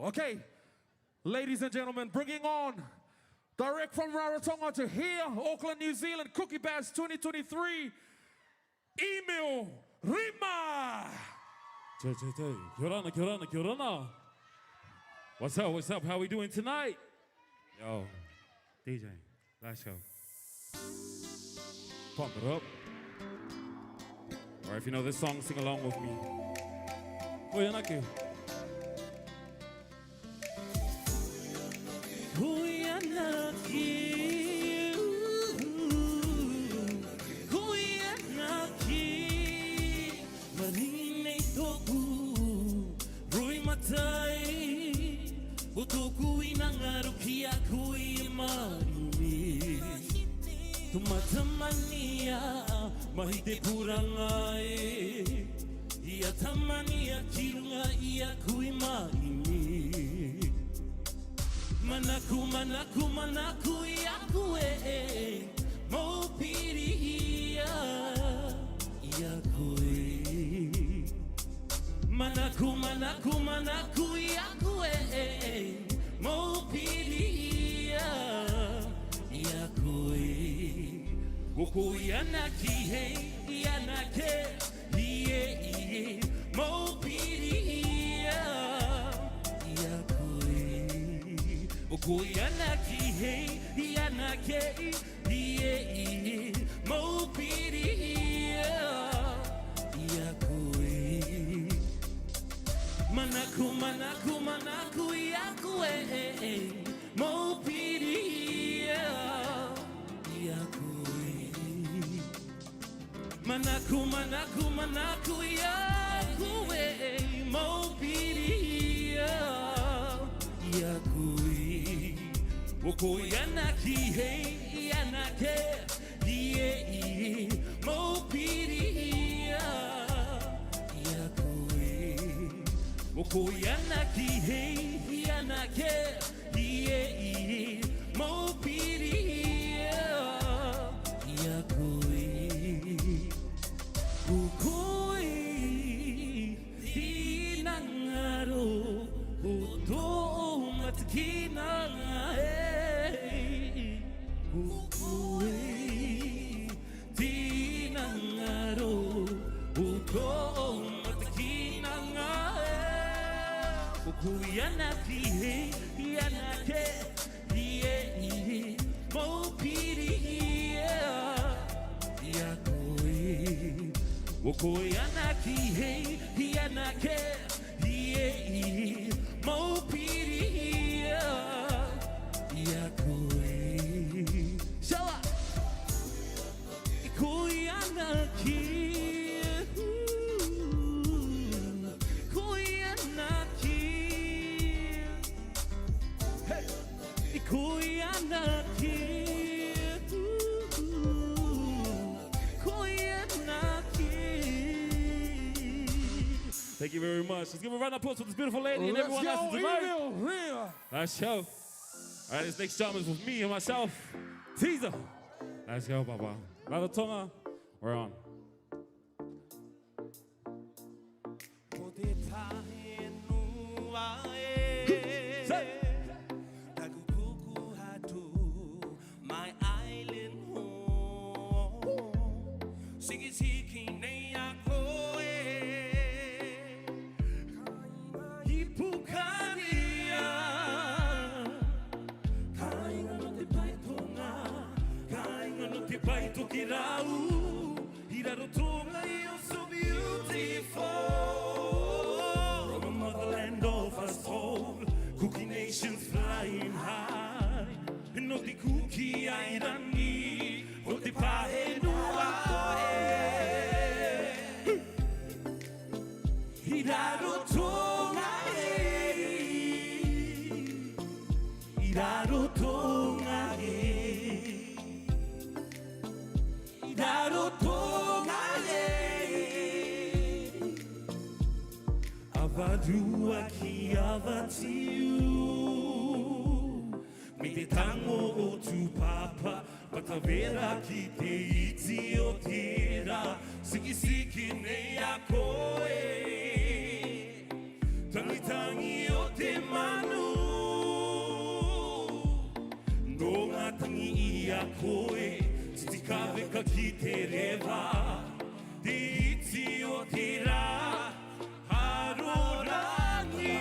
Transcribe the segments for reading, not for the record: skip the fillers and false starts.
Okay, ladies and gentlemen, bringing on, direct from Rarotonga to here, Auckland, New Zealand, Cookie Bash 2023, Emile Rima. Kia orana. What's up? How we doing tonight? Yo, DJ, let's go. Pump it up. Or if you know this song, sing along with me. Puia nake. Puia nake. Puia nake. Manine toku. Rui matai. Utoku inangaru kia kui mani. Tumatamania mahite purangai. Ia tamania kirunga ia kui mani. Manaku ia kue. Mo piri ia kue. Manaku ia kue. Mo piri ia kue. Uku yanaki hey yanake iye mo piri ia kue. Uku yanaki hey yanake iye mo piri ia kue. Manaku ia kue. Mo piri ia kue. Manaku ia kue. Mo piri ia kue. Oko yanaki hey yanake ie mo piri ia kue. Oko yanaki hey yanake ie mo piri ia kue. Ukoi tinangaro uto matkina e. Ukoi tinangaro uto matkina e. Ukoi yanaki yanake ie mo piri ia kue. Oko yanaki hey yanake ie mo piri ia kue. Showa iko yanaki iko yanaki hey iko yanaki. Thank you very much. Let's give a round of applause for this beautiful lady and everyone else tonight. Let's go. All right, this next jump is with me and myself, Teaser. Let's go, Papa. Rarotonga, we're on. My island home. Siki neya koe. Hirarotonga, you're so beautiful. From a motherland of us all, Cookie nations flying high. And of the Kuki Irani, of the Enua. Hirarotonga, Hirarotonga. Avadu aki avatiu. Me te tango o tu papa, patavera ki te iti o tira. Siki nei a koe. Tangi o te manu No ngā tangi I a koe Titi ka weka ki te rewa Te iti o te rā Harorangi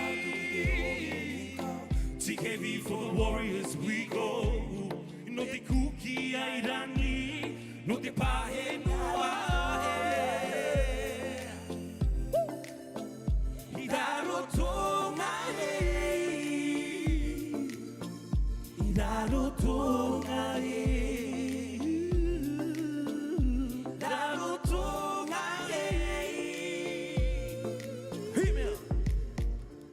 Te heavy for the warriors we go No te kuki ai rangi No te pahe noa Iraro tonga Iraro tonga Iraro tonga Himea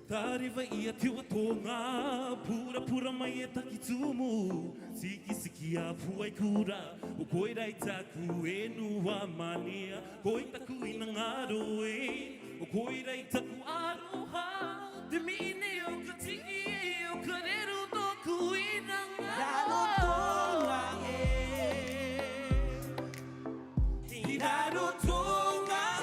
Tariva ia tiwa tonga Pura pura mai e taki tumu Siki siki a puai kura O koi rai taku Enua mania Koi taku ina ngaro e O koi rai taku aroha Te mine o ka tiki e o ka reru toku ina ngaro tonga e Raro tonga e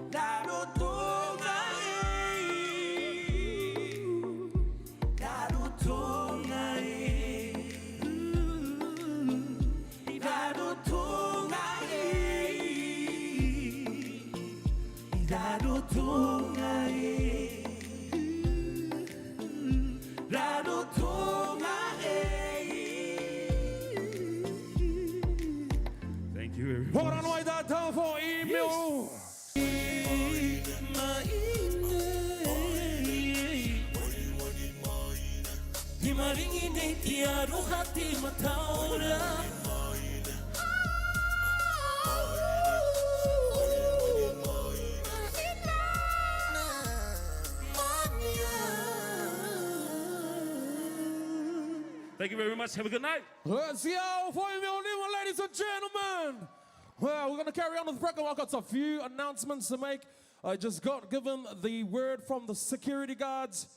Raro tonga e Raro tonga e Raro tonga Thank you, everyone. Hold on, write that down for Emile. Te maringi nei te aroha te mataora Thank you very much. Have a good night. Let's go for Emile Rima, ladies and gentlemen. Well, we're going to carry on with the program. I've got a few announcements to make. I just got given the word from the security guards.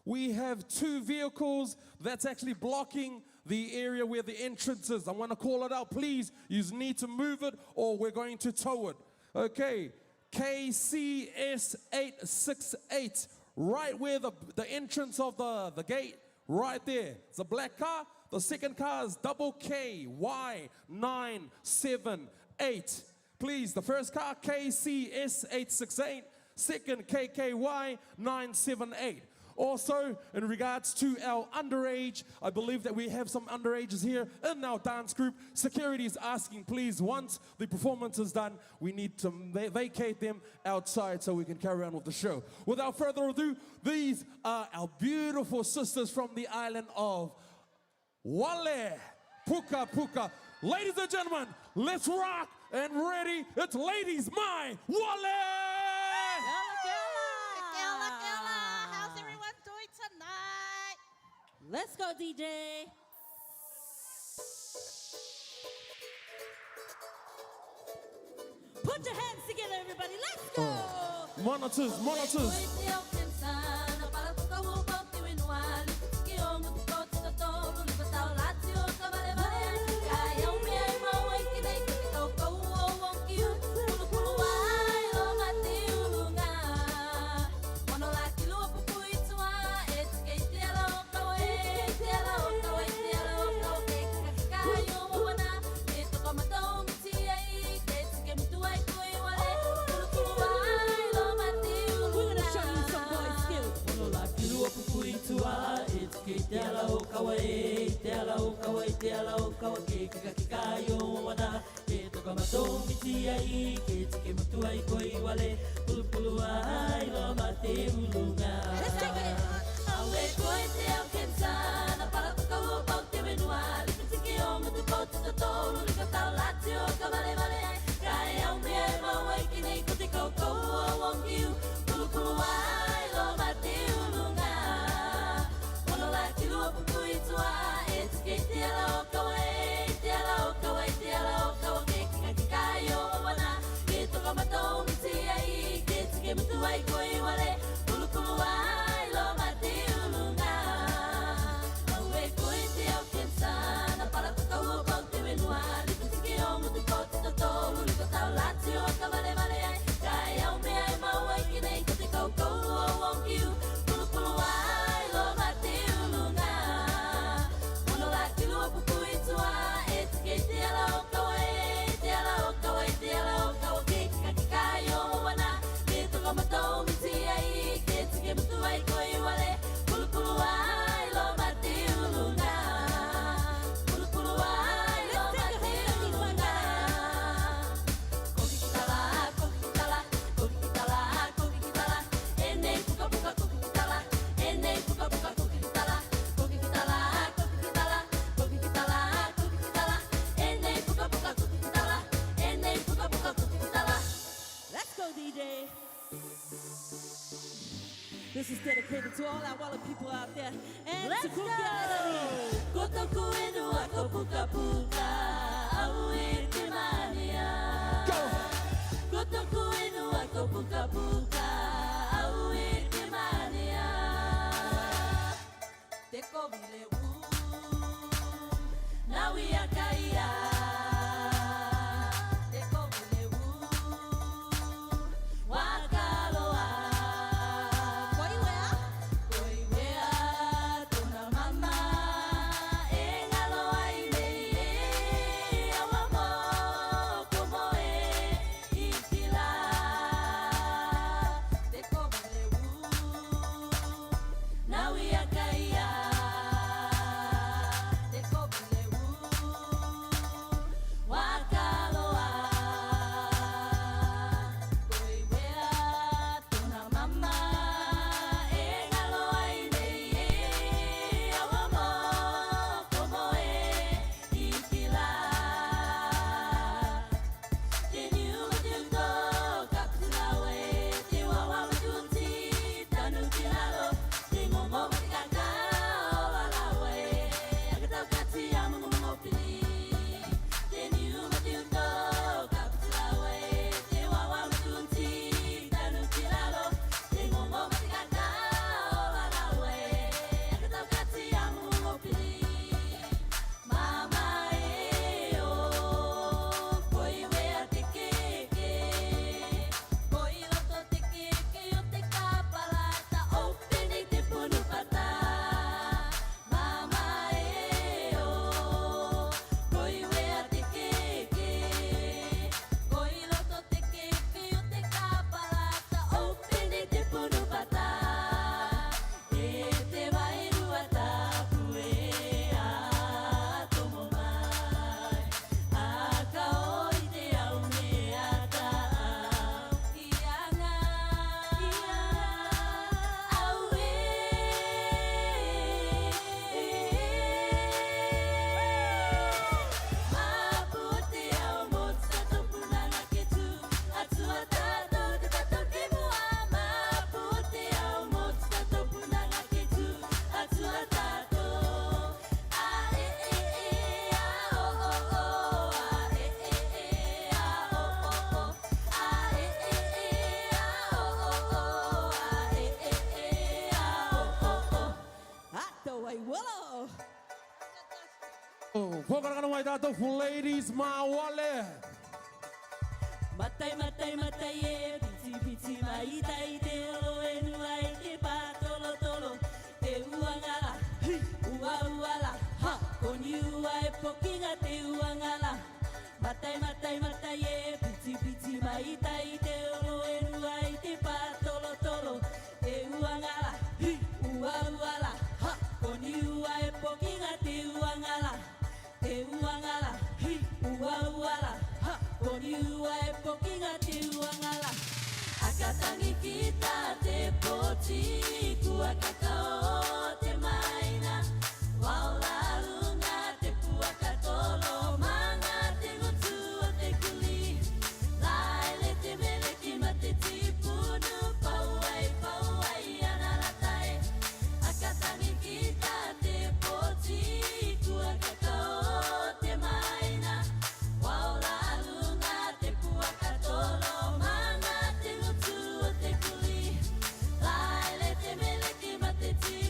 We have 2 vehicles that's actually blocking the area where the entrance is. I want to call it out. Please, you need to move it or we're going to tow it. Okay, KCS 868, right where the entrance of the gate, right there. It's a black car. The second car is double KY 978. Please, the first car, KCS 868, second KKY 978. Also, in regards to our underage, I believe that we have some underages here in our dance group. Security is asking, please, once the performance is done, we need to vacate them outside so we can carry on with the show. Without further ado, these are our beautiful sisters from the island of Wale, Puka Puka. Ladies and gentlemen, let's rock and ready. It's Ladies Mai Wale! How's everyone doing tonight? Let's go, DJ. Put your hands together, everybody. Let's go. Monitors, monitors. This is dedicated to all our Wale people out there. And Let's to Kuki. go! Kotoku Enua ko puka puka, au e te mania. Go! Kotoku Enua ko puka puka, au e te mania. Te kovile u, na wia kaia. Te kovile u, wakaloa. Koiwea, tona mama, e ngaloa i nei, awa mo, komo e itila. Te kovile u, na wia kaia. Te kovile u, wakaloa. Koiwea, tona mama, e ngaloa i nei, awa mo, komo e itila. Te niu matuto, kapitula we, te wawa matuti, tanuki lalo, te ngomo matikaka, o wala we, akatau kati a mungu mongopili. Te niu matuto, kapitula we, te wawa matuti, tanuki lalo, te ngomo matikaka, o wala we, akatau kati a mungu mongopili. Mama e o, koiwea te keke, koiloto te keke o te kapalata, opene te punu pata. Mama e o, koiwea te keke, koiloto te keke o te kapalata, opene te punu pata. E te wairua tapu e a tomo mai, a ka oi te au me ata au ianga, au mapu te au mo te tato punanga ke tu, atua tato te tato ke mua. Mapu te au mo te tato punanga ke tu, atua tato. A e a o o o, a e a o o o, a e a o o o, a e a o o o. Ato ai Willow. Pokarakana mai tātou for ladies, Mai Wale. Matai, matai, matai e, piti, piti, mai tai te olo enua i te pā tolo tolo. Te uangala, ua uala, ha, koni ua e pokinga te uangala. Matai, matai, matai e, piti, piti, mai tai te olo enua i te pā tolo tolo. Te uangala, ua uala, ha, koni ua e pokinga te uangala. Te uangala, ua uala, ha, koni ua e pokinga te uangala. Akatangi kita te poti, kua kakao te maina. Waula lunga te pua katolo, manga te ngutu o te kuli. Laile te meleki ma te tipunu, pauai anaratai. Akatangi kita te poti, kua kakao te maina. Waula lunga te pua katolo, manga te ngutu o te kuli. Laile te meleki ma te tipunu.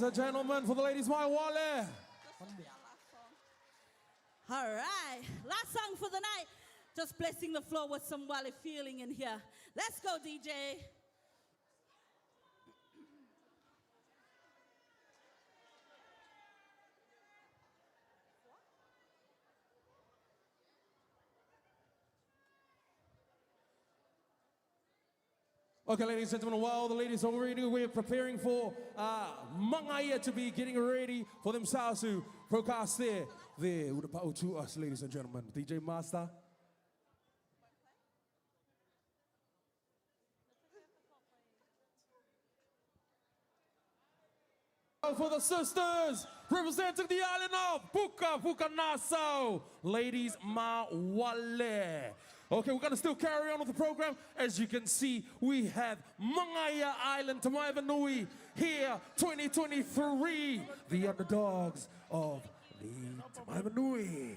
and gentlemen, for the ladies, Mai Wale. All right, last song for the night. Just blessing the floor with some Wale feeling in here. Let's go, DJ. Okay, ladies and gentlemen, while the ladies are ready, we're preparing for Mangaia to be getting ready for themselves to broadcast their Ura Pau to us, ladies and gentlemen. DJ Master. For the sisters, representing the island of Puka Nassau, ladies Mai Wale. Okay, we're gonna still carry on with the program. As you can see, we have Mangaia Island, Tamaiva Nui here, 2023, the underdogs of the Tamaiva Nui.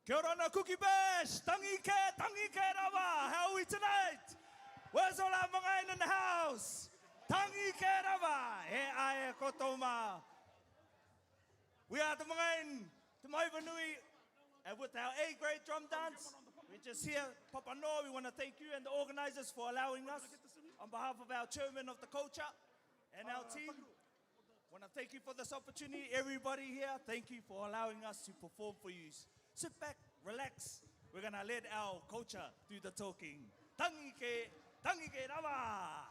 Kia ora na Kuki Bash, tangi ke rawa, how are we tonight? Where's all our Mangaia in the house? Tangi ke rawa, he ae kotoma. We are the Mangaia, Tamaiva Nui, and with our A-grade drum dance, we're just here, Papa Noa, we want to thank you and the organizers for allowing us, on behalf of our chairman of the culture and our team, want to thank you for this opportunity. Everybody here, thank you for allowing us to perform for you. Sit back, relax. We're going to let our culture do the talking. Tangi ke rawa.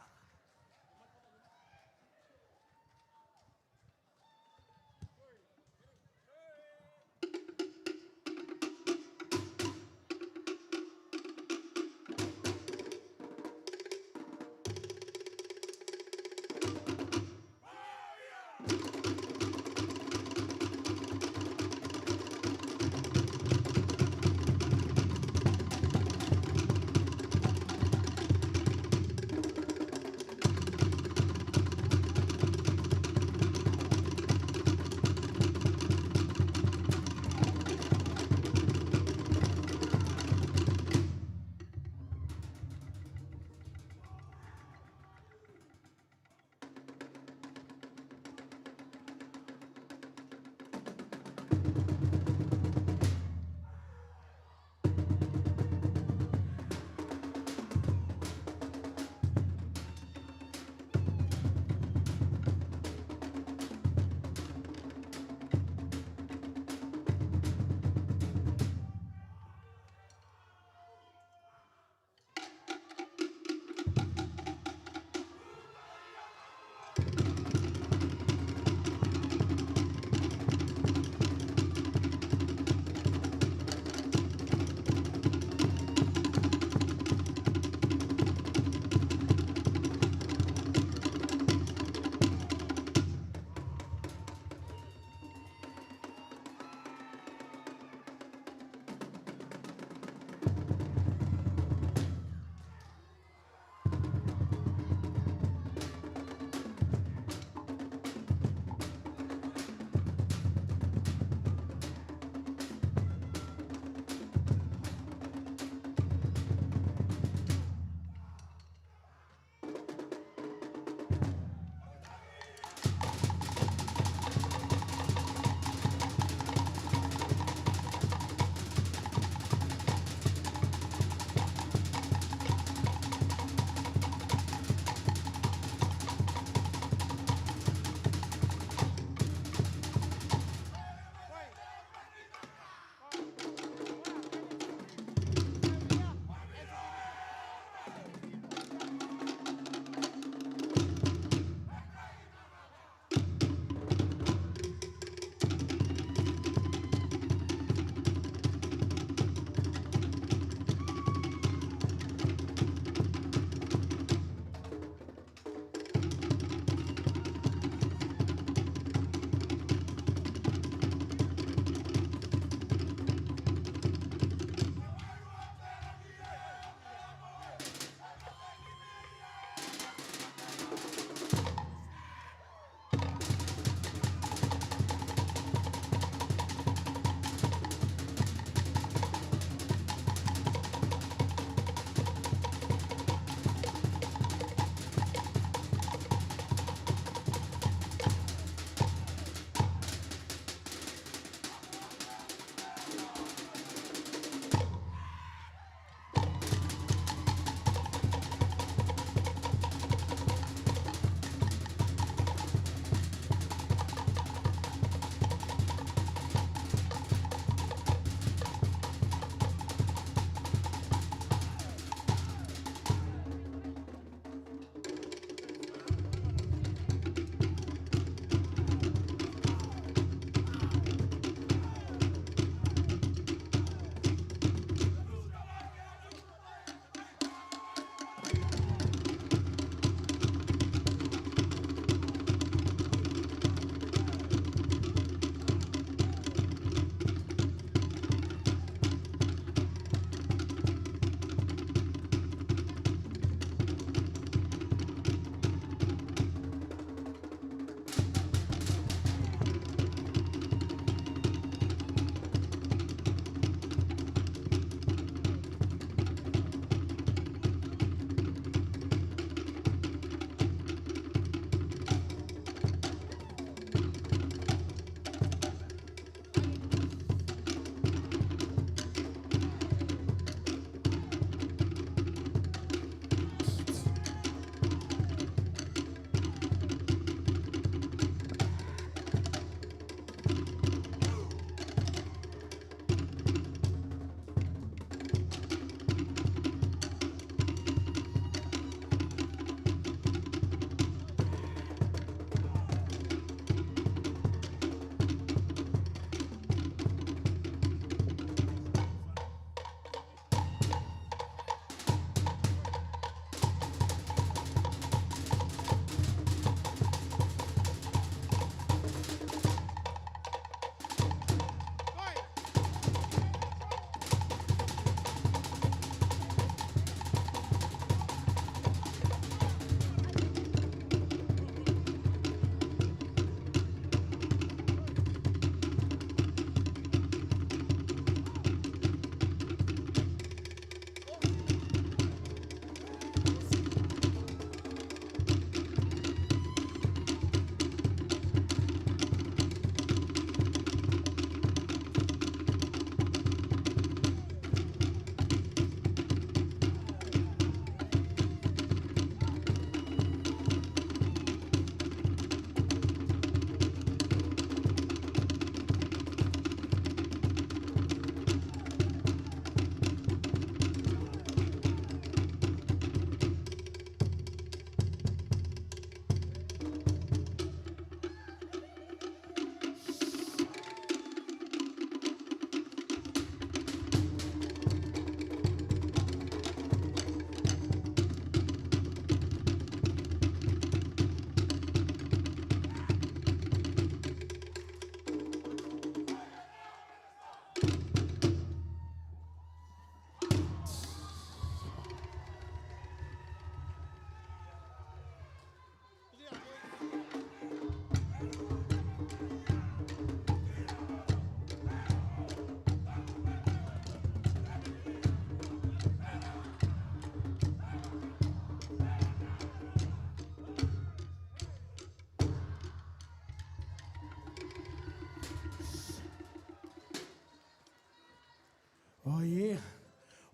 Oh, yeah.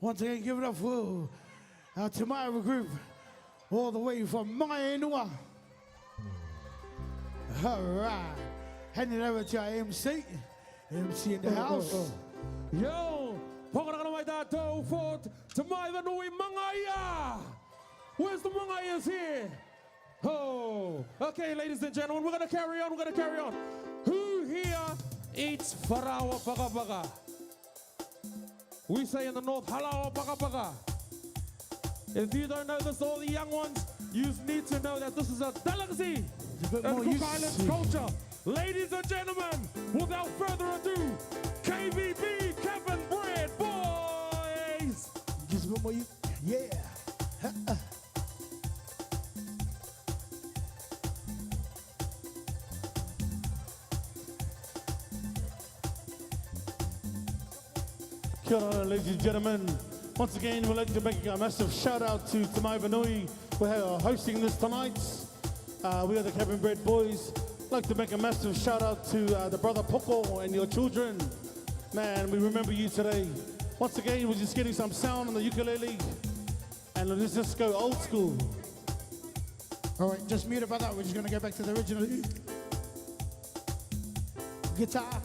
Once again, give it up for our Tamara group, all the way from Enua. All right. Handing it over to our MC. MC in the house. Yo, pakakana mai tātou for Te Mai Nui Mangaia. Where's the Mangaias here? Oh, okay, ladies and gentlemen, we're gonna carry on. Who here eats wharawa paka? We say in the north, halawa paka. If you don't know this, all the young ones, you need to know that this is a delicacy in Cook Island culture. Ladies and gentlemen, without further ado, KBB, Kabin Bread Boys! Just a bit more, yeah. Kia ora, ladies and gentlemen. Once again, we'd like to make a massive shout out to Te Mai Nui who are hosting this tonight. We are the Kabin Bread Boys. I'd like to make a massive shout out to the brother Poko and your children. Man, we remember you today. Once again, we're just getting some sound on the ukulele. And let's just go old school. All right, just mute about that. We're just going to go back to the original guitar.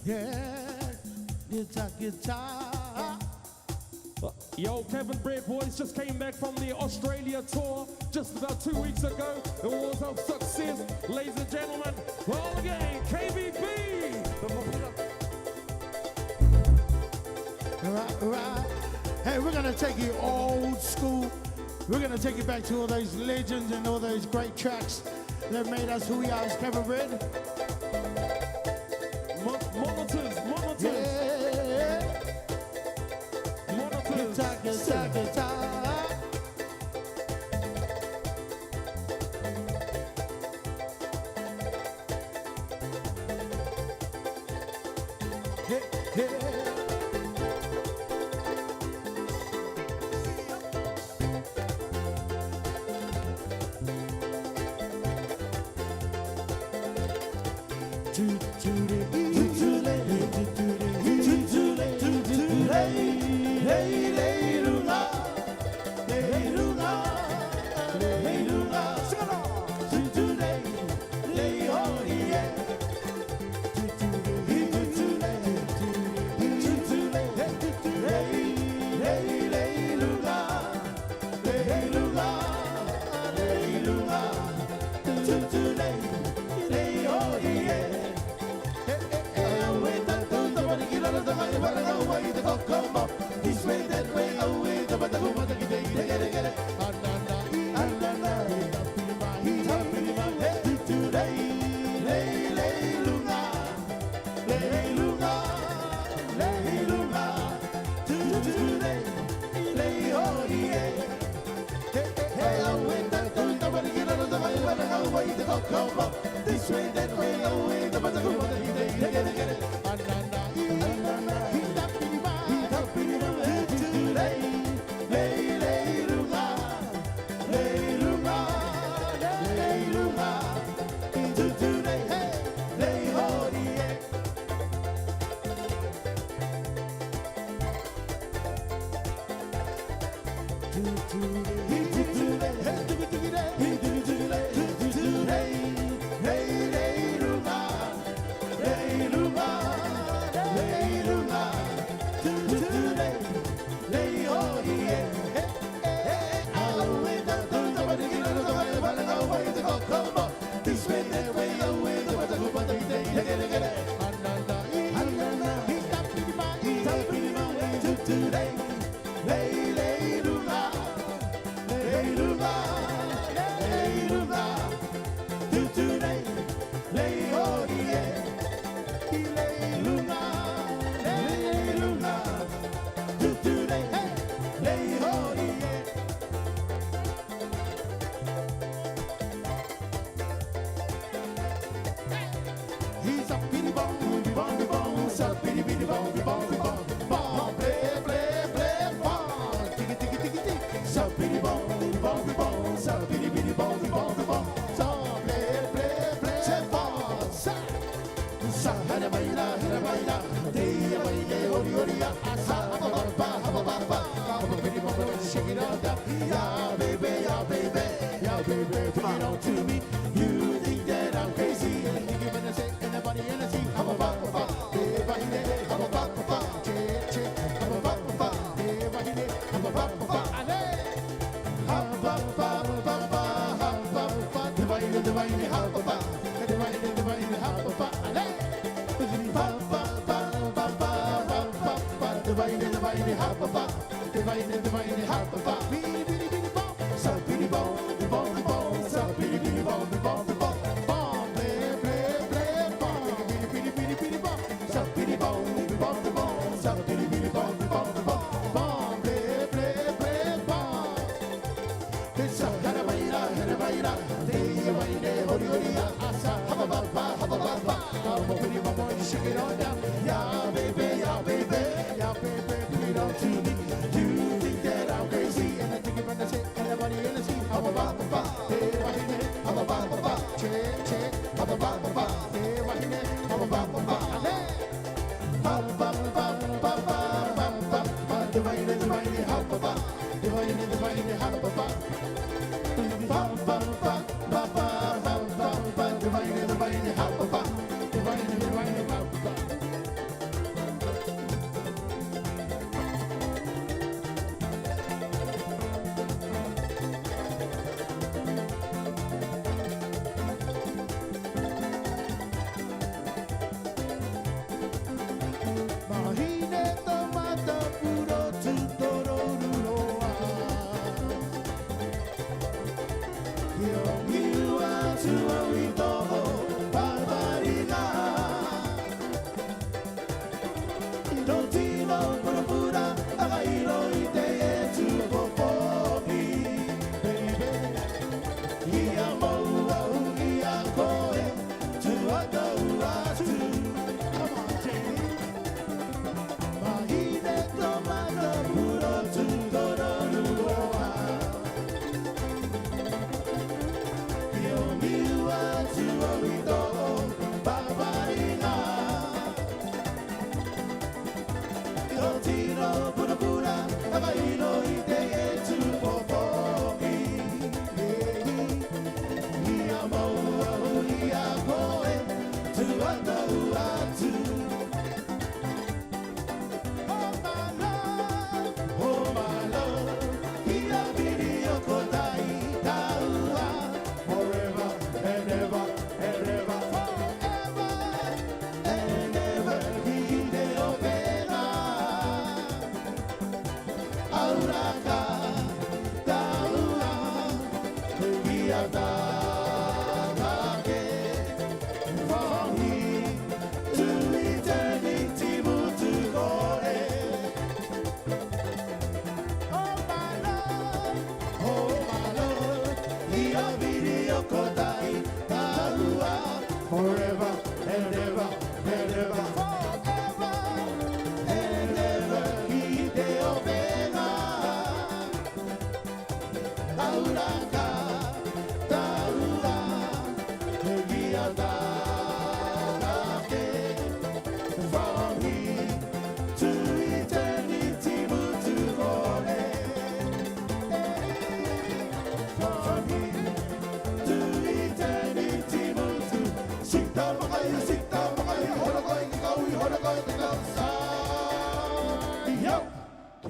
Yeah, guitar. Yo, Kabin Bread Boys just came back from the Australia tour just about 2 weeks ago. It was a success, ladies and gentlemen. Well, again, KBB. Right. Hey, we're gonna take you old school. We're gonna take you back to all those legends and all those great tracks that made us who we are as Kabin Bread. Monitors. Yeah. Monitors. Guitar.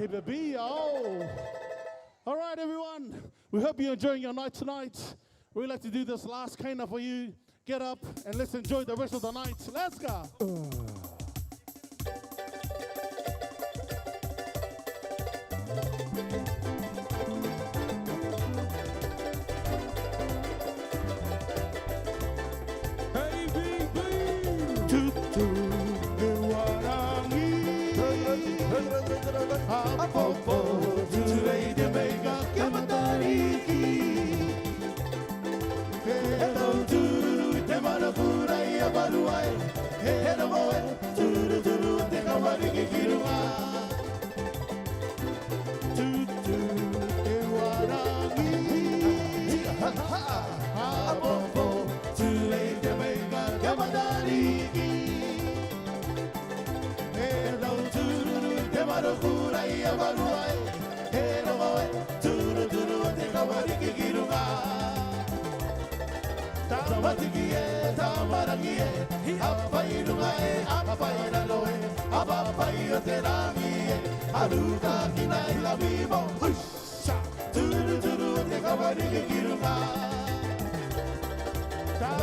Keep it B, oh. All right, everyone. We hope you're enjoying your night tonight. We'd like to do this last kaina for you. Get up and let's enjoy the rest of the night. Let's go.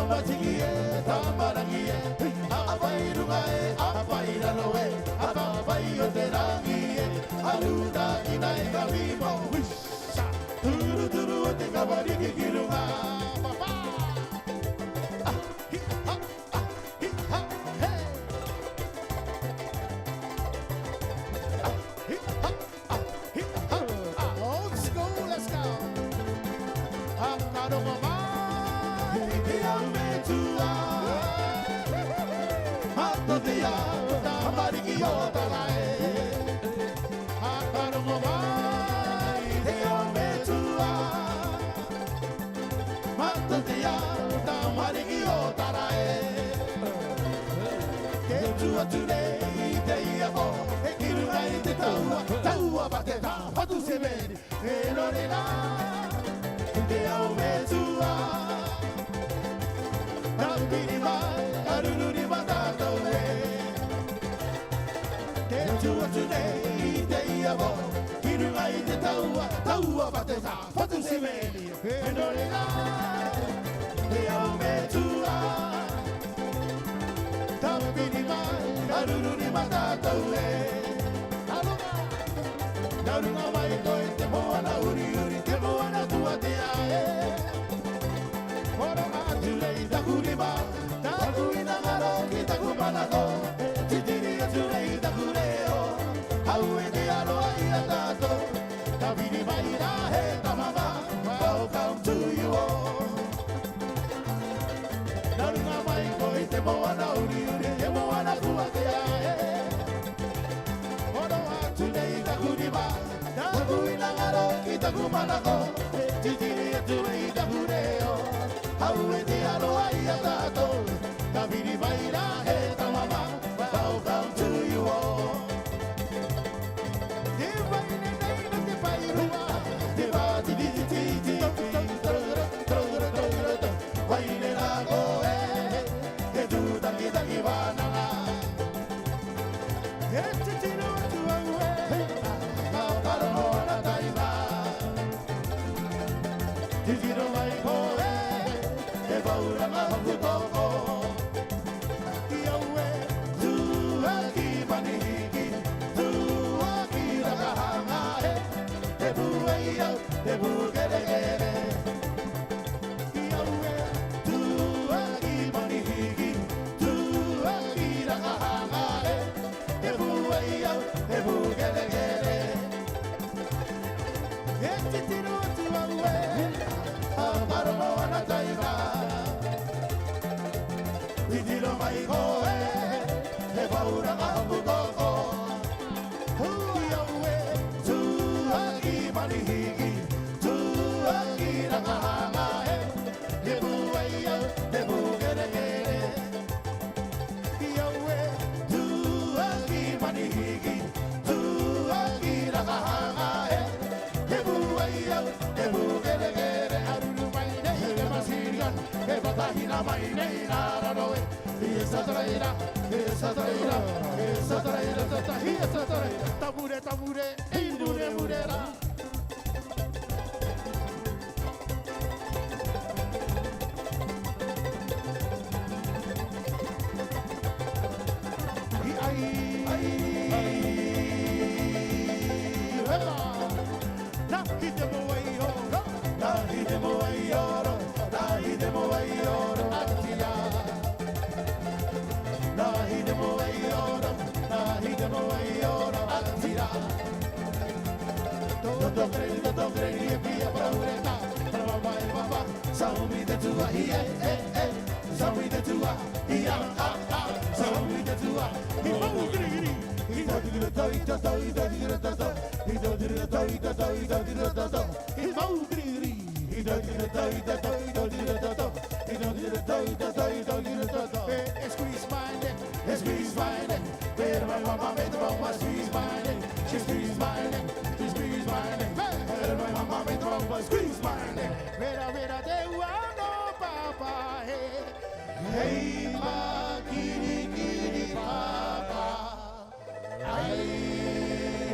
matiki e, tamarangi e, apai runga e, apai rano e, apai o te rangi e, aruta ina e kawimo, turu turu o te kawariki ki runga. Old school, let's go.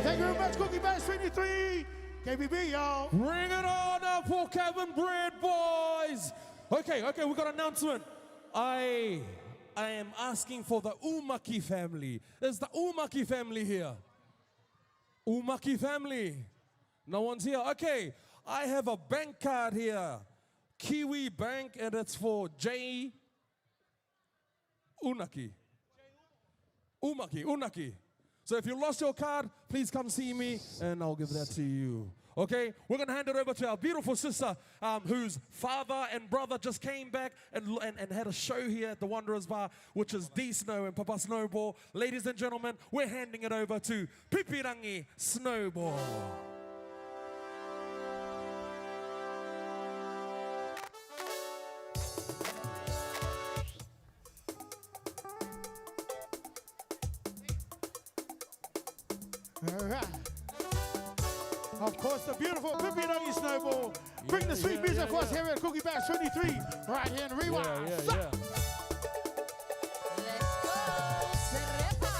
Thank you very much, Cookie Bass 23. KBB, y'all. Bring it on up for Kabin Bread, boys. Okay, we got an announcement. I am asking for the Umaki family. Is the Umaki family here? Umaki family. No one's here. Okay, I have a bank card here. Kiwi Bank, and it's for J. Unaki. Unaki. So if you lost your card, please come see me, and I'll give that to you. Okay, we're going to hand it over to our beautiful sister, whose father and brother just came back and had a show here at the Wanderers Bar, which is D Snow and Papa Snowball. Ladies and gentlemen, we're handing it over to Pipirangi Snowball. All right. Of course, the beautiful Pipirangi Snowball. Bring the sweet music for us here at Cookie Bash 23, right here in Rewind. Let's go, Serepa.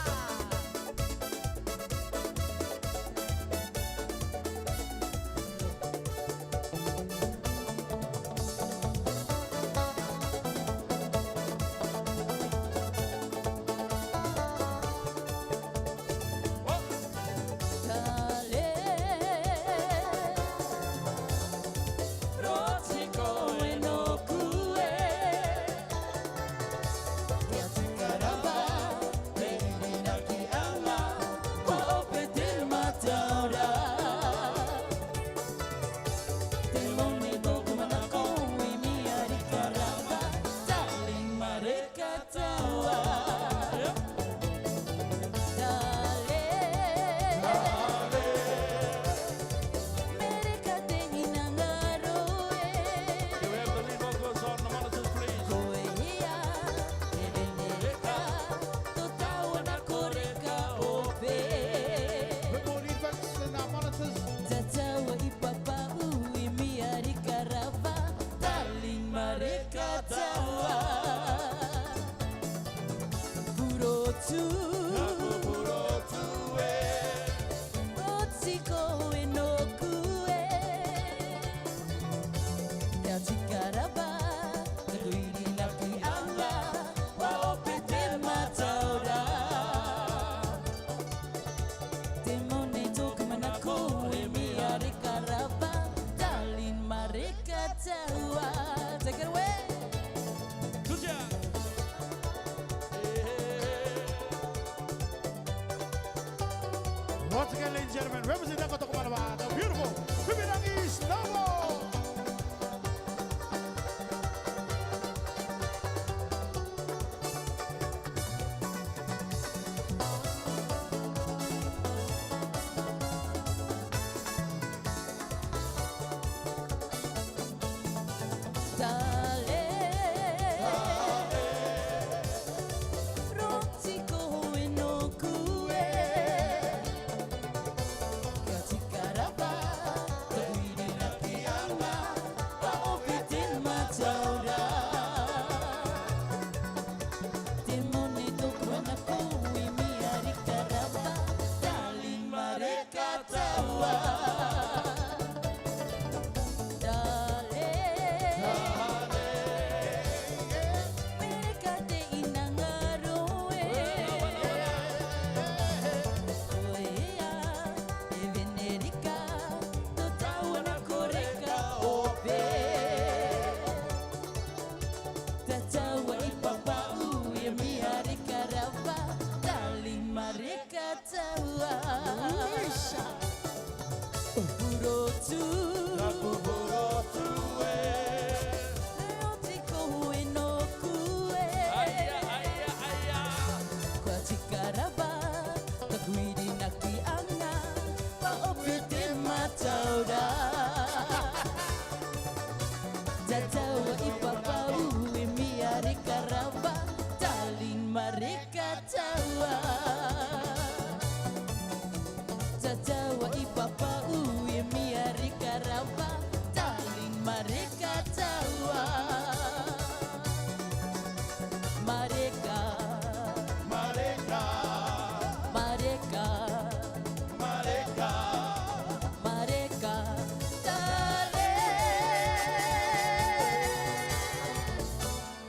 Take it away. Kutia. Once again, ladies and gentlemen, representing the beautiful Pipirangi Snowball.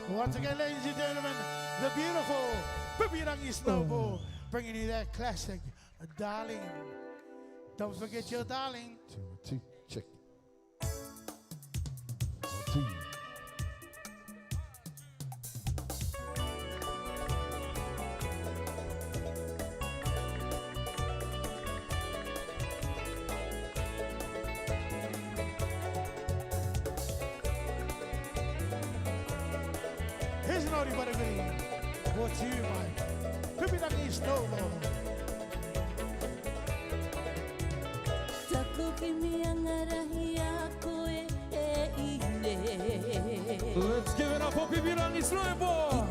Once again, ladies and gentlemen, the beautiful Pipirangi Snowball, bringing you that classic, Darling. Don't forget your darling. 2, check. 2. Here's an oldie but a goodie, brought to you by Pipirangi Snowball. Let's give it up for Pipirangi Snowball.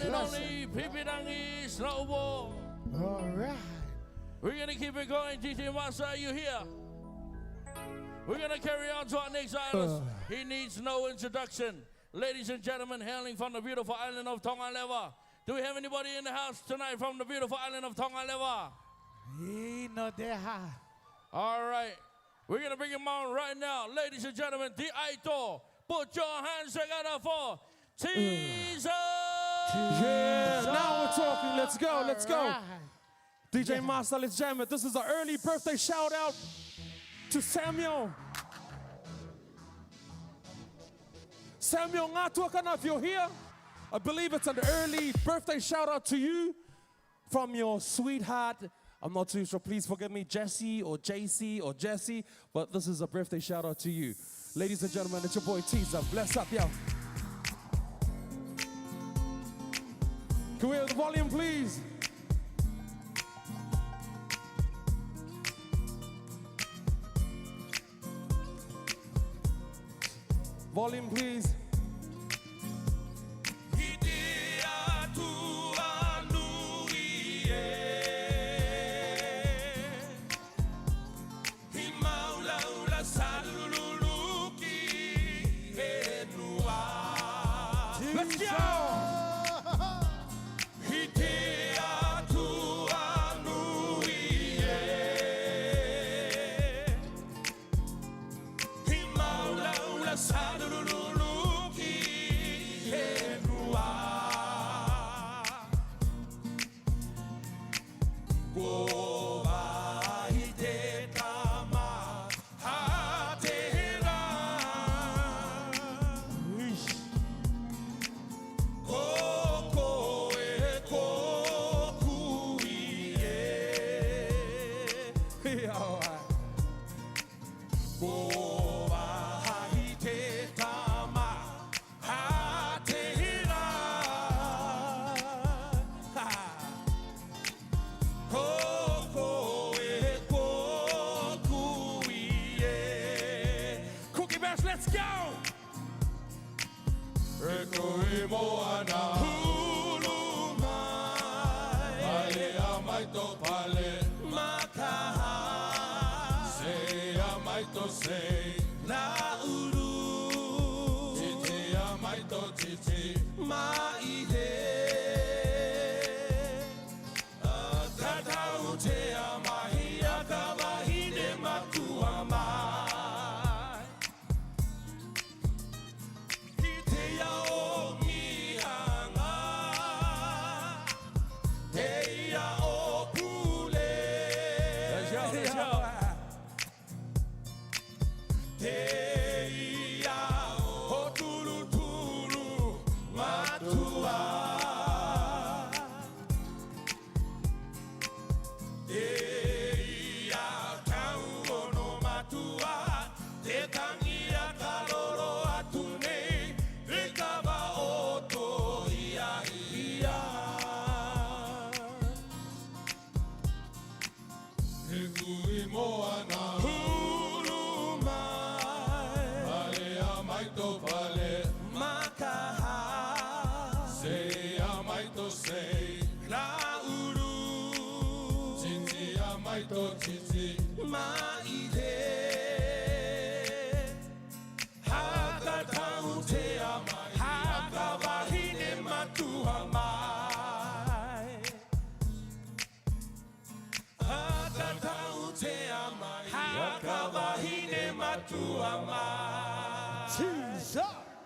one and only Pipirangi Snowball. All right. We're gonna keep it going. DJ Master, are you here? We're gonna carry on to our next artist. He needs no introduction. Ladies and gentlemen, hailing from the beautiful island of Tongaleva. Do we have anybody in the house tonight from the beautiful island of Tongaleva? All right. We're going to bring him on right now. Ladies and gentlemen, the Aito. Put your hands together for Tzar. Yeah, now we're talking. Let's go, let's go. DJ Master, let's jam it. This is an early birthday shout out to Samuel. Samuel Ngatuakana, if you're here, I believe it's an early birthday shout out to you from your sweetheart. I'm not too sure, please forgive me, Jesse or JC or Jesse, but this is a birthday shout out to you. Ladies and gentlemen, it's your boy Tzar. Bless up, yo. Can we have the volume, please? Volume, please. Let's go!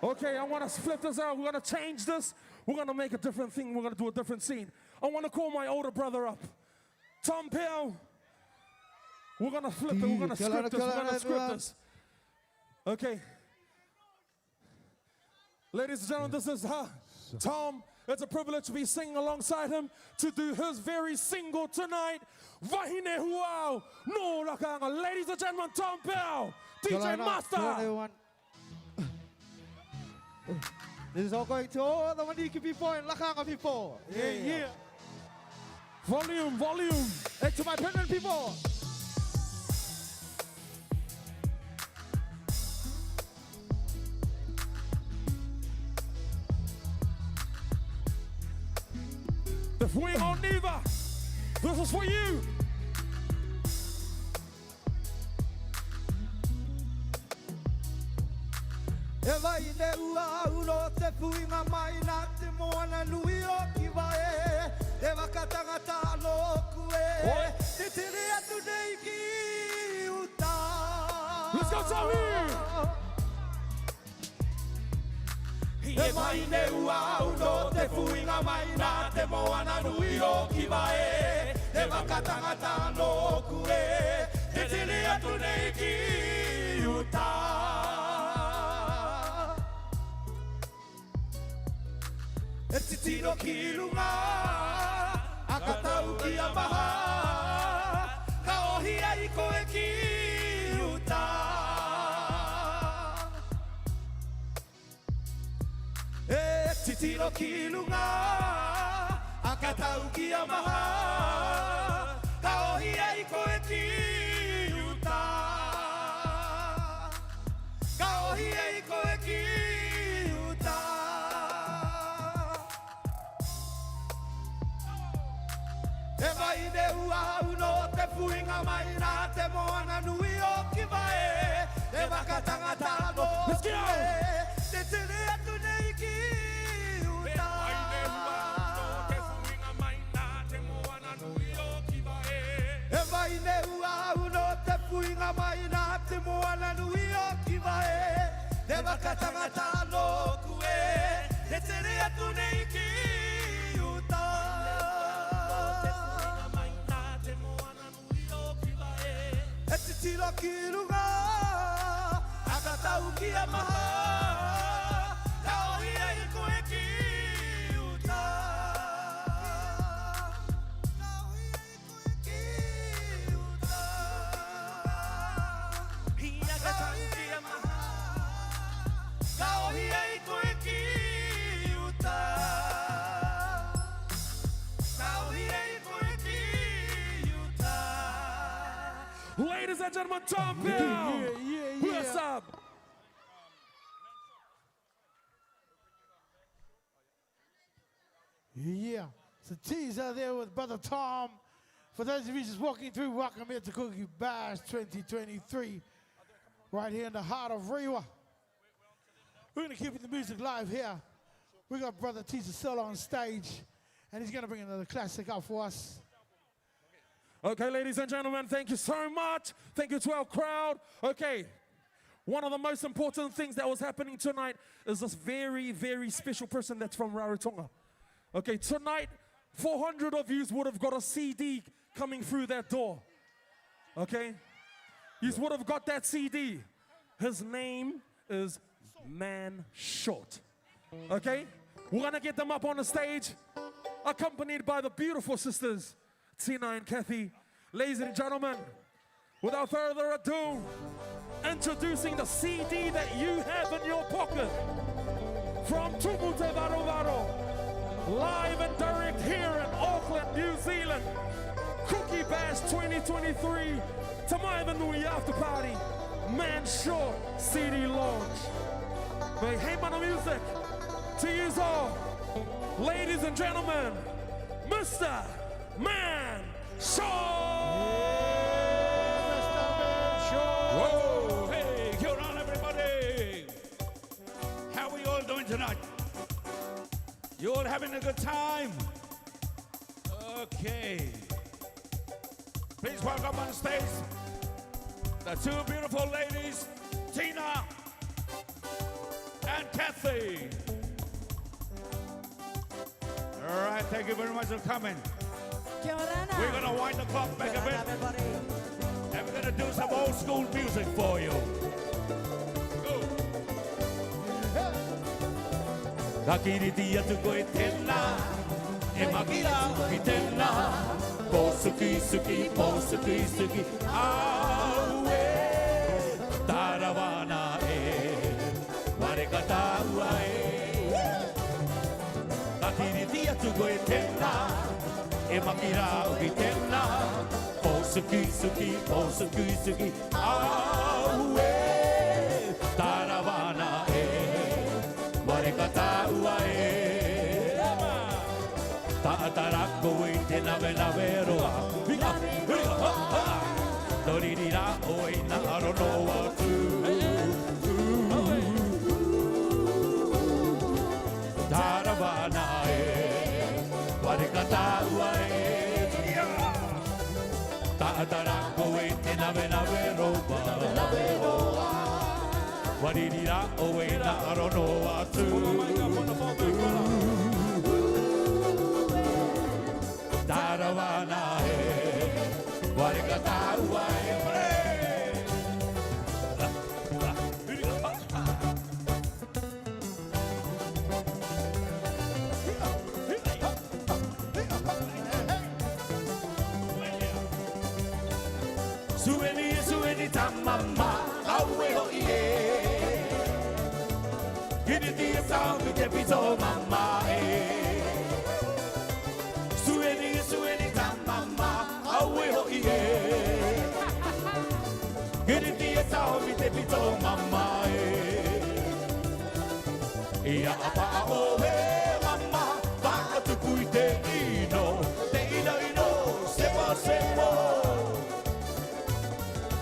Okay, I want to flip this out. We're going to change this. We're going to make a different thing. We're going to do a different scene. I want to call my older brother up. Tom Peau. We're going to flip it. We're going to script this. We're going to script this. Okay. Ladies and gentlemen, this is Tom. It's a privilege to be singing alongside him to do his very single tonight. Vahine Huau. No Lakanga. Ladies and gentlemen, Tom Peau. DJ Master. This is all going to all the Maniki people and Lakanga people. Yeah. Volume. And to my pregnant people. The Fuing on Neva. This is for you. E vai ne ua uro te puinga mai nā te moana nui o ki wae. E wakatanga tālo kue. Te tere atu nei ki uta. Let's go, Tommy! E mai ne ua uro te puinga mai nā te moana nui o ki wae. E wakatanga tālo kue. Te tere atu nei ki uta. E titiro ki runga, a ka tau ki a maha, ka ohi ai koe ki uta. E titiro ki runga, a ka tau ki a maha, ka ohi ai koe ki uta. Ka ohi ai koe ki uta. E vai ne ua uno te puinga mai nā te moana nui o ki wae. E wakatanga tālo kue. Te tere atu nei ki uta. E vai ne ua uno te puinga mai nā te moana nui o ki wae. E vai ne ua uno te puinga mai nā te moana nui o ki wae. E wakatanga tālo kue. Te tere atu nei ki uta. E te tiro ki runga, a ka tau ki a maha, ka ohi ai koe ki uta. Ka ohi ai koe ki uta. Hia ka tau ki a maha, ka ohi ai koe ki uta. Ka ohi ai koe ki uta. Ladies and gentlemen, Tom Peau. What's up? Yeah, it's a teaser there with Brother Tom. For those of you just walking through, welcome here to Cookie Bash 2023, right here in the heart of Rewa. We're going to keep the music live here. We got Brother Teaser still on stage, and he's going to bring another classic out for us. Okay, ladies and gentlemen, thank you so much. Thank you to our crowd. Okay, one of the most important things that was happening tonight is this very, very special person that's from Rarotonga. Okay, tonight, 400 of you would have got a CD coming through that door. Okay? You would have got that CD. His name is Man Short. Okay? We're gonna get them up on the stage, accompanied by the beautiful sisters, Tina and Kathy. Ladies and gentlemen, without further ado, introducing the CD that you have in your pocket from Tumute Varo Varo, live and direct here in Auckland, New Zealand. Cookie Bash 2023, Tamaiva Nui After Party, Man Short CD launch. By Heimana Music, to use all, ladies and gentlemen, Mr. Man Short! Whoa! Hey, here on everybody! How are we all doing tonight? You all having a good time? Okay. Please welcome on stage the two beautiful ladies, Tina and Kathy. All right, thank you very much for coming. We're gonna wind the clock back a bit, and we're gonna do some old school music for you. Go. Kakiriti atu koe tena, e makira ki tena, po suki suki, aue, tarawana e, marekata ua e. Kakiriti atu koe tena, e makira ki tena, po suki suki, aue, tarawana e, marekata ua e. Ta'atara Atara koe te nawe nawe roa. Waririra oe na arono atu. Tarawana he, warika taua he. Sueni tamama, aue ho ie. Gini tia sao mi te pito mama e. Sueni tamama, aue ho ie. Gini tia sao mi te pito mama e. Ia apa o he mama, waka tuku I te ino sepo.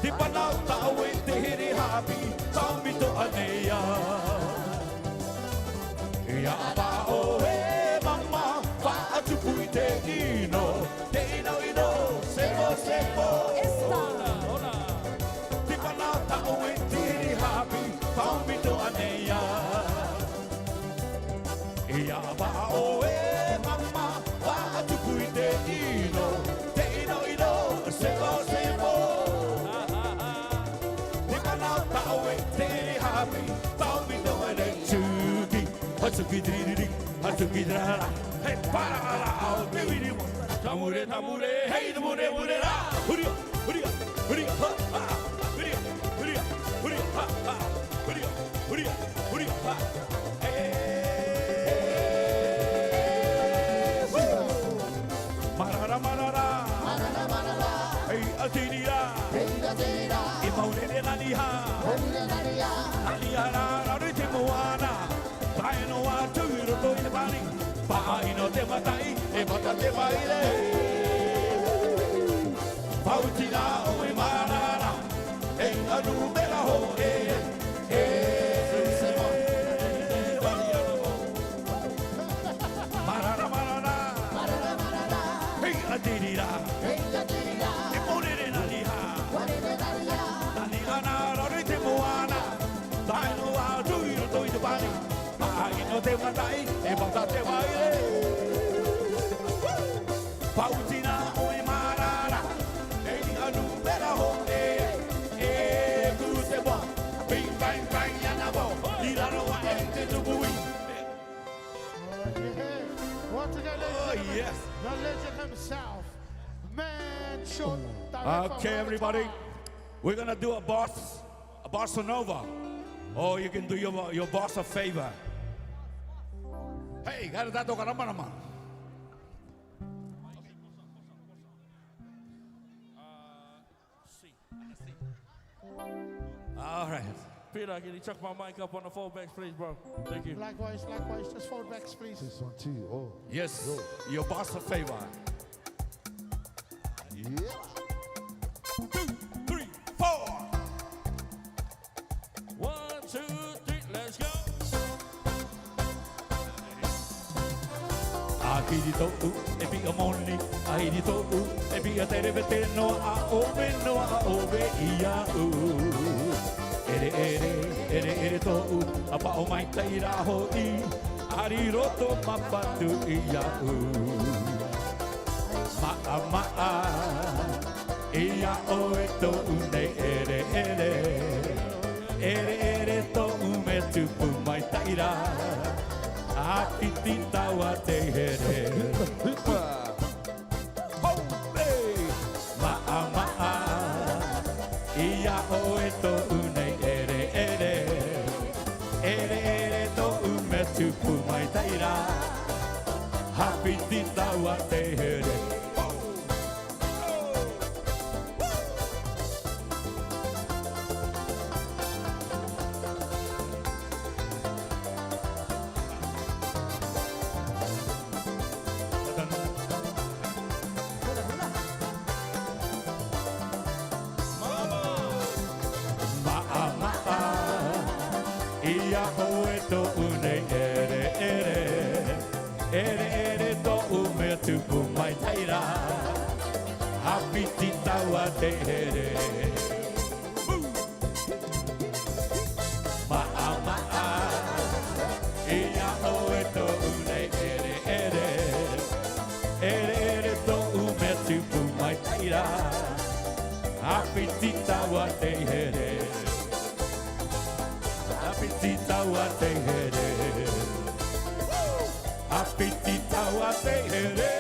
Te panau tau e te here hapi, tau mito anea. Ia apa o he mama, wha atupu I te ino sepo. Te panau tau e te here hapi, tau mito anea. Ia apa o he mama, wha atupu I te ino sepo. Hatsuki diriri, hatsuki dirara. Hey, para, baby, tamure, hey, tamure, ra. Huria, ha, huria, ha. Marara. Hey, atira. Imaune de naniha. Naniha, rite moana. Paino atu roto I bani, paino te matai, e mata te baile. Pautina o marara, e anu bela ho marara, hey adirira, e morere naniha, naniha na rite moana, paino atu roto I bani. No te matai, e mata te baile. Pautina o marara, e anu bela ho kuse bo, bang yanabo, iraro wa ente tubui. Once again, Yes. the legend himself, man short. Okay, everybody, we're gonna do a bossa nova, or you can do your boss a favor. Hey, got that to Karamana. All right. Peter, can you chuck my mic up on the fallbacks, please, bro? Thank you. Likewise, just fold backs, please. This one too. Oh. Yes, your boss a favor. Yeah. 2, 3, 4. 1, 2, 3, let's go. Ahiri to'u, e pia moni, ahiri to'u, e pia tere vete no a ove ia u. Ere to'u, a pa'o mai taira hoi, ari roto mapatu ia u. Ma'a, ia oe to'u ne ere to'u me tupu mai taira. Apiti tawa te here. Ma'a, ia oe to'u ne ere to'u me tupu mai taira. Apiti tawa te here. Apiti taua te here. Ma'a ma'a, ia oe tō unei ere ere. Ere ere tō ume tupu mai taira. Apiti taua te here. Apiti taua te here. Apiti taua te here.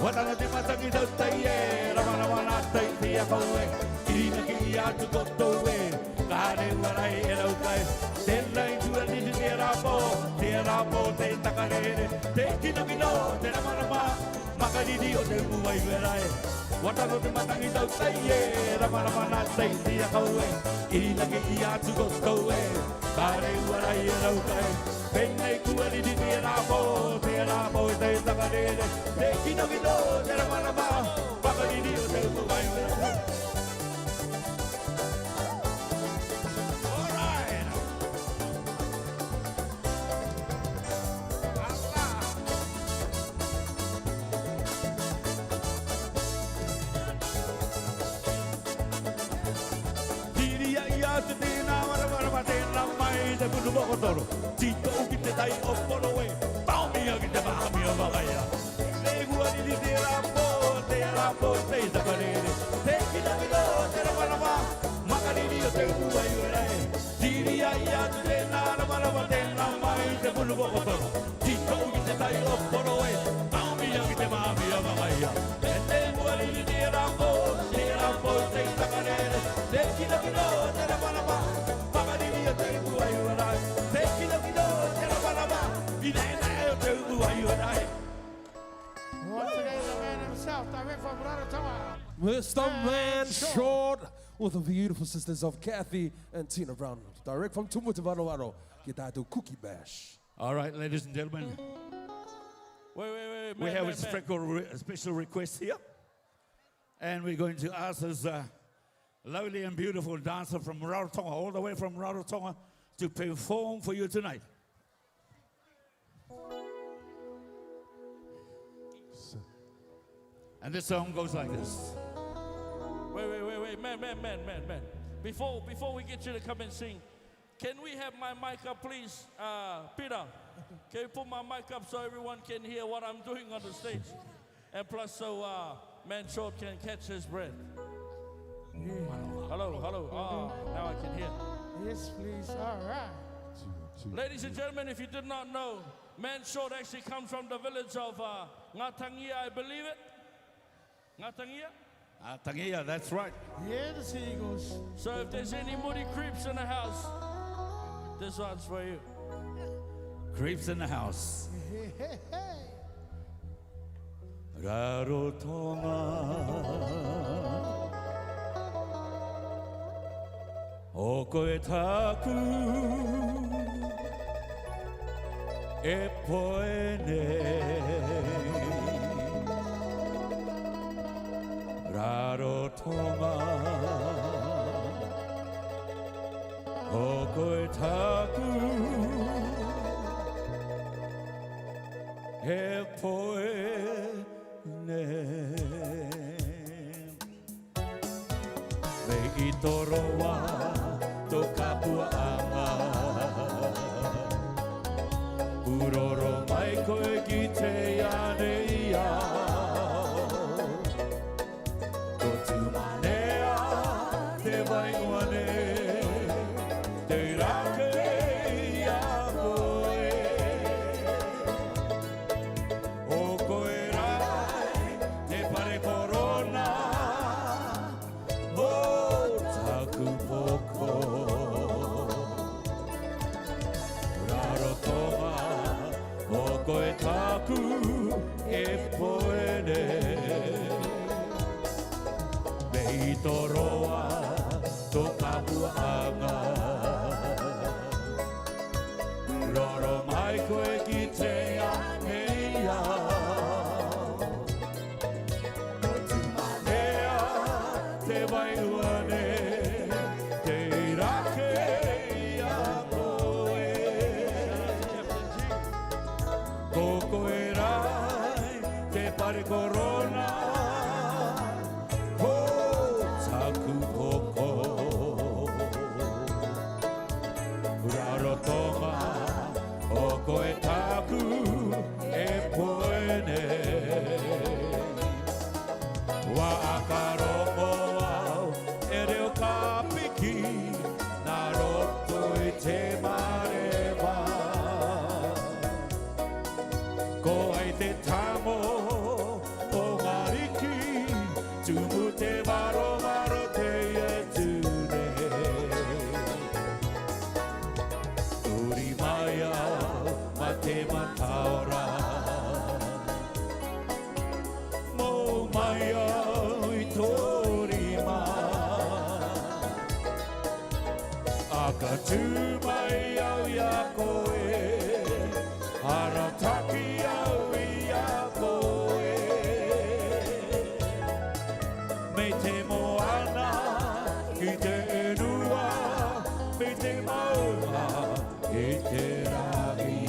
Watana te matangi tau tai e, ramana wana tai te a koe, irina ki i atu koto e, kāre warai e rau kai, tēnei tua nini te rapo, te takarere, te kino kino, te ramarama, makariri o te uai werai. Watana te matangi tau tai e, ramana wana tai te a koe, irina ki i atu koto e, kāre warai e rau kai, tēnei tua nini te rapo, te takarere, te kino kino, te ramarama, makariri o te uai werai. Te punu moko toro, tito uki te tai o poro e, taumi aki te mahami o magaia. Te guari te rapo, te takarere, te kina kino, te ramarama, makariri o te uai uerae. Tiri ai atu te naramarama, te namai, te punu moko toro, tito uki te tai o poro e, taumi aki te mahami o magaia. Te guari te rapo, te takarere, te kina kino, te ramarama, makariri o te uai uerae. Once again, the man himself, direct from Rarotonga. Mr. Man Short with the beautiful sisters of Kathy and Tina Browne. Direct from Tumutavaro, get that to Cookie Bash. All right, ladies and gentlemen. Wait. We have a special request here. And we're going to ask this lovely and beautiful dancer from Rarotonga, all the way from Rarotonga, to perform for you tonight. And this song goes like this. Wait, man. Before we get you to come and sing, can we have my mic up, please? Peter, can you put my mic up so everyone can hear what I'm doing on the stage? And plus so Man Short can catch his breath. Yeah. Hello. Now I can hear. Yes, please. All right. Ladies and gentlemen, if you did not know, Man Short actually comes from the village of Ngatangia, I believe it. Ngatangia? Tangia, that's right. Yeah, the seagulls. So if there's any moody creeps in the house, this one's for you. Creeps in the house. Hey. Rarotonga o koe taku e poene Rarotonga o koe taku e poene me i toroa to kapuanga uroro mai koe ki te aneia ko tu manea te vaingoane te rake ia koe o koe rai te pare korona o taku poko Rarotonga o koe taku e poene me i toroa to kapuanga roro mai koe ki te aneia o tu manea te waiuane korona Ho taku poko Raro tonga O koe taku e poene Wa akarongo au e reo ka piki Nā roto i te marewa Ko ai te tango o mariki Tumu te waro waro te etune Uri mai au ma te mataora Mo mai au i torima Aka tū mai au ia koe Ara taki au ia koe Me te moana ki te enua Me te maunga i te rangi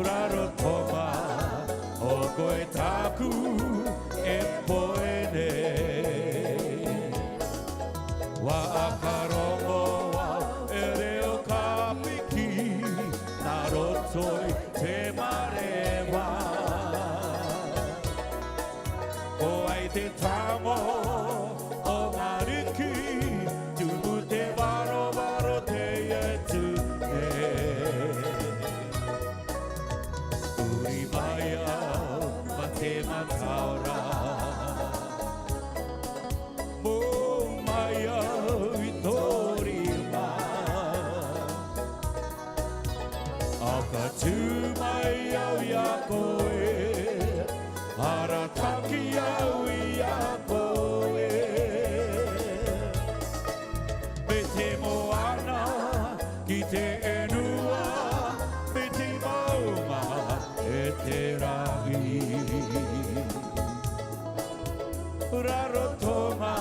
Raro tonga o koe taku e poene Wa akarongo au e reo ka piki Nā roto i te marewa Ko ai te tango o ngā riki Tumu te waro waro te etune Uri mai au ma te mataora Mo mai au i torima Aka tū mai au ia koe Ara taki au ia koe Me te moana ki te enua Me te maunga e te rangi Raro tonga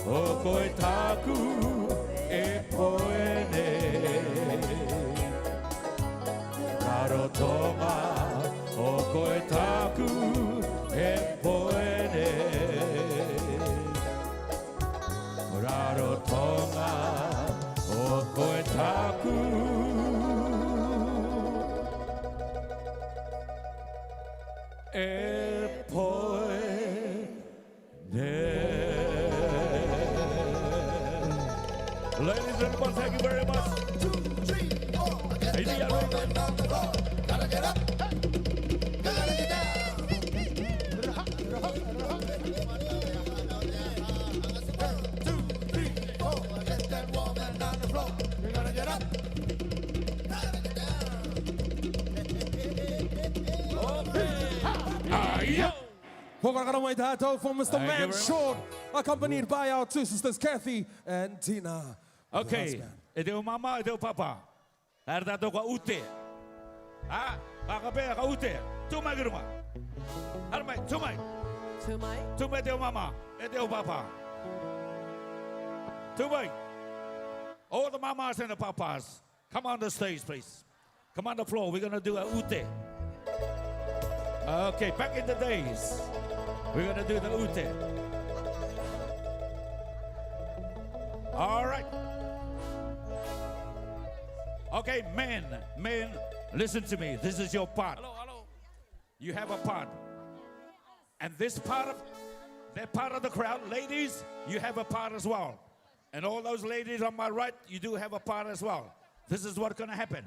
o koe taku e poene Raro tonga o koe taku e poene Raro tonga o koe taku e poene Ladies and gentlemen, thank you very much. 1, 2, 3, 4. Get that woman on the floor. Gotta get up. Gotta get down. 2, 3, 4. Get that woman on the floor. You gotta get up. Gotta get down. Yeah. Pokakara mai tātou from Mr. Thank you Man very much. Short, accompanied by our two sisters, Kathy and Tina. Okay, e te o mama, e te o papa. Hara tātou ka ute. Ha? Kakapea ka ute. Tūmai ki runga. Hara mai, tūmai. Tūmai. Tūmai te o mama, e te o papa. Tūmai. All the mamas and the papas, come on the stage, please. Come on the floor, we're going to do a ute. Okay, back in the days, we're going to do the ute. All right. Okay, men, listen to me. This is your part. Hello. You have a part. And this part of, that part of the crowd, ladies, you have a part as well. And all those ladies on my right, you do have a part as well. This is what's going to happen.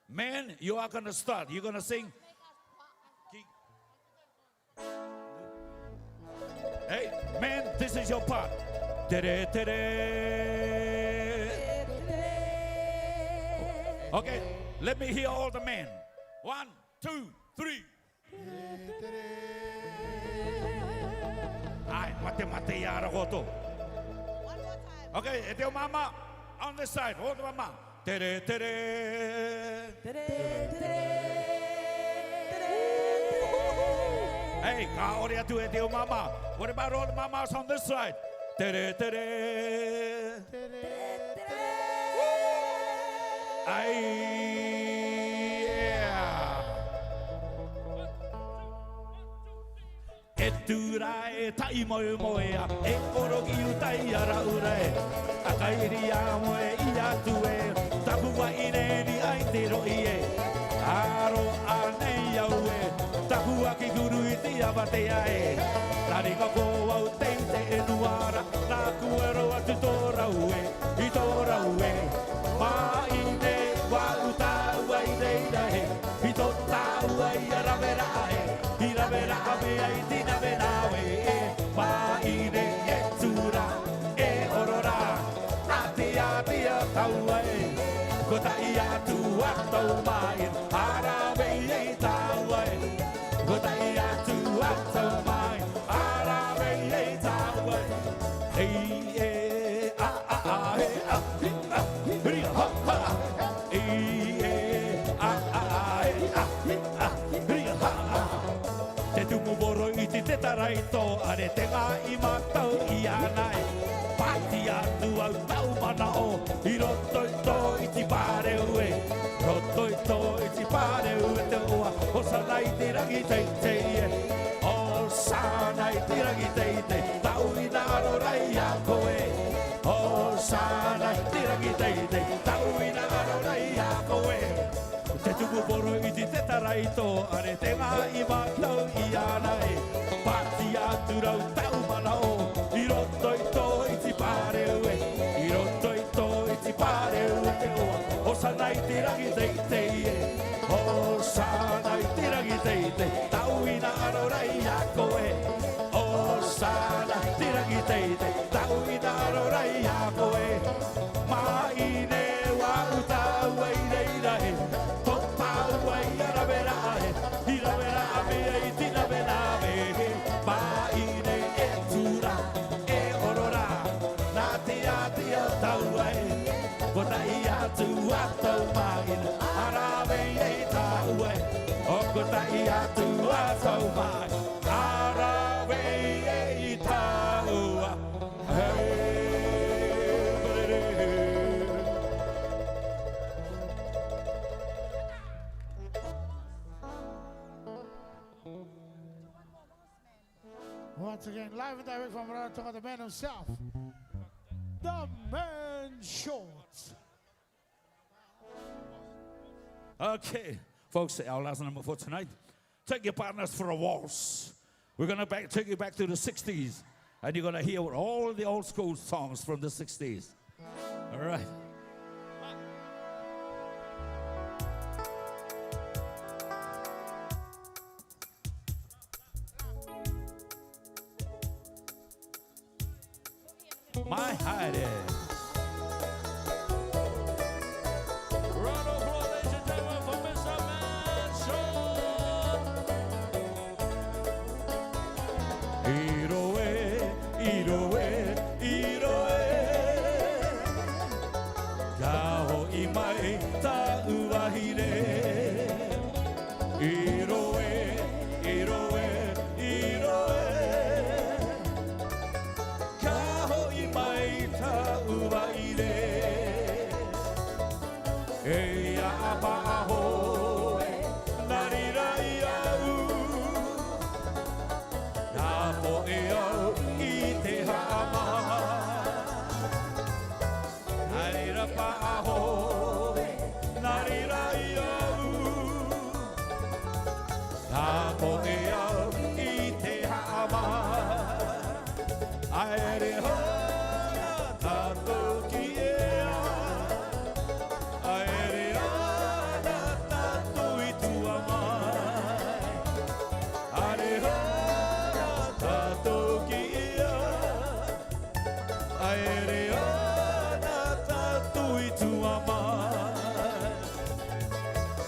Men, you are going to start. You're going to sing. Hey, men, this is your part. Tere, tere. Okay, let me hear all the men. 1, 2, 3. Ay, mate yara koto. One more time. Okay, ete o mama on this side. Hold the mama. Tere, tere. Hey, ka ore atu ete o mama. What about all the mamas on this side? Tere, tere. Ay, yeah. tūra e tai moe moea, e oroki utai ara ura e. A kairi a moe I atu e, takua I reni ai te roi e. Aro a nei au e, takua ki guru I te awatea e. Rari ka ko au teite e nuara, nā kuero atu tō rau e, I tō rau e. Mai ne wa utau ai reira e, I tō tau ai arawera e, I rawera a mea I tina vera e. Mai ne e tura e orora, a te atia tau e. Ko tai atu atau mai, arawei e tau e. Ko tai atu atau mai, arawei e tau e. Hei e a a a he a hi a ria ha ha. Hei e a a he a hi a ria ha ha. Te tumu moro I te taraito, are te ngā I matau I anai. Pati atu au tau mana o, I roto I tō I ti pāre ue. Roto I tō I ti pāre ue te oa, o sanai te rangi teitei e. O sanai te rangi teitei, tau I nā rorai a koe. O sanai te rangi teitei, tau I nā rorai a koe. Te tuku poro I ti te taraito, are te ngā I matau I anai. Pati atu rau tau mana o, I roto I tō I ti pāre ue. I roto I tō I ti pāre ue te oa, o sanai te rangi teitei e. O sanai te rangi teitei, tau I nā rorai a koe. O sanai te rangi teitei, tau I nā rorai a koe. Mai ne wa utau ai reira e, tō tau ai arawera e, I rawera a mea I tina vera e. Mai ne e tura e orora, nā te atia tau ai. Ko tai atu atau mai, arawei e tau ai. O ko tai atu atau mai, arawei e tau ai. Once again, live and direct from Rarotonga, the man himself, the man short. Okay, folks, our last number for tonight. Take your partners for a waltz. We're going to take you back to the 60s, and you're going to hear all the old school songs from the 60s. All right. My Heidi. Round of applause, ladies and gentlemen, for Mr. Man Iroe, Iroe, Iroe. Ka ho'i mai ta uahire. Iroe, Iroe, Iroe. Ka ho'i mai ta uahire. E a paho, narirai au. Nā poe au I te hama. Nārira paho, narirai au. Nā poe au I te hama. Aere hana tātou ki ea. Aere hana tātou I tua mai. Aere hana tātou ki ea. Aere hana tātou I tua mai.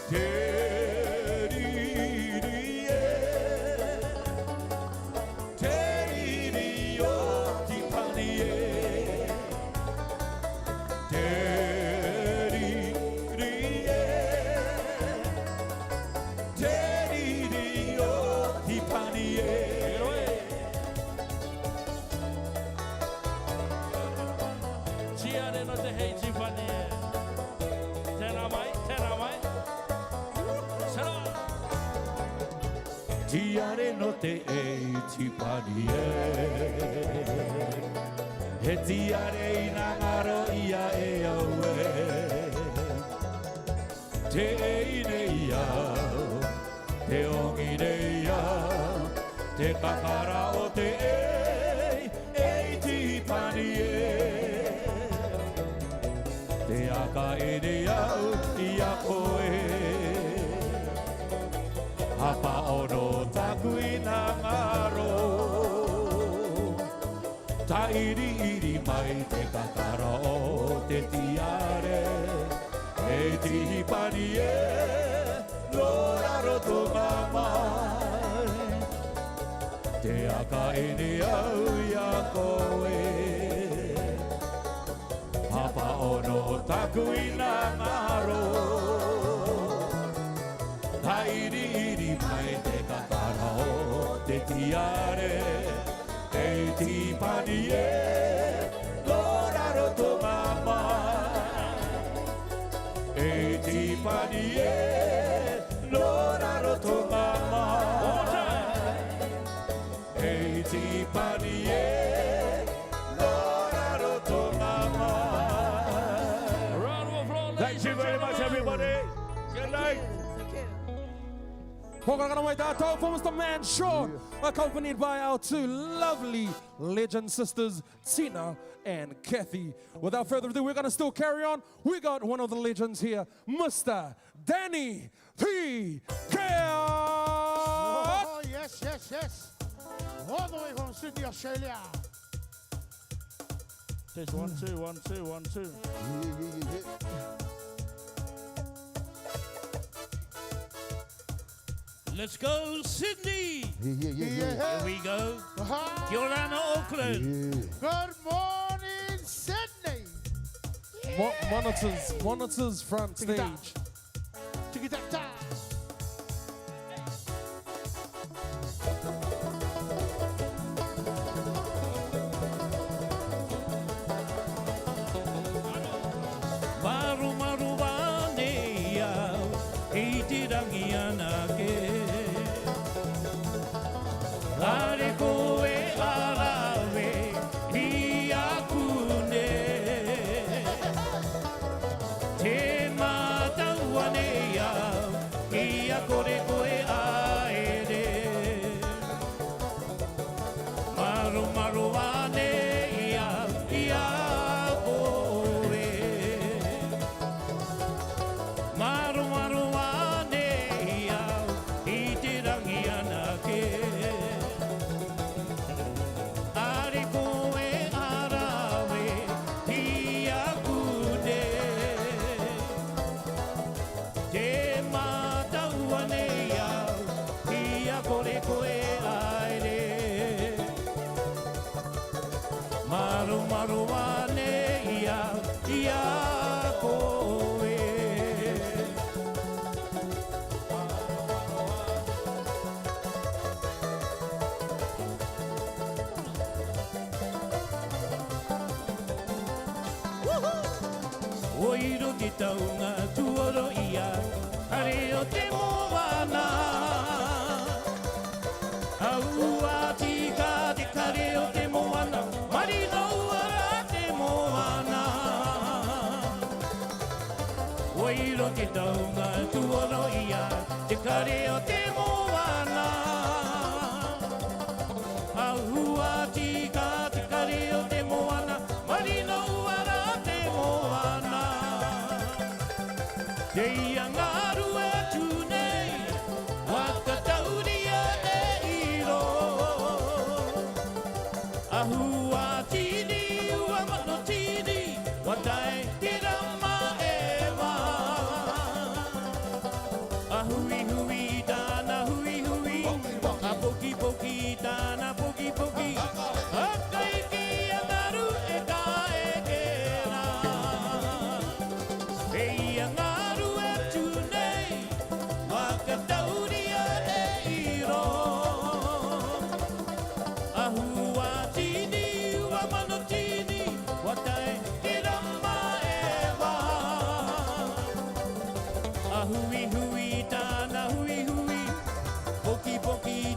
Te riri e. Te riri o ti pani e. Te riri e. Te riri o ti pani e. Tiare no te hei tifani e. Tēnā mai, tēnā mai. tiare no te e tipani e he tiare I nā ngaro ia e au e te e nei au te ongi nei au te kakara o te e tipani e te aka e nei au I a koe Hapa ono taku I nā ngaro Ta iri mai te kakara o te tiare E tihipani e Lora roto ngā mai Te aka e ne au ia koe Hapa ono taku I nā ngaro Ta iri mai te kakara o te tiare E tipani e Lora roto ngā mai E tipani e Lora roto ngā mai E tipani e Lora roto ngā mai Round of applause, Thank you very much everybody. Good night. Koronui from Mr. Man Sean, accompanied by our two lovely legend sisters, Tina and Kathy. Without further ado, we're going to still carry on. We got one of the legends here, Mr. Danny T Kea. Oh, yes, yes, yes. All the way from Sydney, Australia. Just 1, 2, 1, 2, 1, 2. Let's go, Sydney! Yeah. Here we go. Uh-huh. Kia ora na Auckland. Good morning, Sydney. Monitors front stage. Tiki-taka. Maru maru wane au, e te rangi anake. Are koe arawe, I akune. Te matau ane au, I akore koe aere. Maru maru wane au, I akore. Maru maru wane au, I te rangi anake. Are koe arawe, I akune. Te matau ane au, I akore koe aere. Maru maru wane au, I akoe. Oiro te taunga tuoro ia, are o te moana. Aua tika te kare o te moana, marina uara te moana. Oiro te taunga tuoro ia, te kare o te moana. Aua tika te kare o te moana, marina uara te moana. Te ia ngaru e tūnei, wakatauria e iro. Ahua tini, ua mano tini, watai te rama e wā. Ahui hui tāna hui hui, a poki poki tāna poki poki. Akai ki a ngaru e ka e kera. E ia ngaru e tūnei, wakatauria e iro. Ahua tini, ua mano tini, watai te rama e wā. Ahui hui tāna hui hui, poki poki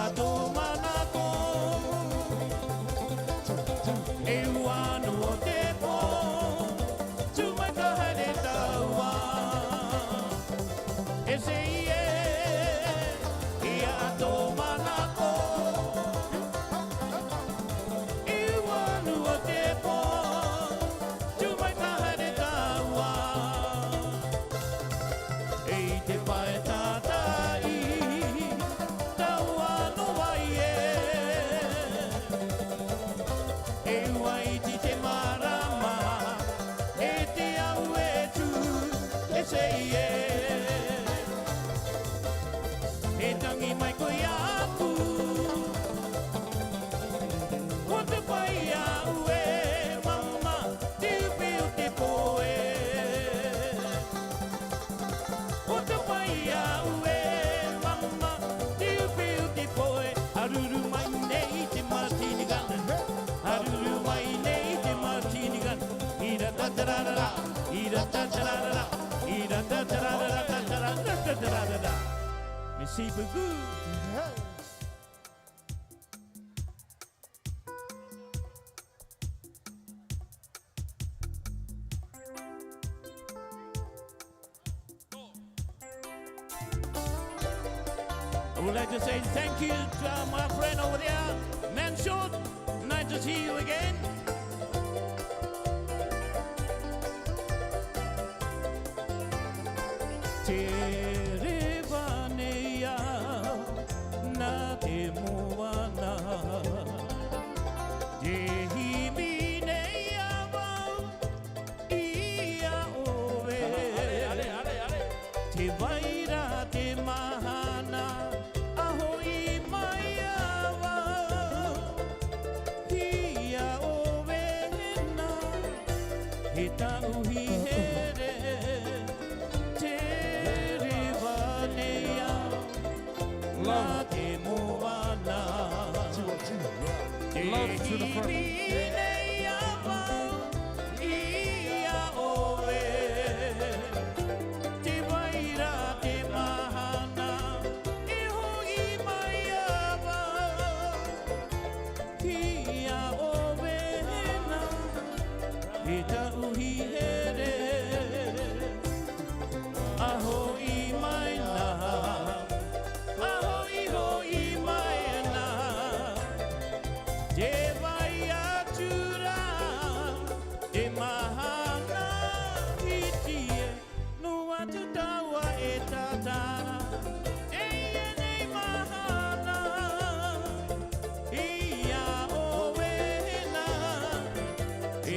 ato manako e wano o te po tuma ka hare taua e se ie ia ato manako e wano o te po tuma ka hare taua e te pae tātai taua no wai e wai ti te marama e te au e tu e se ie e tangi mai koe aku ko te pai au e mama te upe o te poe ko te pai au e mama te upe o te poe aruru mai nei te martini gana aruru mai nei te martini gana ira tatarara ira tatarara ira tatarara tatarara tatarara me super good I would like to say thank you to my friend over there, Man Short. Nice to see you again. Te revanea na te moana te himinea wau ia oe te vaira te mahana aho i mai awa ia oe na he tauhi here te revanea na te moana te himinea wau ia oe te vaira te mahana e hoi mai awa ia oe na he tauhi here aho i mai na aho i hoi mai na te vai atura te mahana i tie no atu taua e tatara e ia nei mahana ia oe na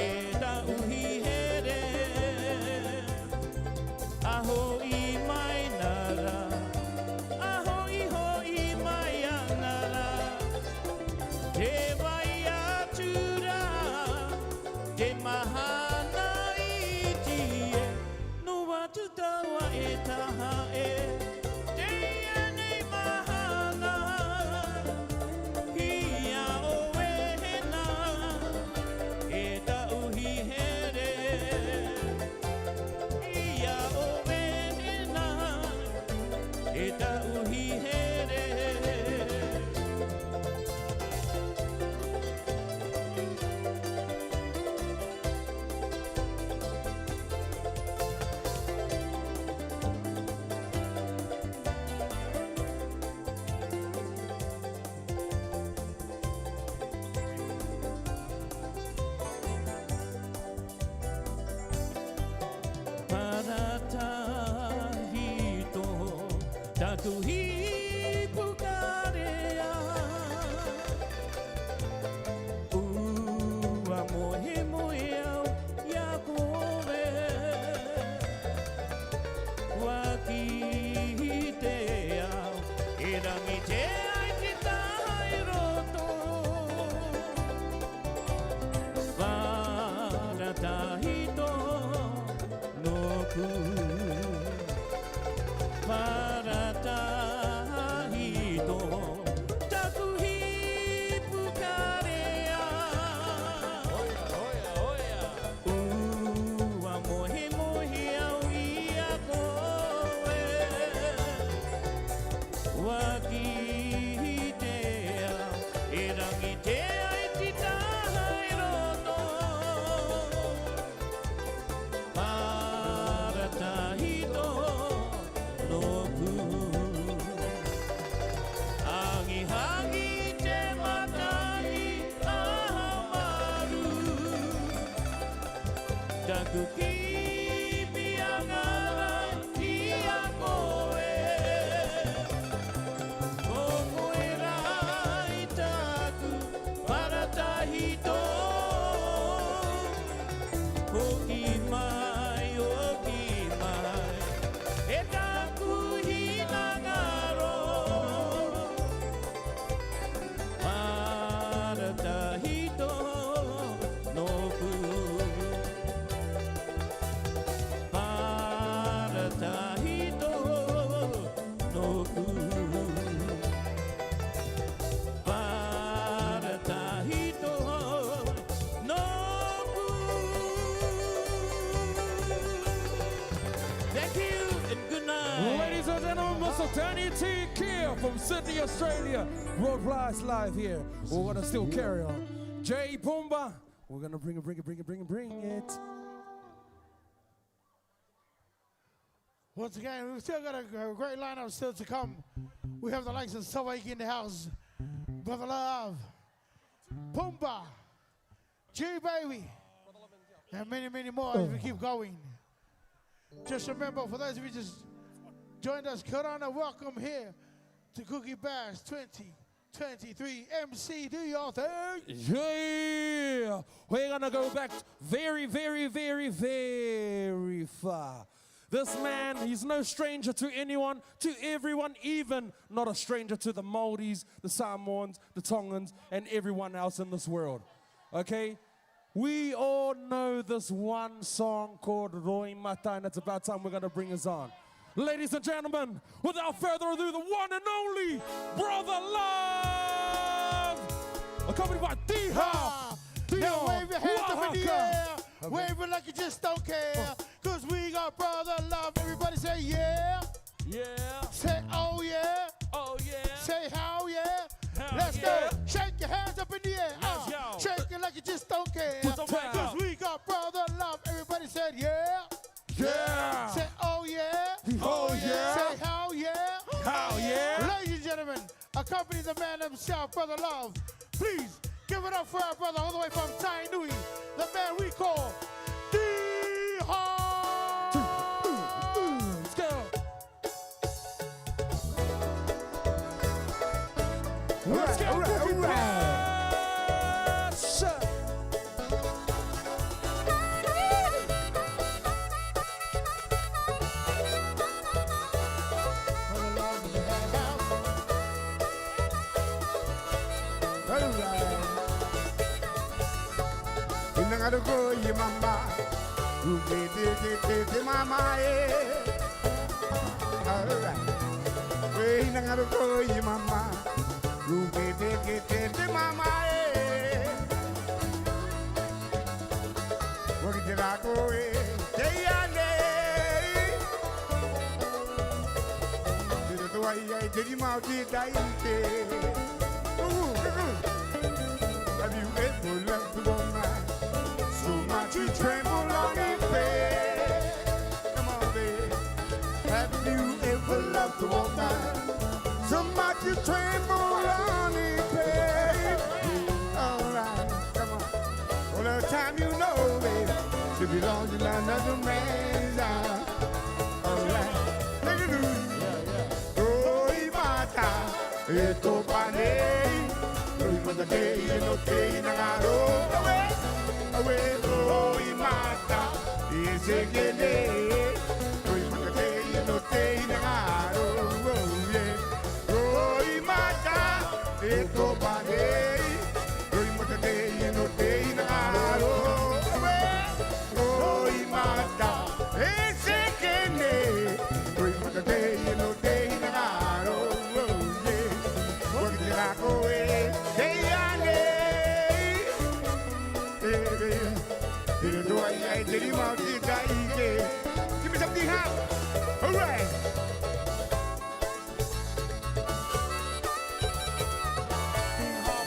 e tauhi here aho i mai nara aho i hoi mai anara te vai atura te mahana i tie no atu taua e taha e te ia nei mahana ia oe na e tauhi here ia oe na e tauhi here Parata hito tatu hipu karea ua mohe mohe au ia koe waki te au e rangi te ai te tai roto Parata hito noku Parata Danny T Kea from Sydney, Australia. Broadcast live here. We're gonna still carry on. Jay Boomba. We're gonna bring it. Once again, we've still got a great lineup still to come. We have the likes of Savaiki in the house, Brother Love, Pumba, G-Baby, and many, many more as we keep going. Just remember, for those of you just joined us, Corona, welcome here to Kuki Bash 2023. MC, do your thing. Yeah! We're gonna go back very, very, very, very far. This man, he's no stranger to anyone, to everyone, even not a stranger to the Māoris, the Samoans, the Tongans, and everyone else in this world. Okay? We all know this one song called Roi Mata, and it's about time we're going to bring us on. Ladies and gentlemen, without further ado, the one and only Brother Love! Accompanied by T Kea. Now wave your hands up in the air. Wave it like you just don't care. Cause we got Brother Love. Everybody say yeah. Yeah. Say oh yeah. Oh yeah. Say how yeah. Hell Let's yeah. go. Shake your hands up in the air. Let's go. Shake it like you just don't care. Put them back Cause up. we got Brother Love. Everybody said yeah. Yeah. Say oh yeah. Oh yeah. Say how yeah. How yeah. Ladies and gentlemen, accompany the man himself, Brother Love. Please give it up for our brother all the way from Tai Nui, the man we call Harp. Let's go. Let's go. All right. Go, ye mama, who did mama, all right. Wait, I gotta go, ye mama, who did mama, what did I go, day and day? Did the way I did him out, did I? Have you ever loved a woman? So much you tremble on his bed. Come on, baby. Have you ever loved a woman? So much you tremble on his bed. All right, come on. All the time you know, baby, she belongs to another man's arms. All right, make it do. Oh, Imata, eto pane. Oh, Imata, no te nagaro. Away, oh, Imata, is a gene. Oh, Imata, no te nagaro. Oh, Imata, eto pane. Oh, Imata, no te nagaro. Oh, Imata, is a gene. Oh, Imata, no te nagaro. What did I go away? Give me something hot. All right.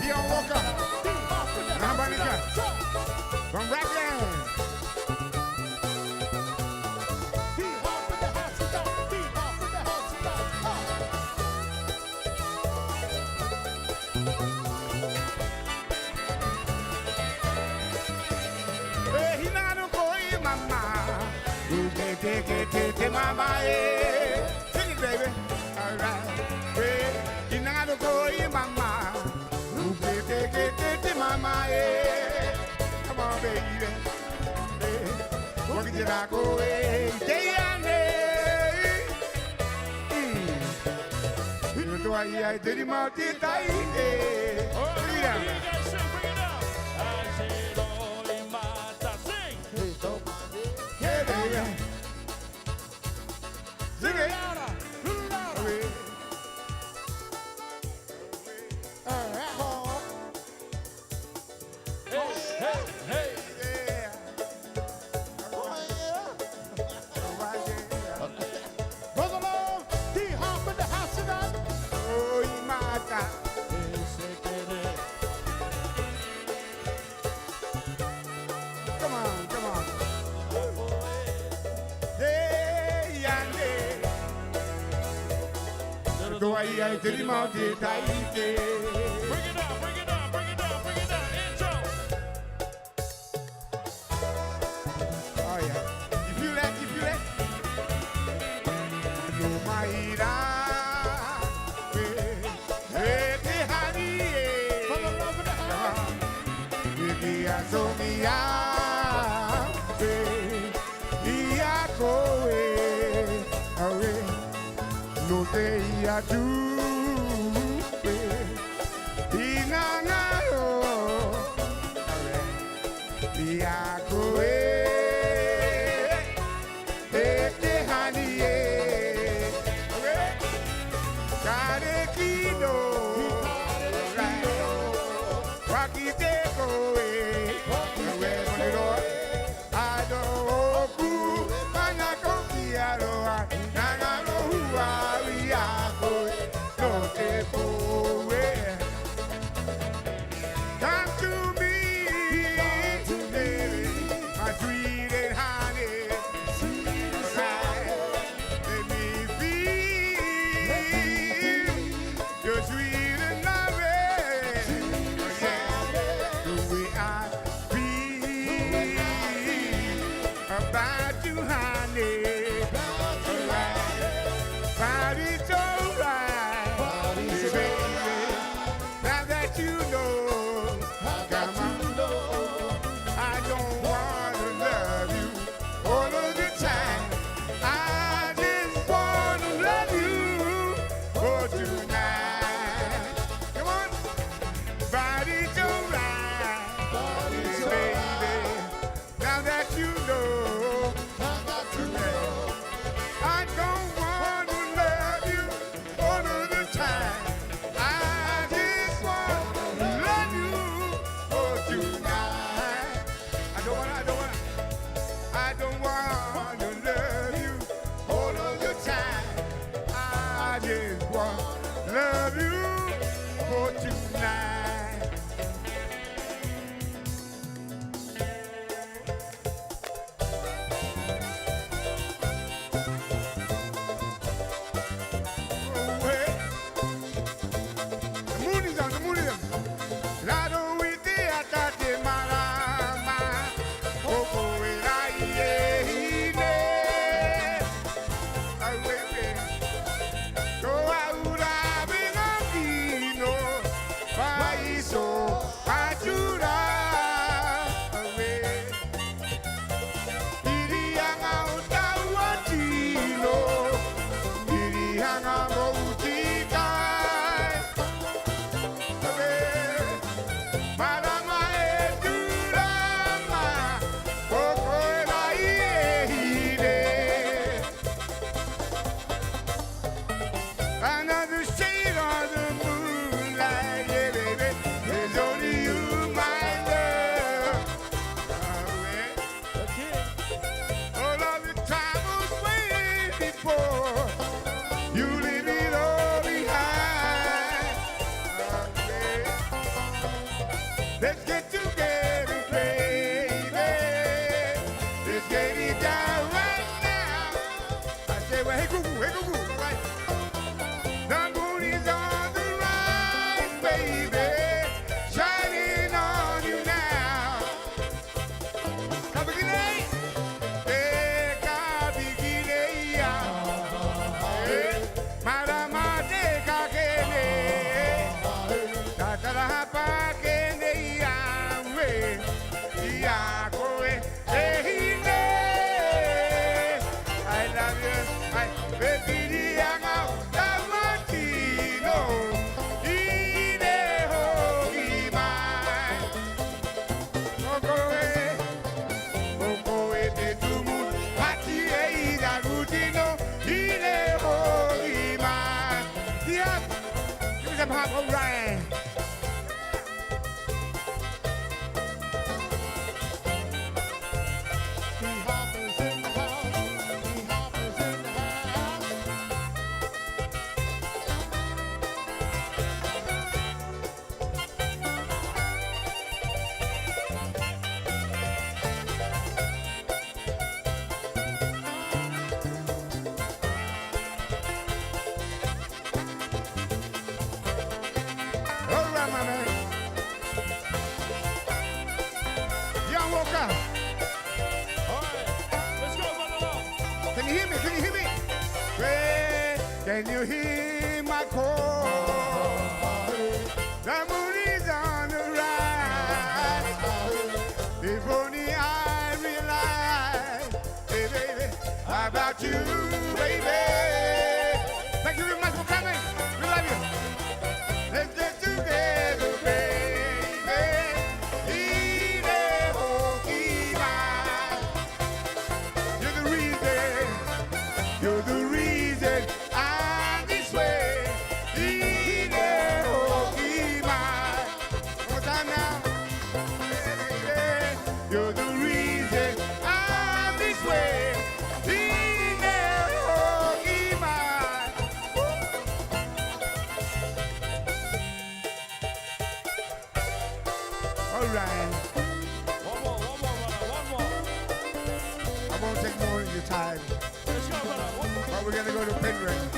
Dion Walker. Hambanika. From Ragland. Take mama, sing it, baby. All right, hey, you know how to go, mama. Take mama, come on, baby. Hey, what did I go away? Day and day. You know I did him out the day. Oh, bring it down. Bring it down. I said, oh, Mata, sing. Yeah, baby. Sing it. All right. Hey. Brother Love, D Harp in the house. Loa ia te rima o te taite. Bring it down, bring it down, bring it down, bring it down. Intro. Oh yeah. You feel that? You feel that? No maira. Te hani e. Iki asomia. Ia koe. Awe. No te ia tu. Inangaro. Awe. Ia koe. Te hani e. Awe. Kare kido. Wakite koe. Awe monero. Ado oku. Mana koki aroa. Nangaro hua ia koe. No te koe. Come to me, my sweet and honey. Let me feel your sweet and loving. The way I feel about you, honey. Body's alright, baby. Now that you know, come on. I don't wanna love you all of the time. I just wanna love you for tonight. Come on, body's alright, baby. Now that you know, I don't wanna love you all of the time. I just wanna love you for tonight. I don't wanna love you all of the time. I just wanna love you for tonight. Oh, well. The moon is on, the moon is on. Lado witi atate marama. Oko ira ie hine. Ai wewe. Toa ura bina kino. Paiso ajura. Awe. Irianga utaua tino. Irianga moutikai. Awe. Marama e durama. Oko ira ie hine. Another shade on the moonlight, yeah, baby. It's only you, my love. All of the time was way before you leave it all behind. Let's get together, baby. Let's get it down right now. I say, well, hey, cuckoo, right? The moon is on the rise, baby, shining on you now. Kabin, Kabin, Marama de Kakene, Tatarapa Kene, Yakoe, Ehine. I love you, I baby, Tamatino, Ine Hoimai. Okoe te tumu, Pati Eida Gutino, Ine Hoimai. Yeah, give me some Harp, Ryan. All right, my man. Young Walker. All right, let's go, brother. Can you hear me? Can you hear me? Hey, can you hear my call? The moon is on the rise. If only I realize, hey baby, about you, baby. Thank you very much for coming. We love you. Let's get together, baby. You're the reason. You're the reason I'm this way. One time now. You're the reason I'm this way. All right. One more, brother, one more. I won't take more of your time. Let's go, brother, one more. But we're gonna go to Penrith.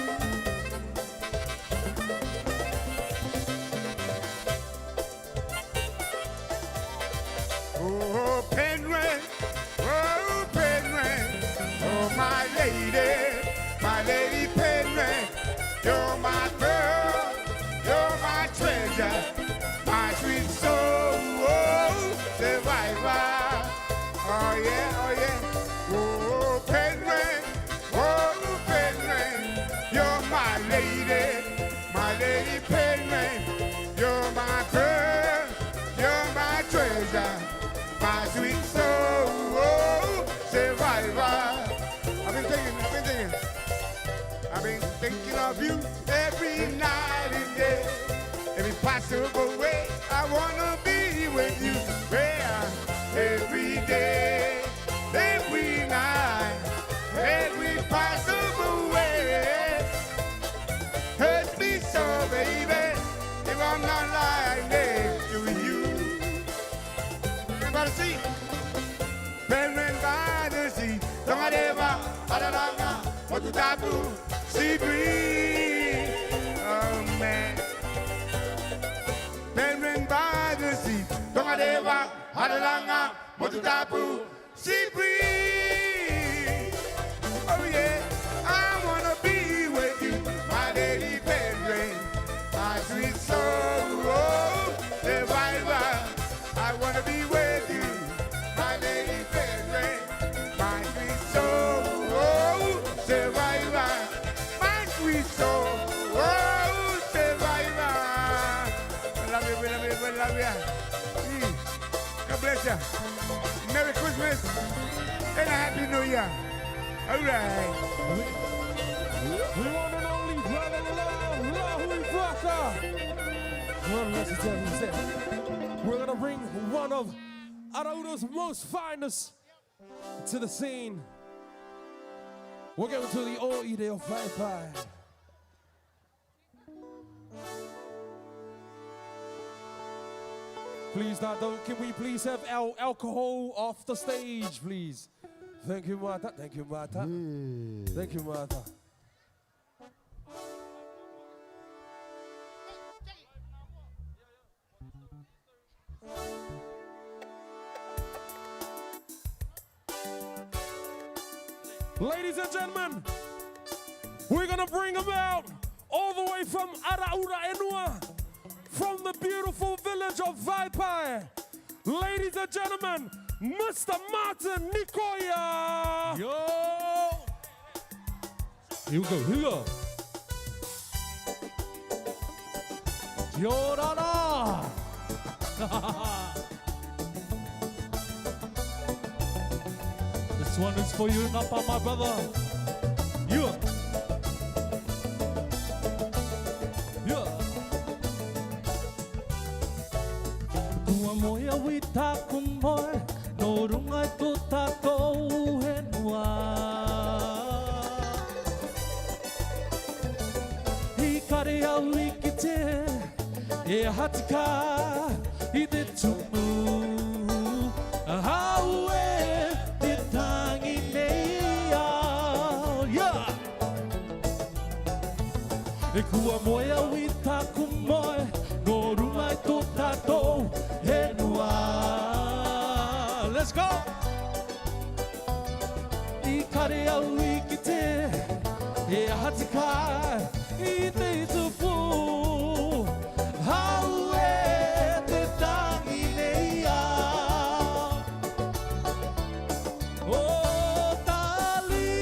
Oh, Penrith, oh, my lady Penrith, you're my girl, you're my treasure, my sweet soul, survivor. Oh yeah, oh yeah. Oh, Penrith, you're my lady Penrith, you're my girl, you're my treasure, my sweet soul, survivor. I've been thinking of you every night and day, every possible way. I wanna be with you, yeah, every day, every night, every possible way. Hurts me so, baby, if I'm not lying next to you. Everybody see? Penrith by the sea, Tongareva, Adaranga, Motutapu, sea breeze. Oh man. Penrith by the sea, Tongareva, Adaranga, Motutapu, sea breeze. Oh yeah, I wanna be with you, my lady Penrith, my sweet soul, survivor. I wanna be with you, my lady Penrith, my sweet soul, survivor, my sweet soul, survivor. I love you, we love you, we love you. God bless you. Merry Christmas and a Happy New Year. All right. We want an only brother in love, well, let's tell you this. We're gonna bring one of Arauto's most finest to the scene. We're going to the Oide of Vai. Please, can we please have alcohol off the stage, please? Thank you, Martha. Thank you, Martha. Thank you, Martha. Ladies and gentlemen, we're gonna bring them out all the way from Araura Enua, from the beautiful village of Vaipai. Ladies and gentlemen, Mr. Martin Nikoia. Yo! Here we go, here we go. Yo, Rana! This one is for you, Napa, my brother. Yeah. Yeah. Kua moia wita kumoe, no runga to tātou henua. I kare au I ki te, e hatika I te tumu. Hau e te tangi nei ao, yeah! E kua moe au I taku moe, no runga Hare au I ki te E hati kai I te tupu Hau e te tangi nei a O tali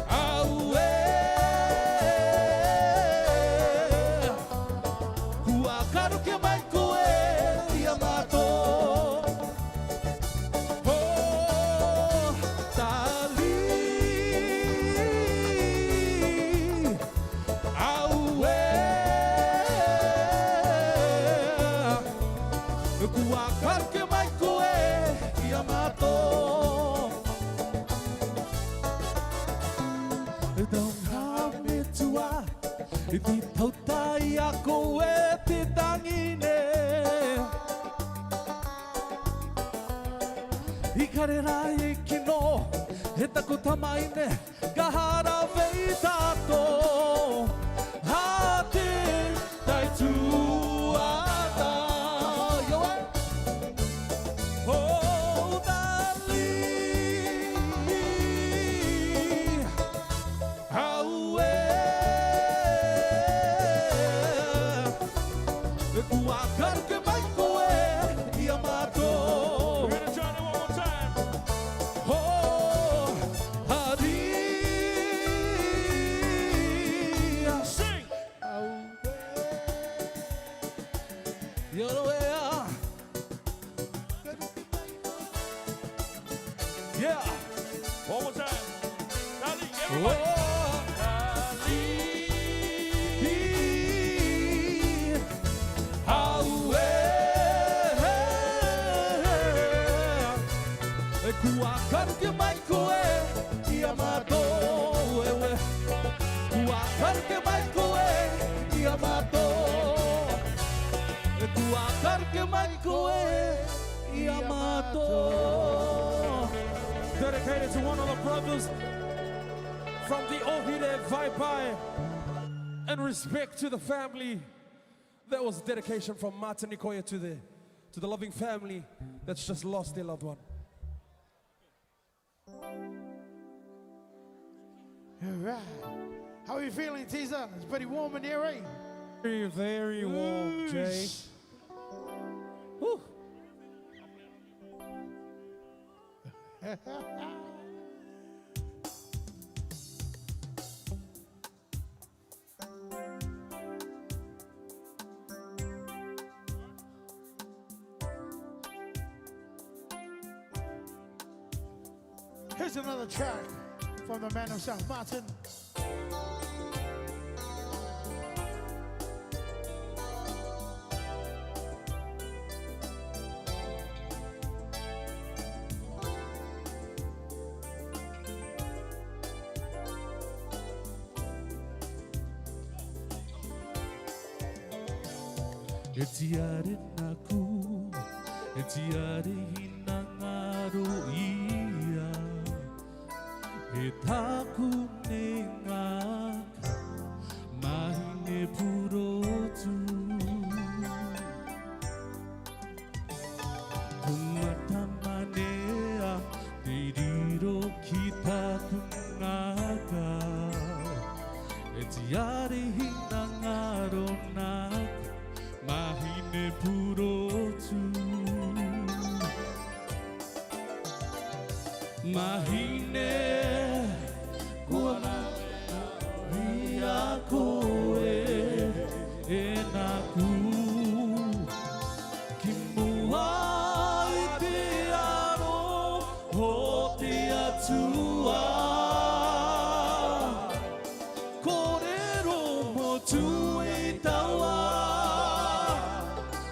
Au e Kua karu ke mai koe Ia mato O tali Au e Kua karu ke mai koe Ia mato Don't have me to I ti tautai a koe te tangine I karera e kino He tako tamaine Ka hara vei tato Ha te tai tuata Yo e Oh dali Au e Kua karu ke mai koe Ia mato We're gonna try that one more time. Oh, hari Sing. Yoroea Yeah One more time. Dali, Oh, everybody. Kua karu ke mai koe Ia mato ewe Kua karu ke mai koe Ia mato Kua karu ke mai koe Ia mato Dedicated to one of the brothers from the Ohide Vaipai. And respect to the family. That was dedication from Martin Nikoia to the loving family that's just lost their loved one. All right. How are you feeling, Teaser? It's pretty warm in here, eh? Very, very warm, Jay. Whew. Here's another track from the man himself, Martin. Etiare naku, etiare hinangaro ia, etaku nengaka, mahine purotu. Kumatamanea, diriro kita tungaga, etiare hinangaro naka. Mahine purotu Mahine Kuana Ria koe Enaku Kimua I te aro Ho te atua Korero motu e taua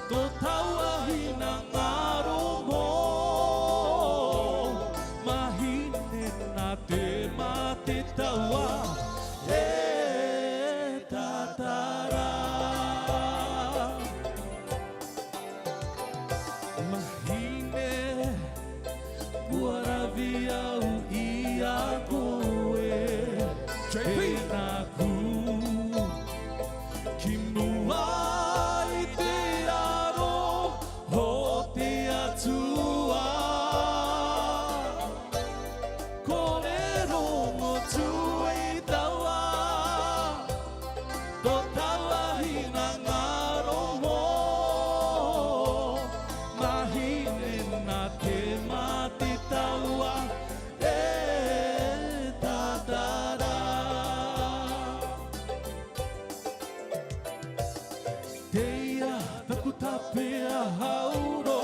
To taua hina ngaro mo Mahine na te mate taua E tatara Mahine Guaravia ia koe E naku Tō taua hina ngaro mo Mahine nā te mati taua E tatara Teia taku tapea hauro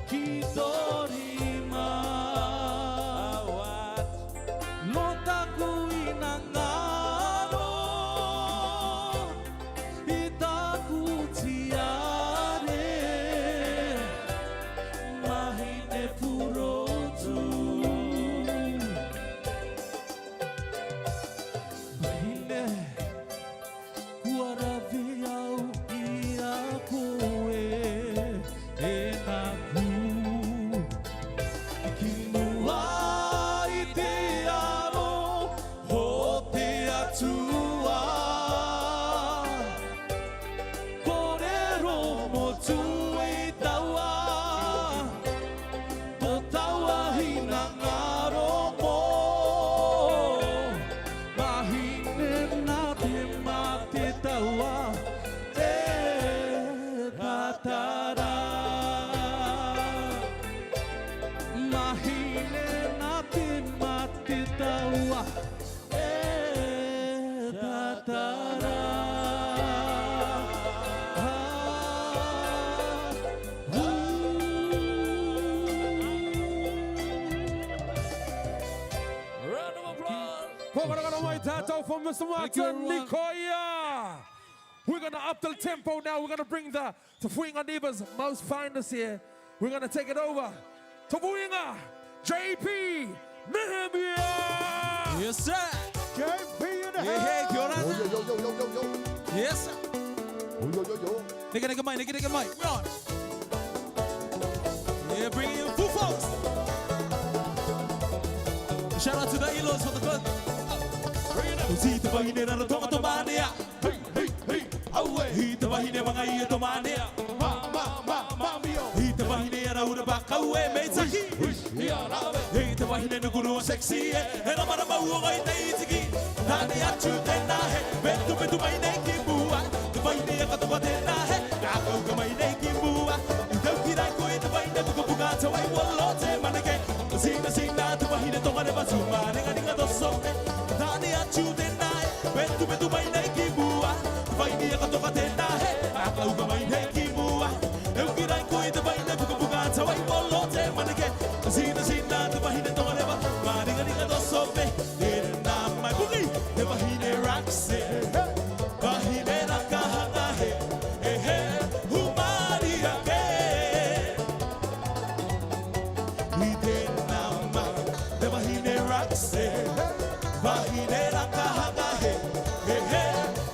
Ki torima Lo taku ina ngaro I taku tiare Mahine purotu Mahine kuaravi au I a koe E naku Ki mua I te aro Ho te atua Korero mo tui taua Tō taua hina ngaro mo Mahine nā te mate taua E tatara Mahine nā te mate taua E tatara Round of applause. Koronui mai tātou from Mr. Martin, Nikoia. We're going to up the tempo now. We're going to bring the Fuinga Neighbors most finest here. We're going to take it over to Fuinga, JP, Nehemia. Yes, sir. JP in the Hey, hey, kia ora. Yo, yo, yo, yo, yo, yo. Yes, sir. Yo, yo, yo, yo. Nigga, mic. We're on. Yeah, bring in full folks. Shout out to the Elos for the good. Usi te wahine rana tonga to manea. Hey, hey, hey, away. Hi te wahine mga ia to manea. Mio. Hi te wahine ara ura baka ue meitaki. Hi te wahine nukuru sexy e. E na mara maua ngai te itiki. Nani atu tēnā he. Betu mai nei ki mua. Te wahine e katoa tēnā he. Kākauka mai nei ki mua. I tau ki rai koe te wahine puka te wai walo te maneke. Sina te wahine tonga ne basuma. Ringa doso e. Nani atu tēnā he. Betu mai nei ki mua. Te wahine e katoa tēnā he. Kākauka mai nei ki mua. Eu ki rai koe te wahine puka te wai walo te maneke. Sina te wahine tonga ne basuma. Ringa doso e. Nā mai puki. Te wahine rakse. Wahine rakahanga he. E he. Humari ake. I te nama. Te wahine rakse. Wahine rakahanga he. E he.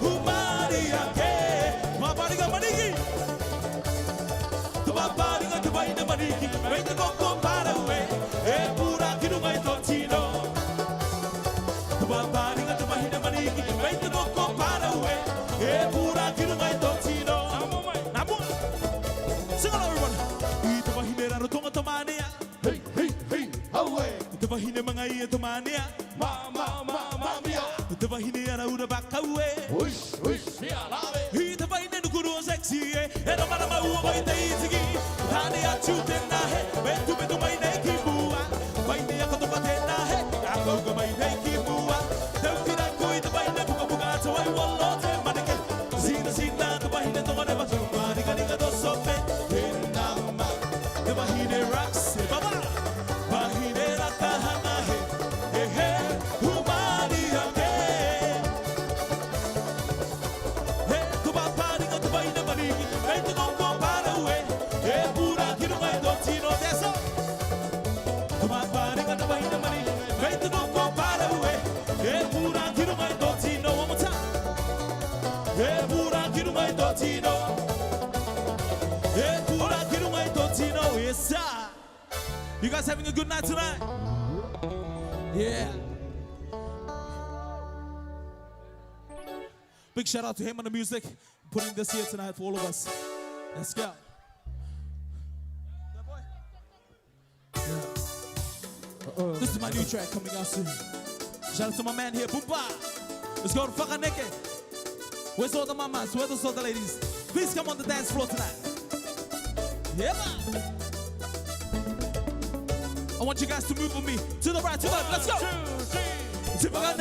Humari ake. Maparinga maniki. Maparinga te wahine maniki. Reita koko para ue. E pura kirunga i tō tino. Maparinga te wahine maniki. Reita koko para ue. E pura kirunga i tō tino. Namu. Sing along everyone. I te wahine raro tonga to manea. Hey, hey, hey, away. Te wahine mga ia to manea. Mio. Te wahine ara ura baka ue. Wish, I te wahine nukuru sexy e. E na mara maua mai te itiki. Tane atu tēnā he. Betu mai nei ki mua. Wahine a katoka tēnā he. Kākauka mai nei ki mua. Tau ki rai koe te wahine puka te wai walo te maneke. Sina te wahine tonga ne basuma. Ringa doso me. Tēnā ma. Te wahine rakse. Baba. Wahine rakahanga he. E he. Humani ake. He. Tuba paringa te wahine maniki. Ei te koko para ue. E pura kirunga i tō tino. Deso. Tuba paringa te wahine maniki. Ei te koko para ue. E pura kirunga i tō tino. One more time. E pura kirunga i tō tino. E pura kirunga i tō tino. Yes, sir. You guys having a good night tonight? Yeah. Big shout out to Heimana Music putting this here tonight for all of us. Let's go. Yeah. This is my new track coming out soon. Shout out to my man here, Boomba. Let's go to Whakaneke. Where's all the mamas? Where's all the ladies? Please come on the dance floor tonight. Yeah, man. I want you guys to move with me. To the right, to the left. Let's go. To the right.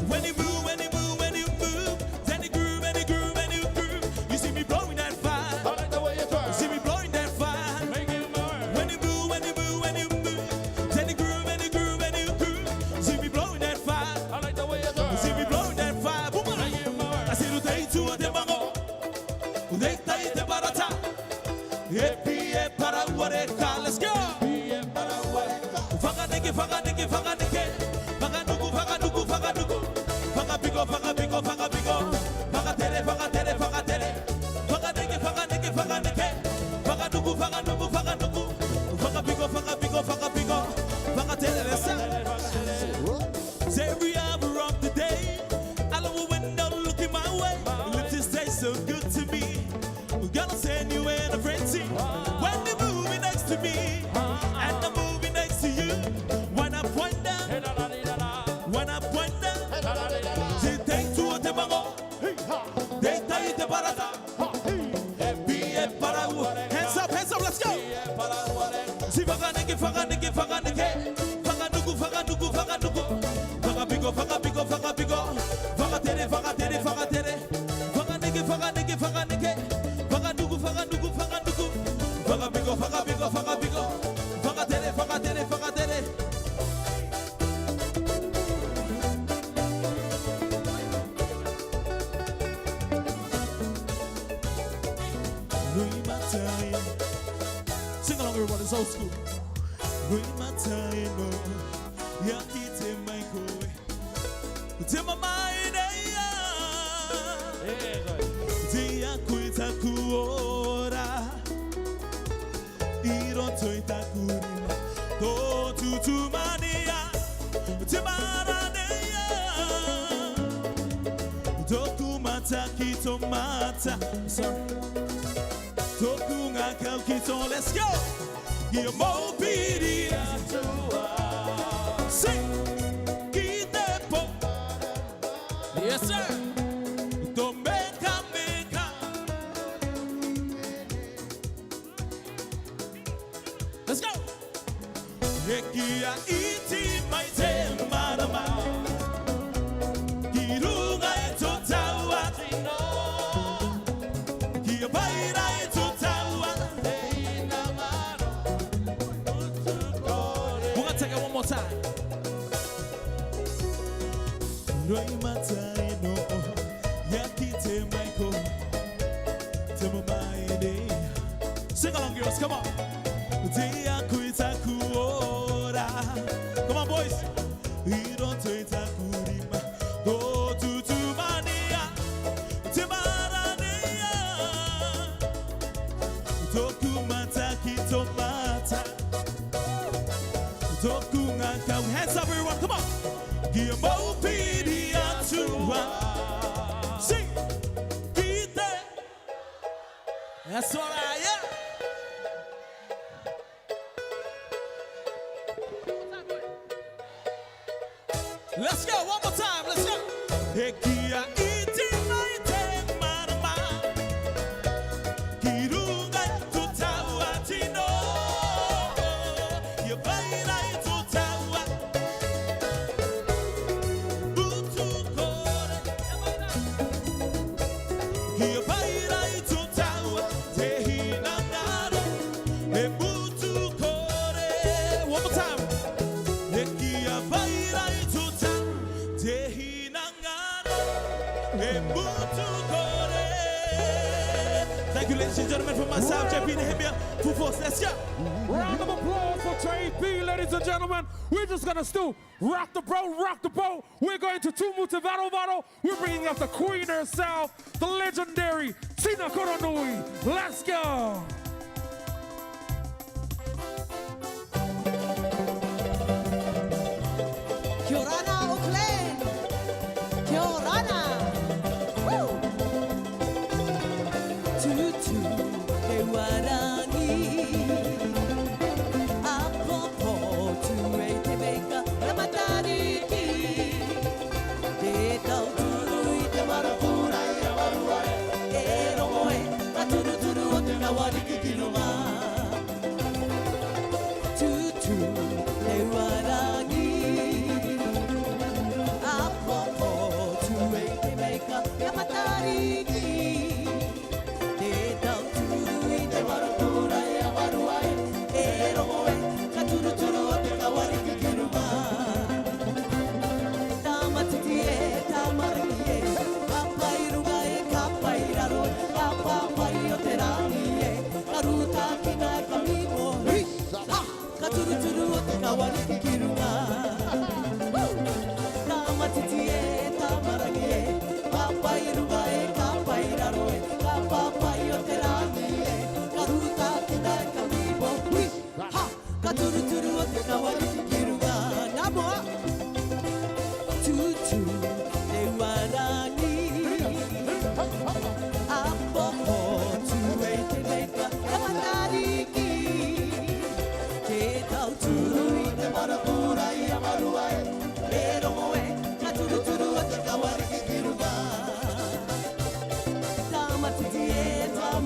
When you move, when you move, when you move, then you groove, and you groove, and you groove. You see me blowing that fire. I like the way you try. You see me blowing that fire. Make it more. When you move, when you move, when you move, then you groove, and you groove, and you groove. You see me blowing that fire. I like the way you try. You see me blowing that fire. Boom, boom. Make it more. I see the day to a demango. Udeita y te barata. Epie para uareka. Let's go. Fanga niki, fanga niki, fanga niki. Fanga nuku, fanga nuku, fanga nuku. Fanga pico, fanga pico, fanga pico. Fanga tere, fanga tere, fanga tere. Fanga niki, fanga niki, fanga niki. Fanga nuku, fanga nuku, fanga nuku. Fanga pico, fanga pico, fanga pico. Fanga tere, let's go. Every hour of the day, I love a window looking my way. Lips this day so good to me. Gonna send you in a frenzy. When you're moving next to me, and I'm moving next to you. When I point down, when I point down, they take to a demango. They take the barata. Hands up, let's go. See, Faganiki, Faganiki, Faganiki. Faganuku, Faganuku, Faganuku. Fagabigo, Fagabigo, Fagabigo. Fagatere, Fagatere, Fagatere. Faganiki, Faganiki, Faganiki. Faganuku, Faganuku, Faganuku. Fagabigo, Fagabigo, Fagabigo. Fagatere, Fagatere, Fagatere. Sing along, everybody, it's old school. Let's go. Give more obedience to us. Sing. Keep that pop. Yes, sir. Don't make a. Let's go. Nikoia iti mai te marama. Kirunga e totawa tino. Kia baira e totawa. We're gonna take it one more time. Sing along, girls, come on. Come on, boys. Hands up, everyone, come on. Give more obedience to us. Sing. Be there. That's all right, yeah. Let's go, one more time, let's go. Nikoia iti mai te marama. Kirunga totawa tino. Ia baira totawa. Butu kore. Ia baira totawa. Te hinangaro. E butu kore. One more time. Nikoia baira totawa. Te hinangaro. E butu kore. Thank you, ladies and gentlemen, from myself, JP Nehemia. Full force, let's go. Round of applause for JP, ladies and gentlemen. We're just gonna still rock the boat. We're going to Tumutu Varo. We're bringing out the queen herself, the legendary Tina Koronui. Let's go. Kia ora, Auckland. Kia ora.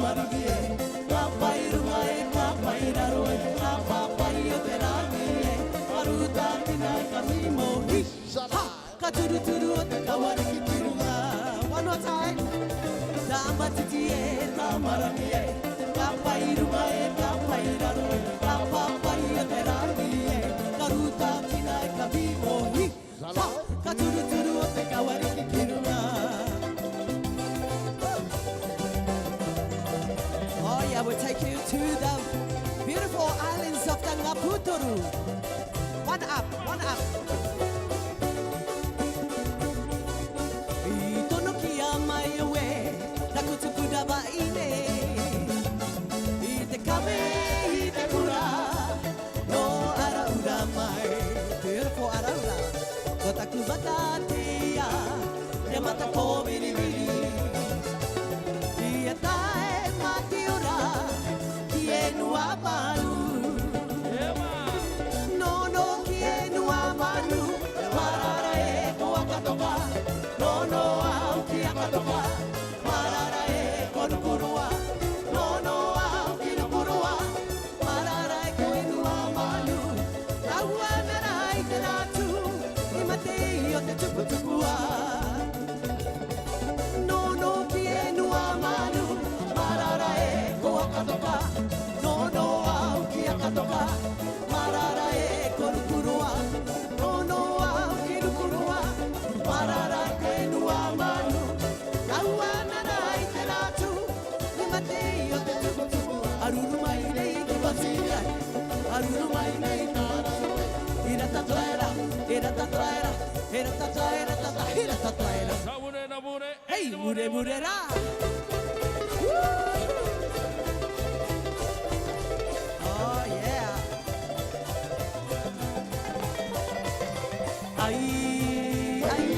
marigi e Ka pai runga e ka pai raro e Ka papai o te rangi e Aruta tina e ka mimo hi Ha! Ka turu turu o te kawariki ki runga One more time Tā matiti e tā marami e Ka pai runga e ka pai raro e Ka papai o te rangi e Aruta tina e ka mimo hi Ha! Ka turu turu o te kawariki ki runga Oh yeah, we'll take you to the beautiful islands of the Ngaputuru. One up, one up. I tono ki a mai ue, taku tuku dawa ine. I te kame, I te pura, no ara ura mai. Beautiful ara ura. Ko taku wata te ia, te mata ko viri viri. I a tae mati ora, ki Enua manu. No, no, ki Enua manu. Marara e ko akatoka. No, no, au ki akatoka. Marara e ko nukurua. No, no, au ki nukurua. Marara e ko Enua manu. Taua nara i te ratu. I matei o te tupu tupua. No, no, ki Enua manu. Marara e ko akatoka. No, no, au ki akatoka. Marara e ko nukurua. No, no, au ki nukurua. Marara e ko Enua manu. Taua nara i te ratu. I matei o te tupu tupua. Aruru mai nei ki wasiria. Aruru mai nei tāraroe. Ira tatuera, ira tatuera. Ira tatuera, ira tatuera. Hey, mure mure ra. Oh yeah. Ai, ai,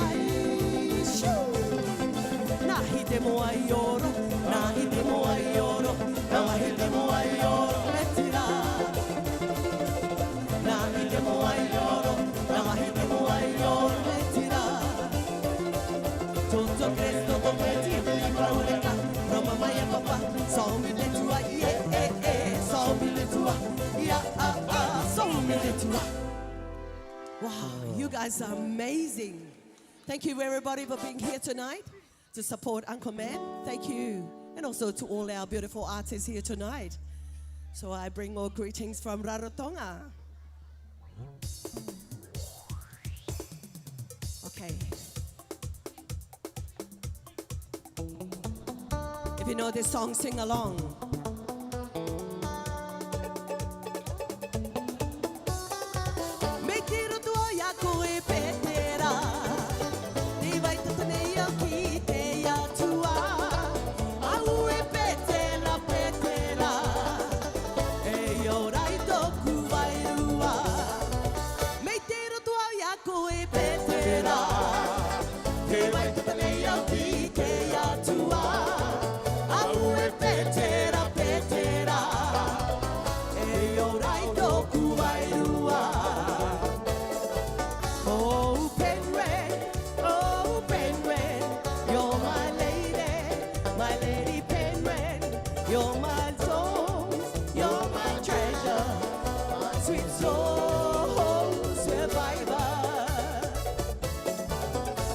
ai, shoo. Nahi te mo ai oro, nahi te mo ai oro, nahi te mo ai oro, retira. Nahi te mo ai oro, nahi te mo ai oro, retira. Toto Cristo to peti e praureka, Roma mai e papa, somi le tua, somi le tua, somi le tua. Wow, you guys are amazing. Thank you everybody for being here tonight to support Uncle Man. Thank you. And also to all our beautiful artists here tonight. So I bring more greetings from Rarotonga. Okay. If you know this song, sing along. Me tiro tua ya koe petera. Ni vai tatane ya ki te ya tua. Au e petela petela. E yo rai toku vai rua. Me tiro tua ya koe petera. Ni vai tatane ya ki te ya tua. Au e petera petera. E yo rai toku vai rua. Oh, Penguin, you're my lady Penguin, you're my soul, you're my treasure, my sweet soul survivor.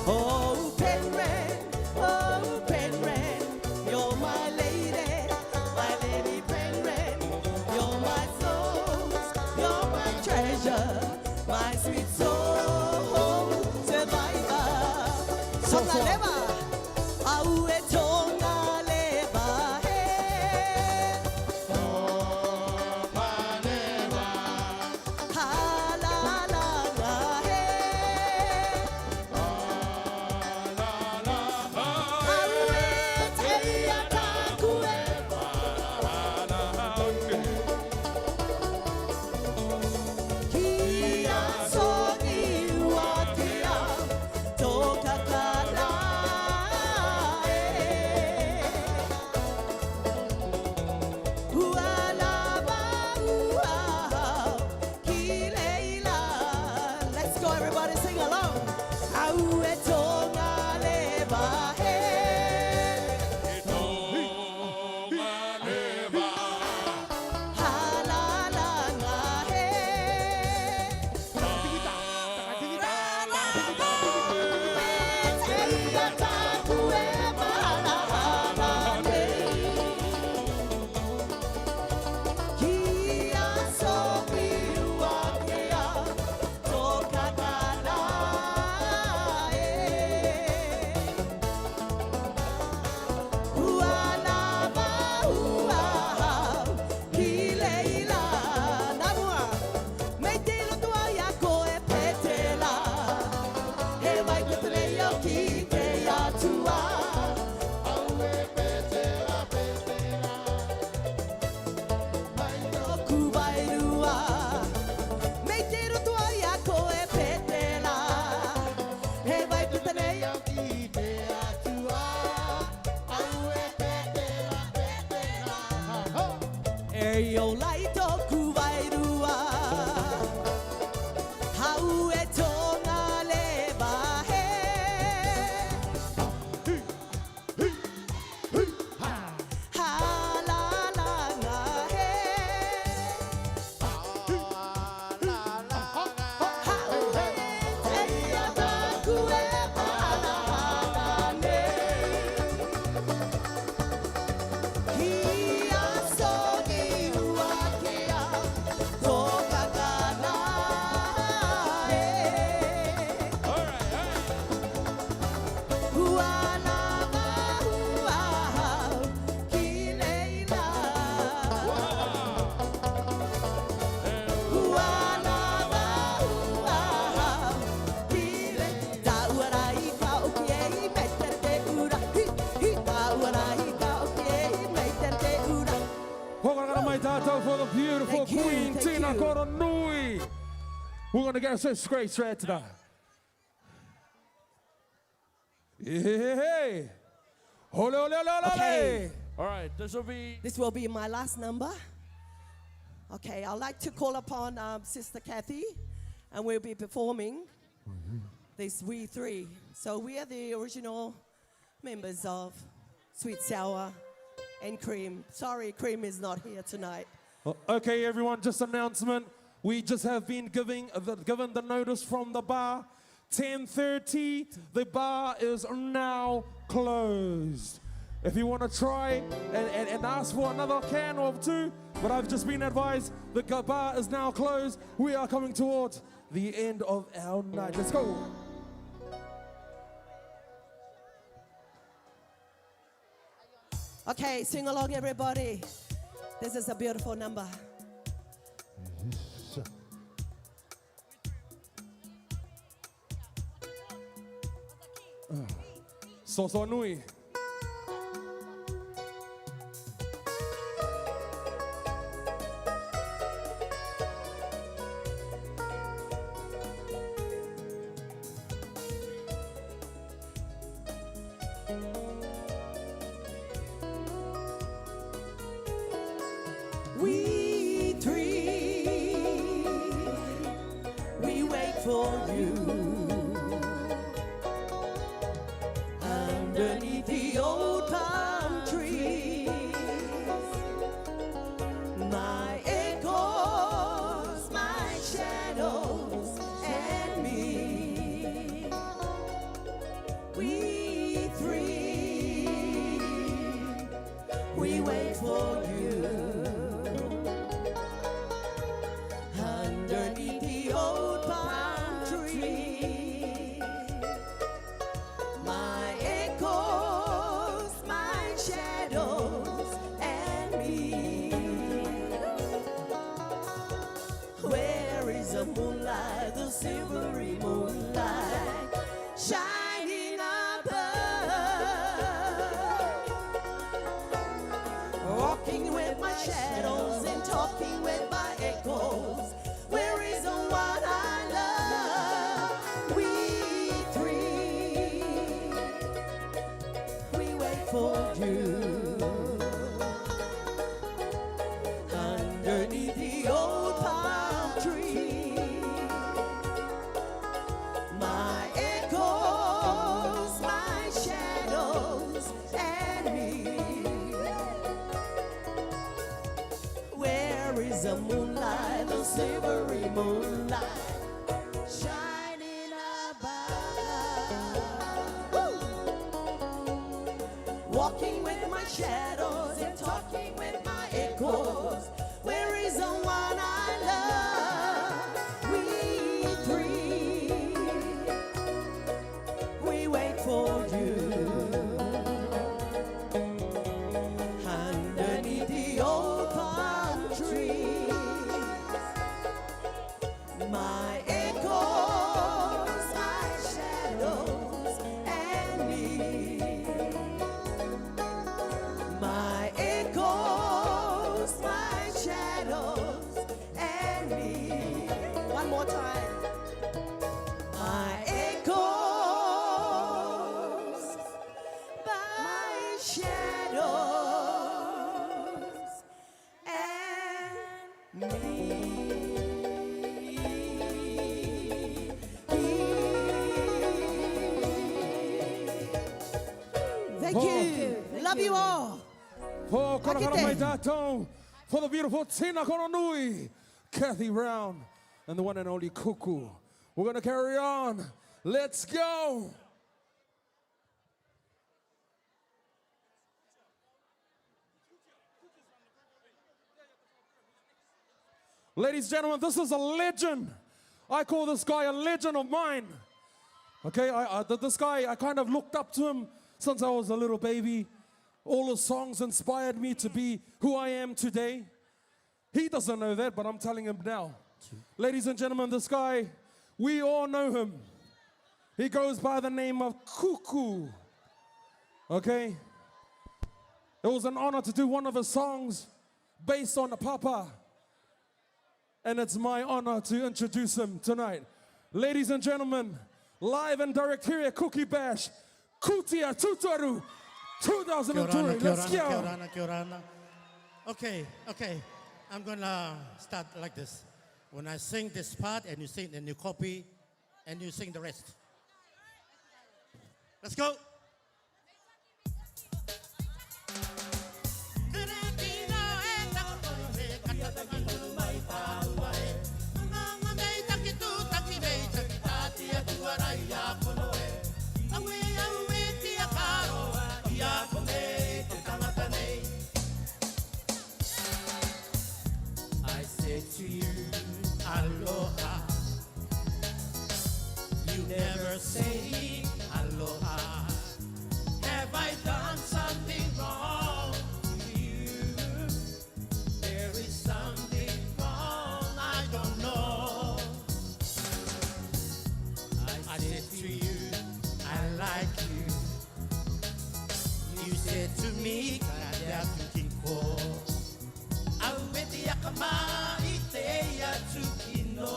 Oh, Penguin, you're my lady Penguin, you're my soul, you're my treasure, my sweet soul survivor. Tonga leva, au e tonga leva he. Tonga leva, ha la la la he. Au e te ataku e. Kia soni uatia, toka kana e. Ualava uau, ki leila. Let's go everybody, sing along. Au e tonga leva he. Hei o lai tōku wairua Hau e tōna le wahe Halalanga he Hau e teia taku e palahane Kia soni ua kea tō kakana e Ua lava ua hau ki leila Ua lava ua hau ki le Tauarai ka oki e I meter te ura Tauarai ka oki e I meter te ura Hokara mai tātou for the beautiful Thank you, Queen thank Tina you. Koronui. We're going to get so straight to that. Hey, ole, ole, ole, ole, Okay. All right, this will be. This will be my last number. Okay, I'd like to call upon Sister Kathy, and we'll be performing this We Three. So we are the original members of Sweet Sour and Cream. Sorry, Cream is not here tonight. Okay, everyone, just announcement. We just have been given the notice from the bar. 10:30, the bar is now closed. If you want to try and ask for another can or two, but I've just been advised the bar is now closed. We are coming towards the end of our night. Let's go. Okay, sing along, everybody. This is a beautiful number. Soasoa Nui. We three, we wait for you underneath the old palm trees. My echoes, my shadows, and me. We three, we wait for you. Underneath the old palm tree, my echoes, my shadows, and me. Where is the moonlight, the silvery moonlight, shining above? Walking with my shadows and talking with my echoes. Where is the one I love? We three, we wait for you underneath the old palm tree. My echoes, my shadows, and me. Where is the moonlight, the silvery moonlight, shining above? Woo! Walking with my shadows and talking with my echoes. Where is the one I love? We three, we wait for you underneath the old palm tree. My echoes, my shadows, and me. My echoes, my shadows, and me. Thank you. Love you all. For Korakara Akite. Mai Tātou, for the beautiful Tina Koronui, Kathy Brown, and the one and only Kuku. We're going to carry on. Let's go. Ladies and gentlemen, this is a legend. I call this guy a legend of mine. Okay, this guy, I kind of looked up to him since I was a little baby. All his songs inspired me to be who I am today. He doesn't know that, but I'm telling him now. Ladies and gentlemen, this guy, we all know him. He goes by the name of Kuku. Okay? It was an honor to do one of his songs based on the Papa. And it's my honor to introduce him tonight. Ladies and gentlemen, live and direct here at Cookie Bash, Kutia Tuteru 2020. Let's go. Kia ora. Okay. I'm gonna start like this. When I sing this part and you sing, and you copy, and you sing the rest. Let's go. I say to you, aloha. You never say aloha. Have I done something wrong to you? There is something wrong, I don't know. I said to you, I like you. You said to me, Kutia Tuteru. Aweti akama iteya tukino.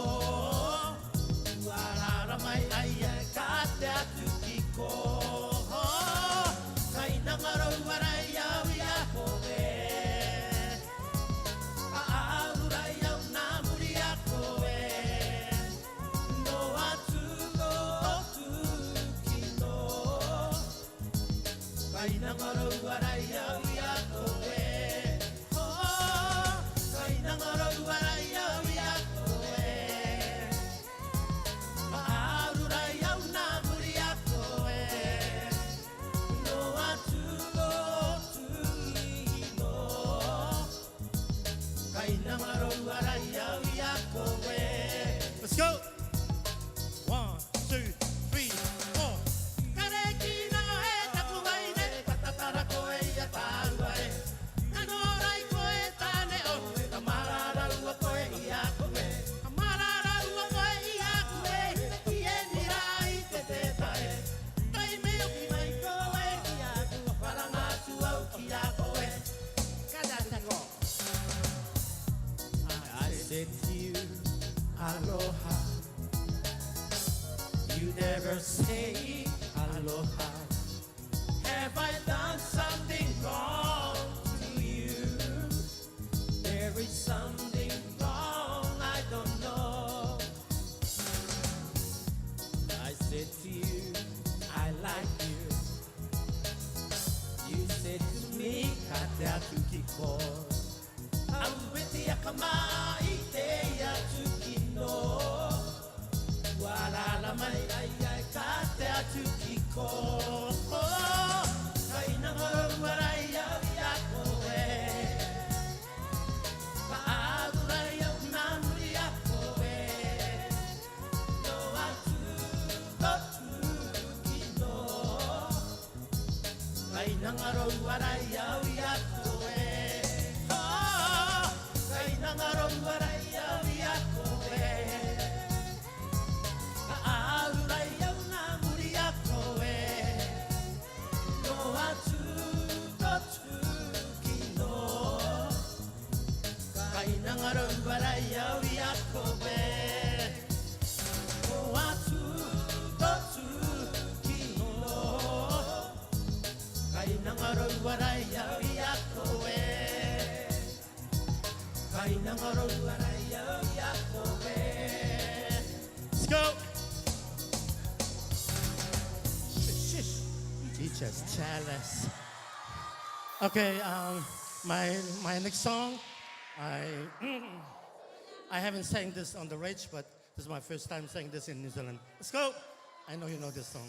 Warara mai aya Kutia Tuteru. Kaina ngaro waraya wia koe. Auraya namuri akoe. No atugo tukino. Kaina ngaro waraya wia koe. Let's go. 1, 2, 3, 4. I said to you, aloha. You never say aloha. Have I done something wrong to you? There is something wrong, I don't know. I said to you, I like you. You said to me, Kutia Tuteru. Aweti akama iteya tukino. Warala mai aya Kutia Tuteru. Kaina ngaro waraya wia koe. Paaguraya unamuri akoe. No atugo tukino. Kaina ngaro waraya wia koe. Let's go. just jealous. Okay, my next song, I haven't sang this on the radio, but this is my first time saying this in New Zealand. Let's go. I know you know this song.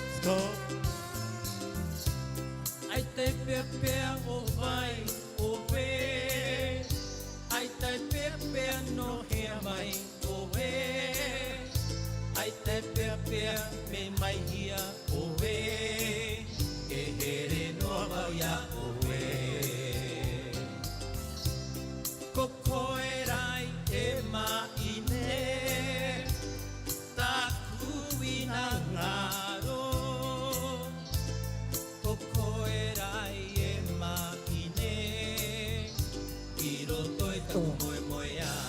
Let's go. Ai te pepea o vai o we. Ai te pepea no hea mai o we. Ai te pepea me mai hia o we. E here no vauia o we. Ko koe rai e maine. Ta kuina ngaro.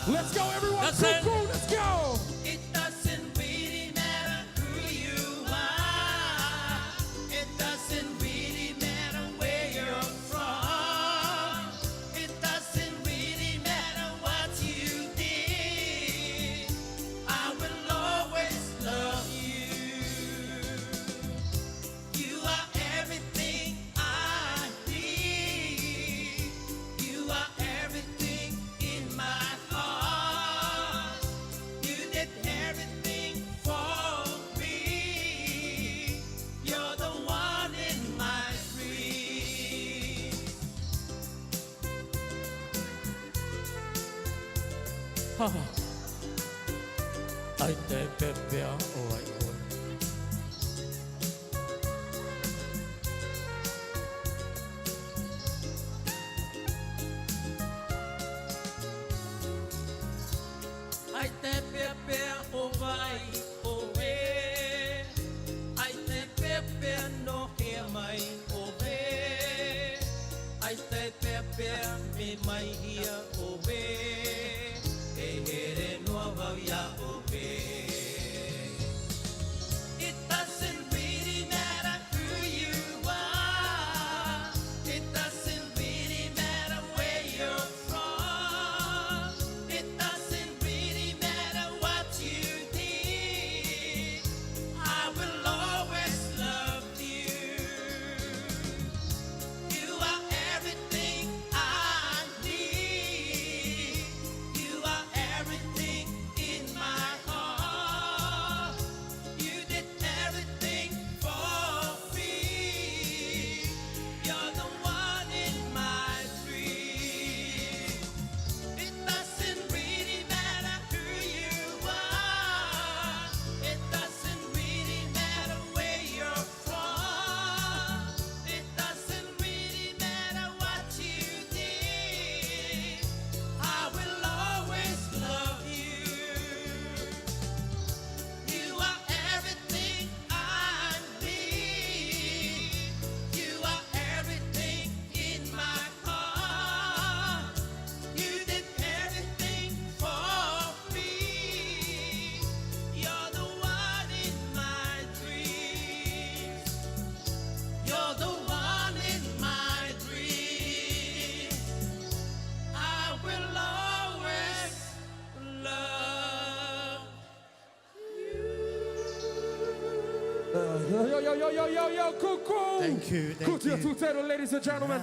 Let's go, everyone. Cool, let's go. It doesn't really matter who you are. It doesn't really matter where you're from. It doesn't really matter what you did. I will always love you. You are everything I need. You are everything in my heart. You did everything for me. You're the one in my dreams. Ai te pepea o ai oi. Ai te pepea o vai o we. Ai te pepea no hea mai o we. Ai te pepea me mai hia o we. E here no vauia o we. It doesn't really matter who you are. It doesn't really matter where you're from. It doesn't really matter what you did. I will always love you. You are everything I need. You are everything in my heart. You did everything for me. You're the one in my dreams. It doesn't really matter who you are. It doesn't really matter where you're from. It doesn't really matter what you did. I will always love you. You are everything I need. You are everything in my heart. You did everything for me. You're the one in my dreams. You're the one in my dreams. I will always love Yo, cool. Thank you, thank Kutia you. Tuteru, ladies and gentlemen.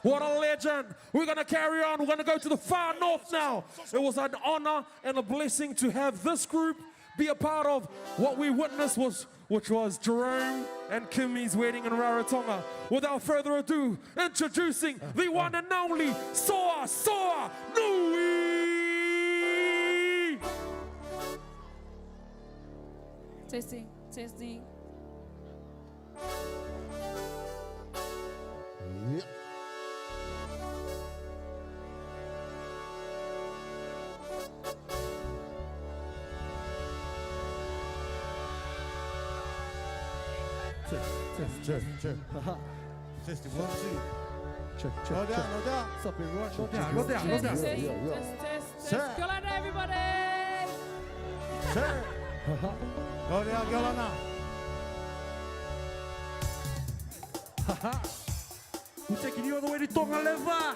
What a legend. We're going to carry on. We're going to go to the far north now. It was an honor and a blessing to have this group be a part of what we witnessed, which was Jarome and Kimmy's wedding in Rarotonga. Without further ado, introducing the one and only Soasoa Nui. Testing, testing. Check. Testing 1, 2. Check. No doubt. Stop everyone. Test, test, test, Sir. Kia ora, everybody. Sir. Go there, Galana. We're taking you all the way to Tonga Leva.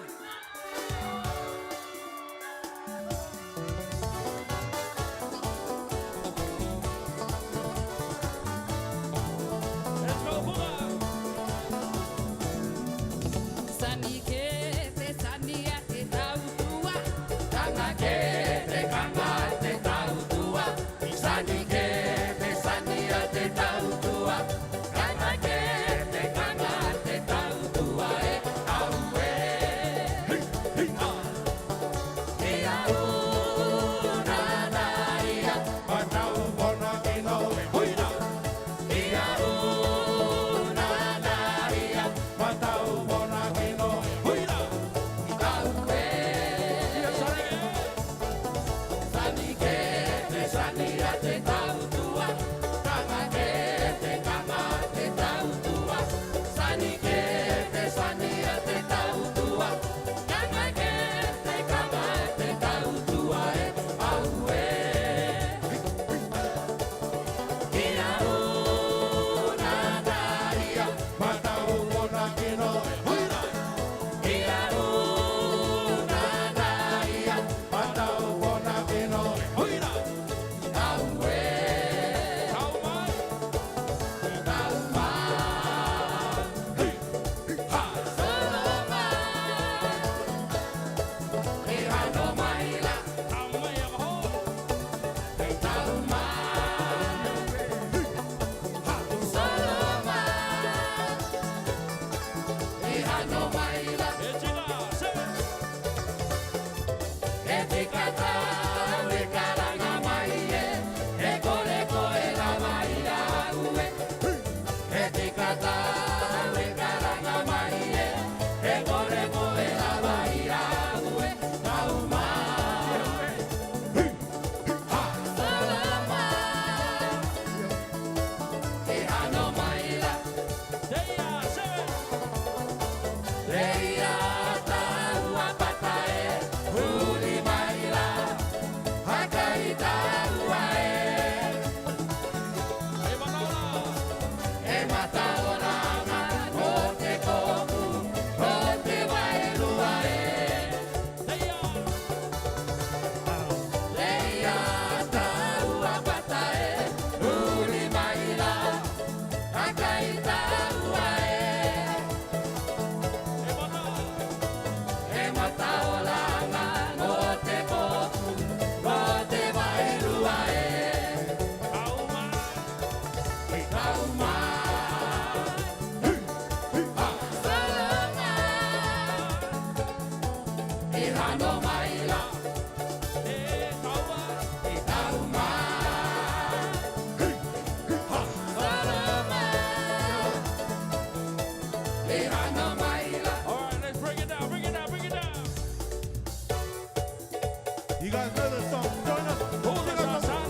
You guys know this song. Join us. Sing us some.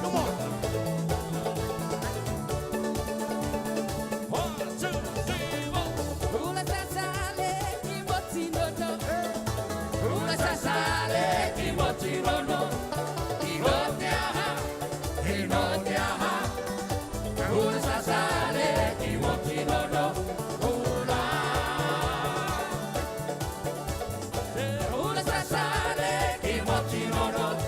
Come on. 1, 2, 3, 4. Una sasale kimochi no no. Una sasale kimochi no no. Una sasale kimochi no no. Una sasale kimochi no no.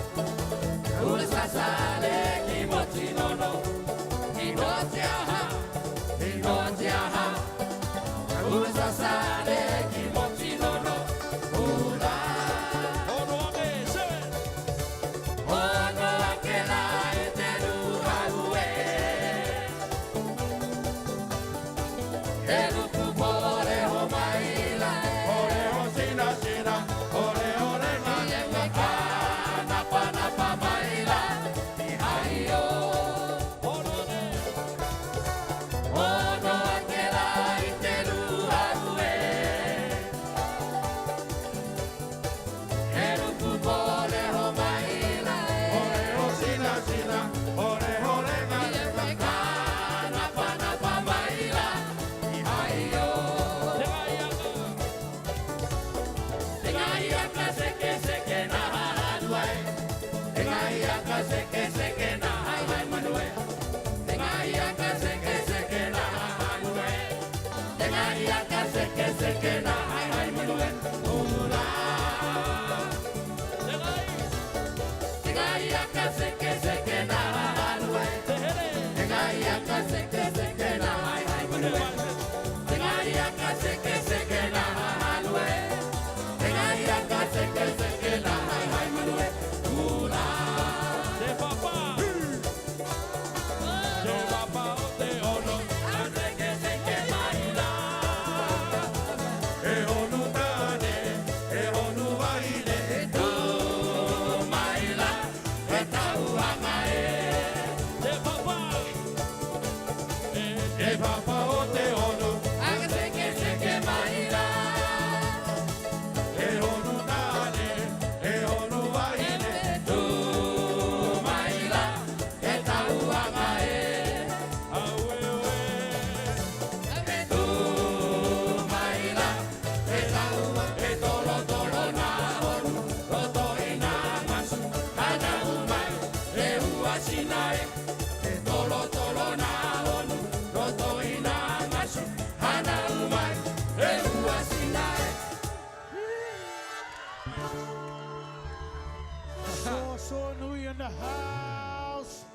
Soasoa Nui in the house.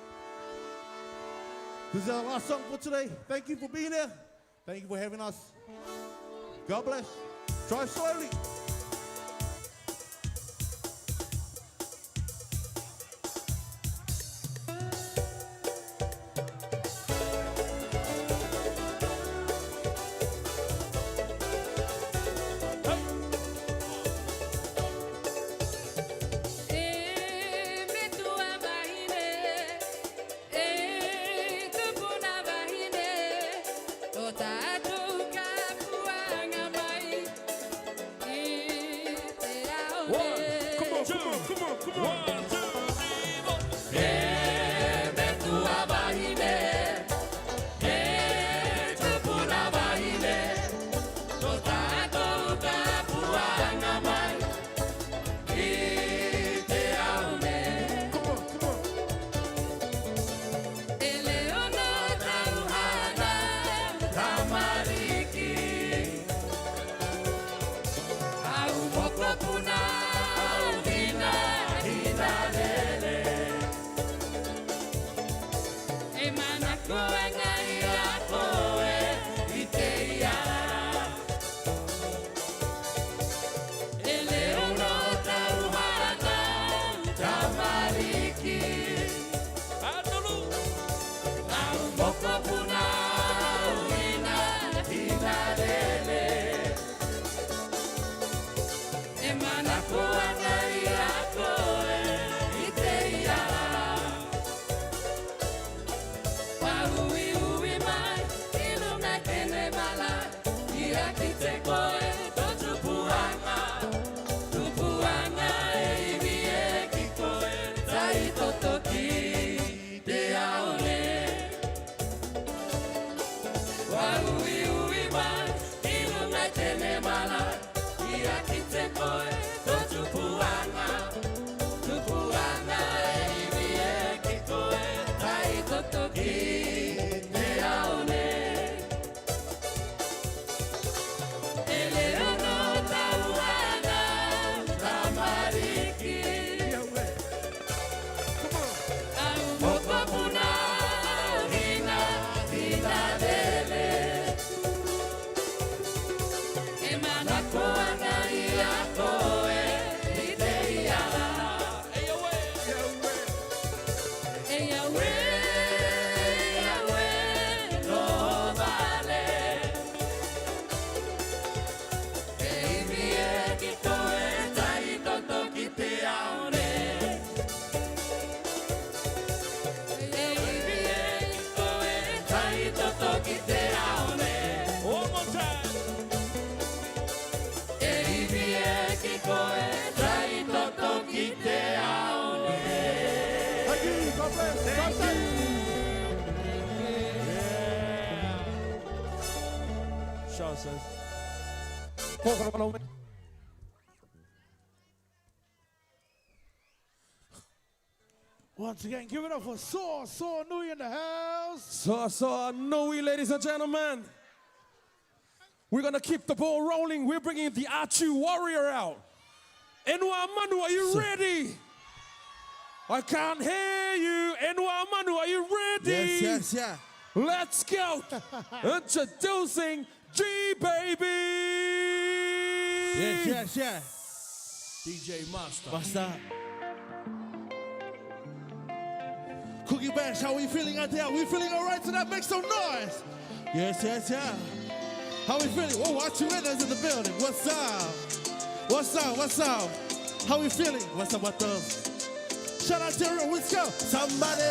This is our last song for today. Thank you for being here. Thank you for having us. God bless. Drive slowly. Once again, give it up for Soasoa Nui in the house. Soasoa Nui, ladies and gentlemen. We're going to keep the ball rolling. We're bringing the Achu warrior out. Enua Manu, are you ready? I can't hear you. Enua Manu, are you ready? Yes, yeah. Let's go. Introducing G-Baby. Yes. DJ Master. Master. Cookie Bash, how we feeling out there? Are we feeling all right tonight? Make some noise. Yes. How we feeling? Oh, watch you in in the building. What's up? How we feeling? What's up? Shout out to everyone. Let's go. Somebody.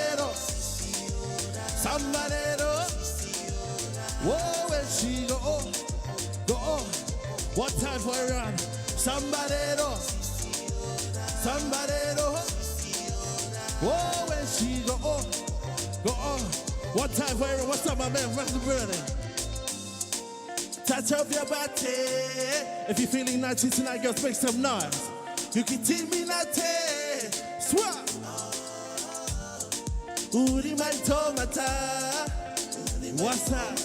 Whoa, and she go. One time for everyone. Somebody. Whoa, and she go. One time for everyone. What's up, my man? Rest the building. Touch up your body. If you're feeling naughty tonight, girls, make some noise. You can teach me naughty. Swap. Uri my tomata. What's up?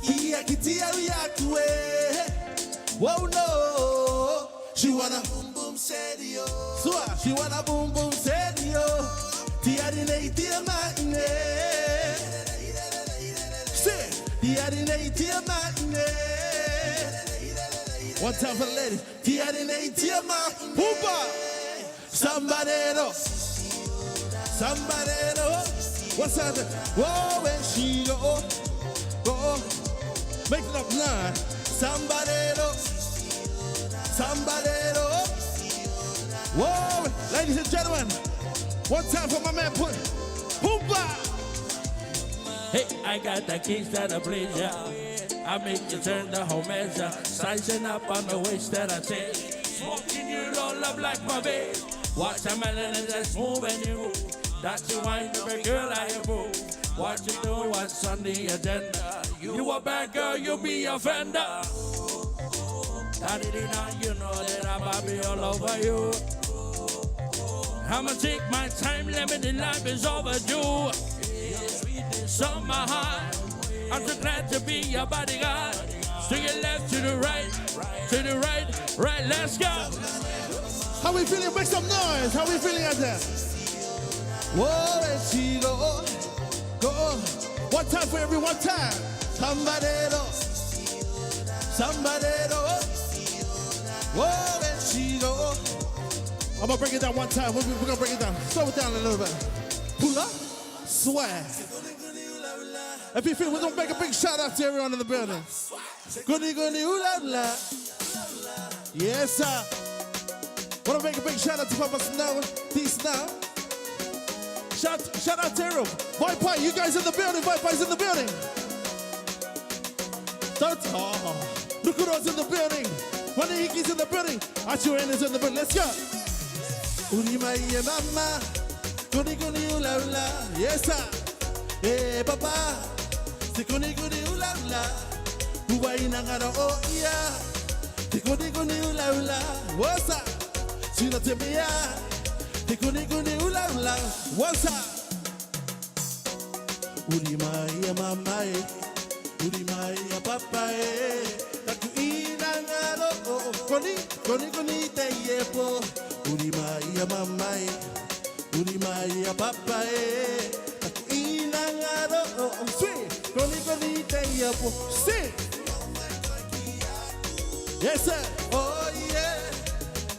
Iya kitia yakwe. Whoa, no. She wanna boom boom serio. Swap. She wanna boom boom serio. Tia dine tia mane. Sit. One time for the ladies. Somebody. What's happening? Whoa, and she go. Make it up now. Somebody. Whoa, ladies and gentlemen. One time for my man. Poopa. Hey, I got the keys that I please ya. I make you turn the whole measure. Sizing up on the waist that I take. Smoking you roll up like my babe. Watch a melon and just move and you move. That's the wine of a girl I approve. What you do, what's on the agenda? You a bad girl, you be a offender. Da-di-di-da, you know that I'ma be all over you. I'ma take my time, limited life is overdue. Summer high, I'm so glad to be your bodyguard. Swing it left to the right, right, let's go. How we feeling? Make some noise. How we feeling out there? Whoa, and she go. One time for every one time. Somebody. Whoa, and she go. I'm gonna break it down one time. We're gonna break it down. Slow it down a little bit. Pull up, swag. If you feel, we're gonna make a big shout out to everyone in the building. Goody, ooh la la. Yes, sir. Wanna make a big shout out to Papa Snow, T Snow. Shout out to everyone. Boy Pie, you guys in the building. Boy Pie's in the building. Look who's in the building. One of Hiki's in the building. Achuren is in the building. Let's go. Uri mai mama. Goody, ooh la la. Yes, sir. Hey, Papa. Tikuni ula ula, uwaina ngara oh yeah. Tikuni ula ula, what's up? Sina temia. Tikuni ula ula, what's up? Uri mai mama e, uri mai papa e. Takuina ngara oh, koni te yepo. Uri mai mama e, uri mai papa e. Takuina ngara oh, sweet. Koni te yapo, sit. Yes sir, oh yeah.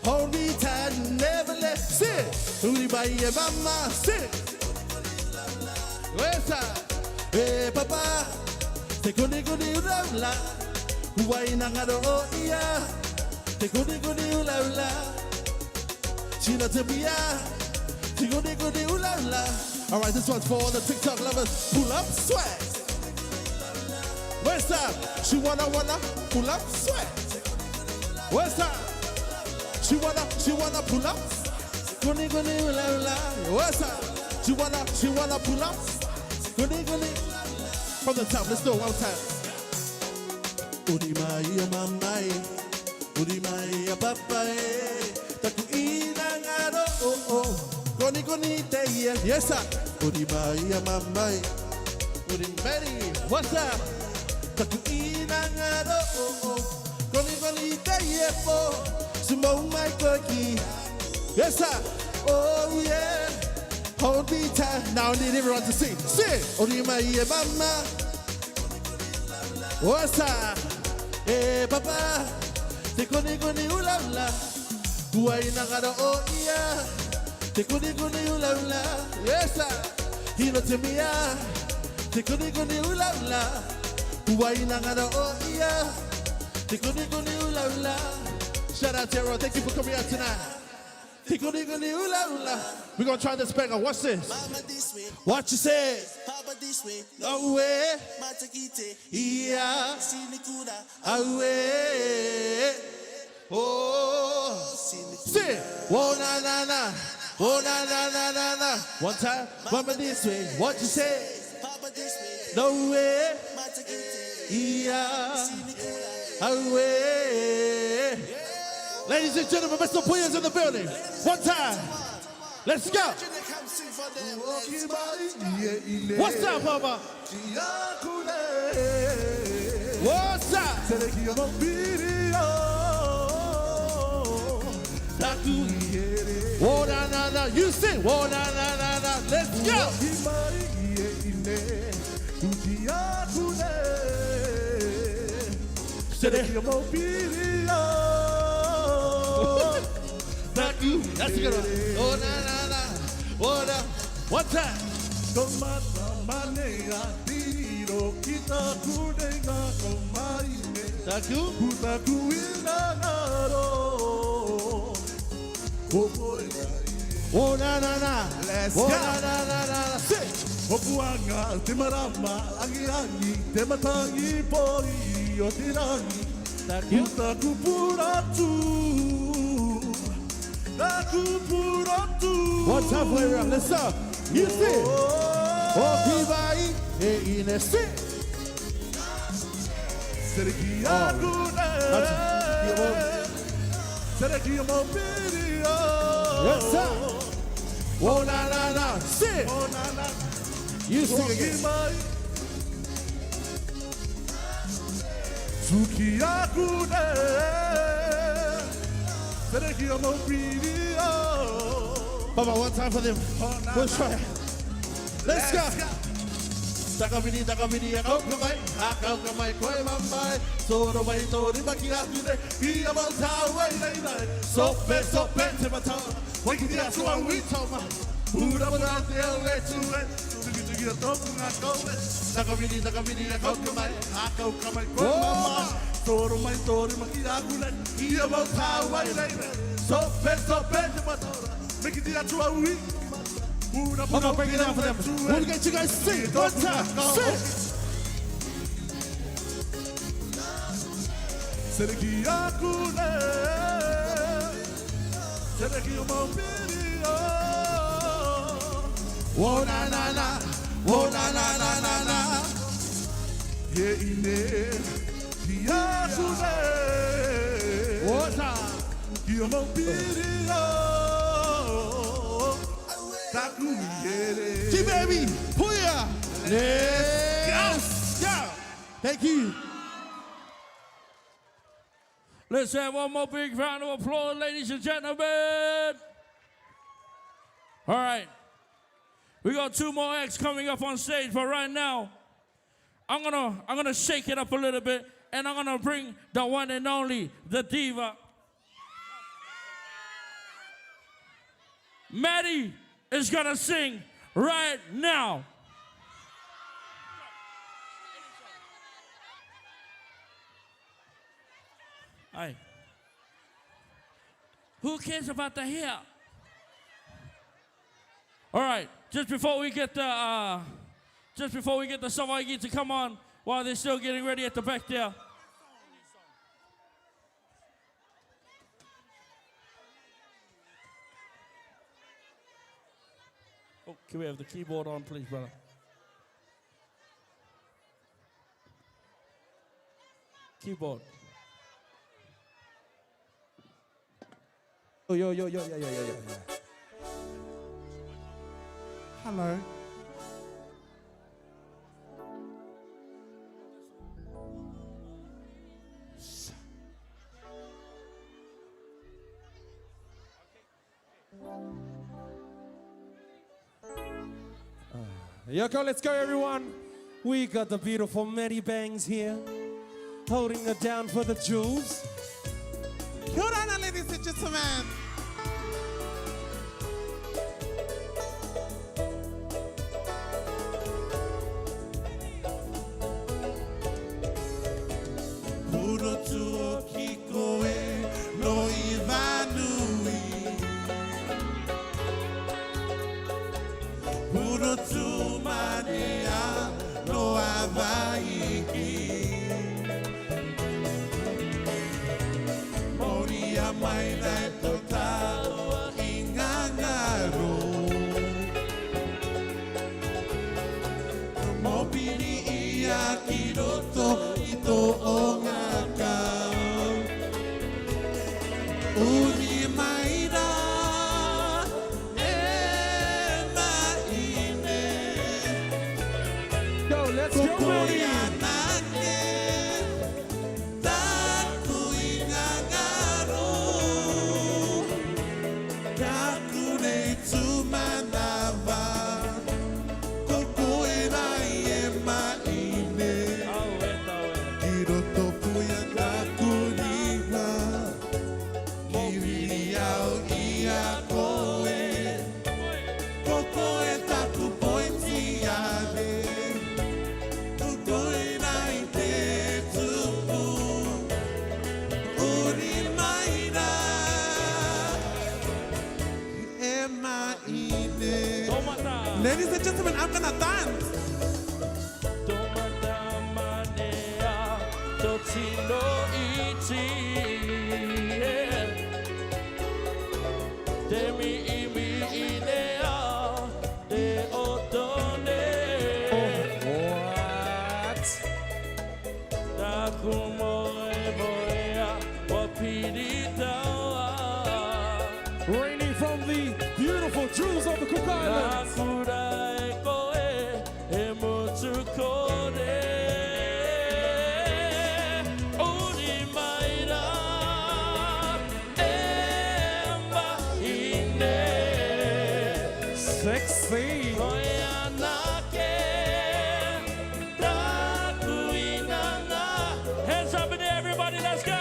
Hold me tight and never let sit. Uri bai mama, sit. Yes sir, hey papa. Te koni ula ula. Uwai nangaro oh yeah. Te koni ula ula. China te bia. Te koni ula ula. All right, this one's for all the TikTok lovers. Pull up, swag. Where's that? She wanna pull up, sweat. Where's that? She wanna pull up. Guni ula ula. Where's that? She wanna pull up. Guni. From the top, let's do it one time. Uri mai mamai, uri mai papai. Taku ina ngaro oh oh. Guni te Yes, sir. Uri mai mamai. Uri Mary. What's up? Taku ina ngaro o. Koni koni te yepo. Sumo mai Kuki. Yes, sir. Oh yeah. Hold me tight. Now I need everyone to sing. Sing. Uri mai mama. What's up? Eh, papa. Te koni koni ula ula. Kuai nangaro oh yeah. Te kuni kuni ula ula, yes sir. Hino te mia. Te kuni kuni ula ula. Kuai nangaro oh yeah. Te kuni kuni ula ula. Shout out Tero, thank you for coming out tonight. Te kuni kuni ula ula. We're gonna try this banger. What's this? Mama this way. What you say? Papa this way. No way. Matakite. Yeah. Sinikuda. Away. Oh. Say. Whoa na na na. Oh na na na na na. One time, mama this way. What you say? Papa this way. No way. Matakite. Yeah. Away. Ladies and gentlemen, Mr. Puia's in the building. One time. Let's go. What's up, mama? What's up? Whoa, na, na, na. You sing. Whoa, na, na, na, na. Let's go. That's a good one. Oh, na, na, na. Oh, na. One time. Oh na na na, let's go. Na na na na, say. Opuanga, te marama, angi angi, te matangi poi o tirangi. Uta kupuratu, ta kupuratu. One time for everyone, let's go. You say. Oh, Pipirangi, e inesi. Seriki agune, seriki mobirio. Yes sir. Oh na na na, sing. Oh na na. You sing again. Suki agune, seriki mobirio. Baba, one time for them. We'll try. Let's go. Takamini, akamai, koi mamai. Soro mai tori makiatune, ia mauta wai nei. Sope, te mata. Waki dia tua witoma. Ura Pau te ole tue. Tuki toku na koe. Takamini, akamai, koi mamai. Soro mai tori makiatune, ia mauta wai nei. Sope, te mata. Waki dia tua witoma. I'm gonna break it down for them. We'll get you guys to sing it. One time. Sing. Seriki agune, seriki mobirio. Whoa na na na, whoa na na na na na. Ye ine, ki agune. One time. Ki mobirio. G-Baby, Puia. Let's go. Thank you. Let's have one more big round of applause, ladies and gentlemen. All right. We got two more acts coming up on stage, but right now, I'm gonna shake it up a little bit, and I'm gonna bring the one and only, the diva, Matty is gonna sing right now. Hey. Who cares about the hair? All right, just before we get the Savaiki to come on while they're still getting ready at the back there. Oh, can we have the keyboard on, please, brother? Keyboard. Yo. Hello. Yoko, let's go, everyone. We got the beautiful Matty Bangs here, holding it down for the jewels. Kia ora, ladies and gentlemen. Puro tuo ki koe no iwanui. Puro tu mania no Savaiki. Moria mai nai totalo i ngangaro. Mopini ia ki roto i tō o ngaka. Uni mai rā e maine. Go, let's go, Matty. Ladies and gentlemen, I'm gonna dance. Raining from the beautiful jewels of the Cook Islands. Sexy. Hands up in there, everybody, let's go.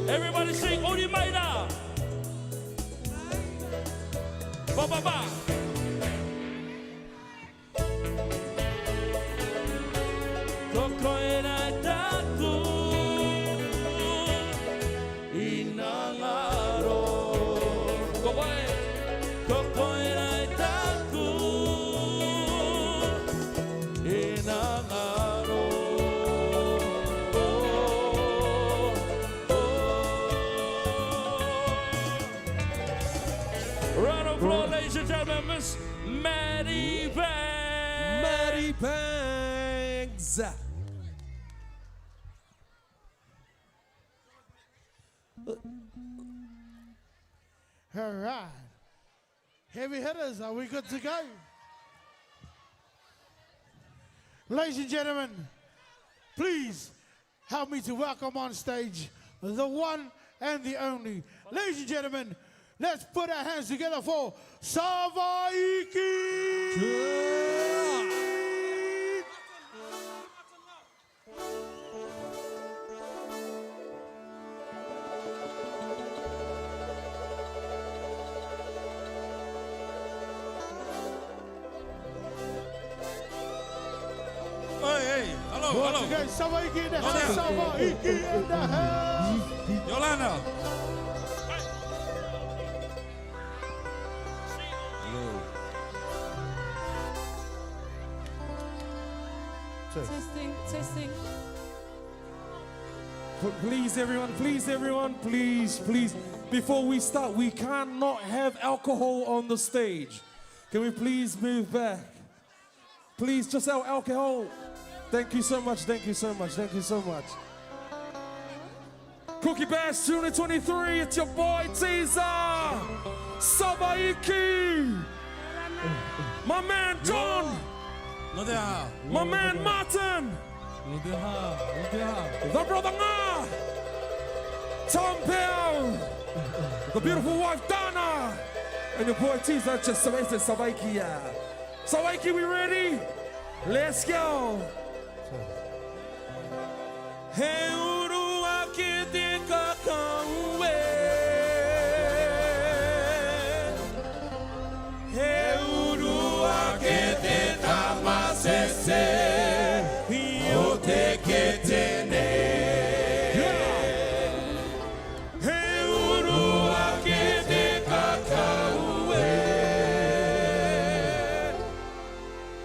Everybody sing Uri Maida. Ba ba ba. Koko era taku inangaro. Koko era taku inangaro. Round of applause, ladies and gentlemen, Miss Matty Bangs. Matty Bangs. All right. Heavy hitters, are we good to go? Ladies and gentlemen, please help me to welcome on stage the one and the only. Ladies and gentlemen, let's put our hands together for Savaiki! Hey, hello, Once again, Savaiki in the house, Savaiki in the house. Yolanda. Testing, testing. Please, everyone, please. Before we start, we cannot have alcohol on the stage. Can we please move back? Please, just our alcohol. Thank you so much. Cookie Bash 2023, it's your boy Tzar, Savaiki, my man John, my man Martin, the brother Nga, Tom Peau, the beautiful wife Dana, and your boy Tzar, just Savaiki. Savaiki, we ready? Let's go. Hey, urua ke te kakaue. Hey, urua ke te tamasese. O te ketene. Hey, urua ke te kakaue.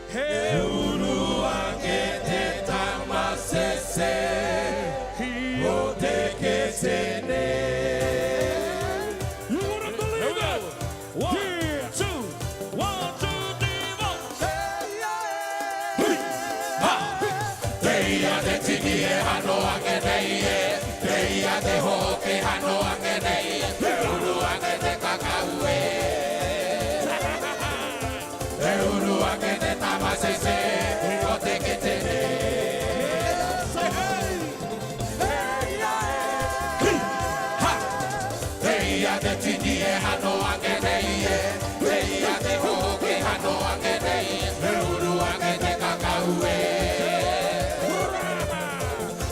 Hey, urua ke te tamasese. You wouldn't believe it. 1, 2, 1, 2, 3, 4. Teia te tiki e hano ake nei e. Teia te hoki hano ake nei e. Te uru ake te kakau e. Te uru ake te tamasese. O te ketene. Te tini e hano ake nei e. Teia te hoki hano ake nei e. Te uru ake te kakau e.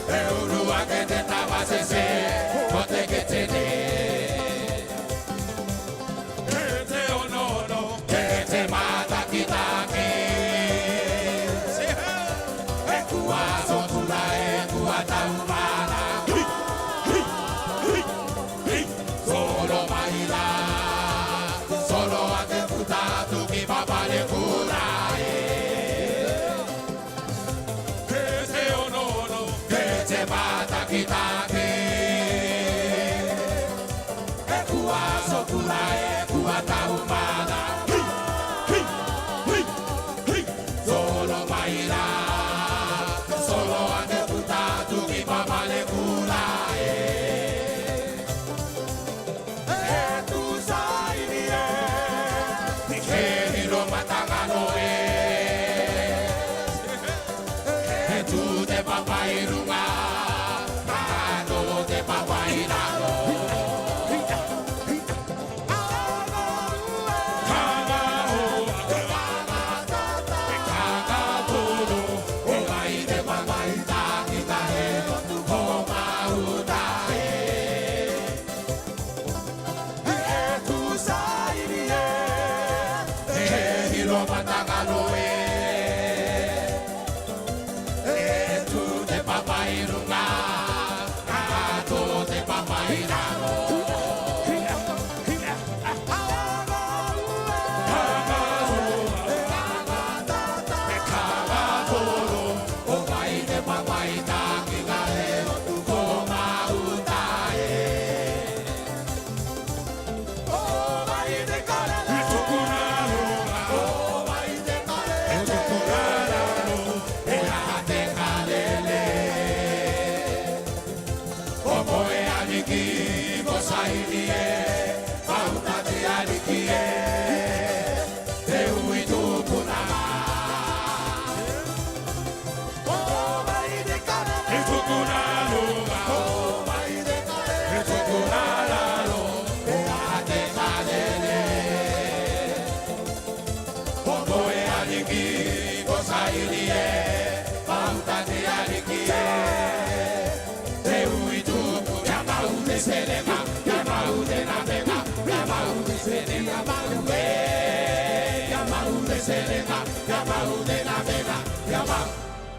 Te uru ake te tamasese. O te ketene. Ke te onono. Ke te matakitake. E kua sotula e kua taumana.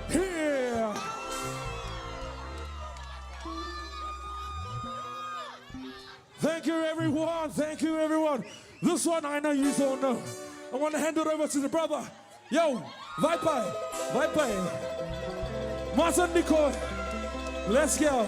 Here. Thank you, everyone. Thank you, everyone. This one I know you all know. I want to hand it over to the brother. Yo, Vai Pai. Martin Nikoia. Let's go.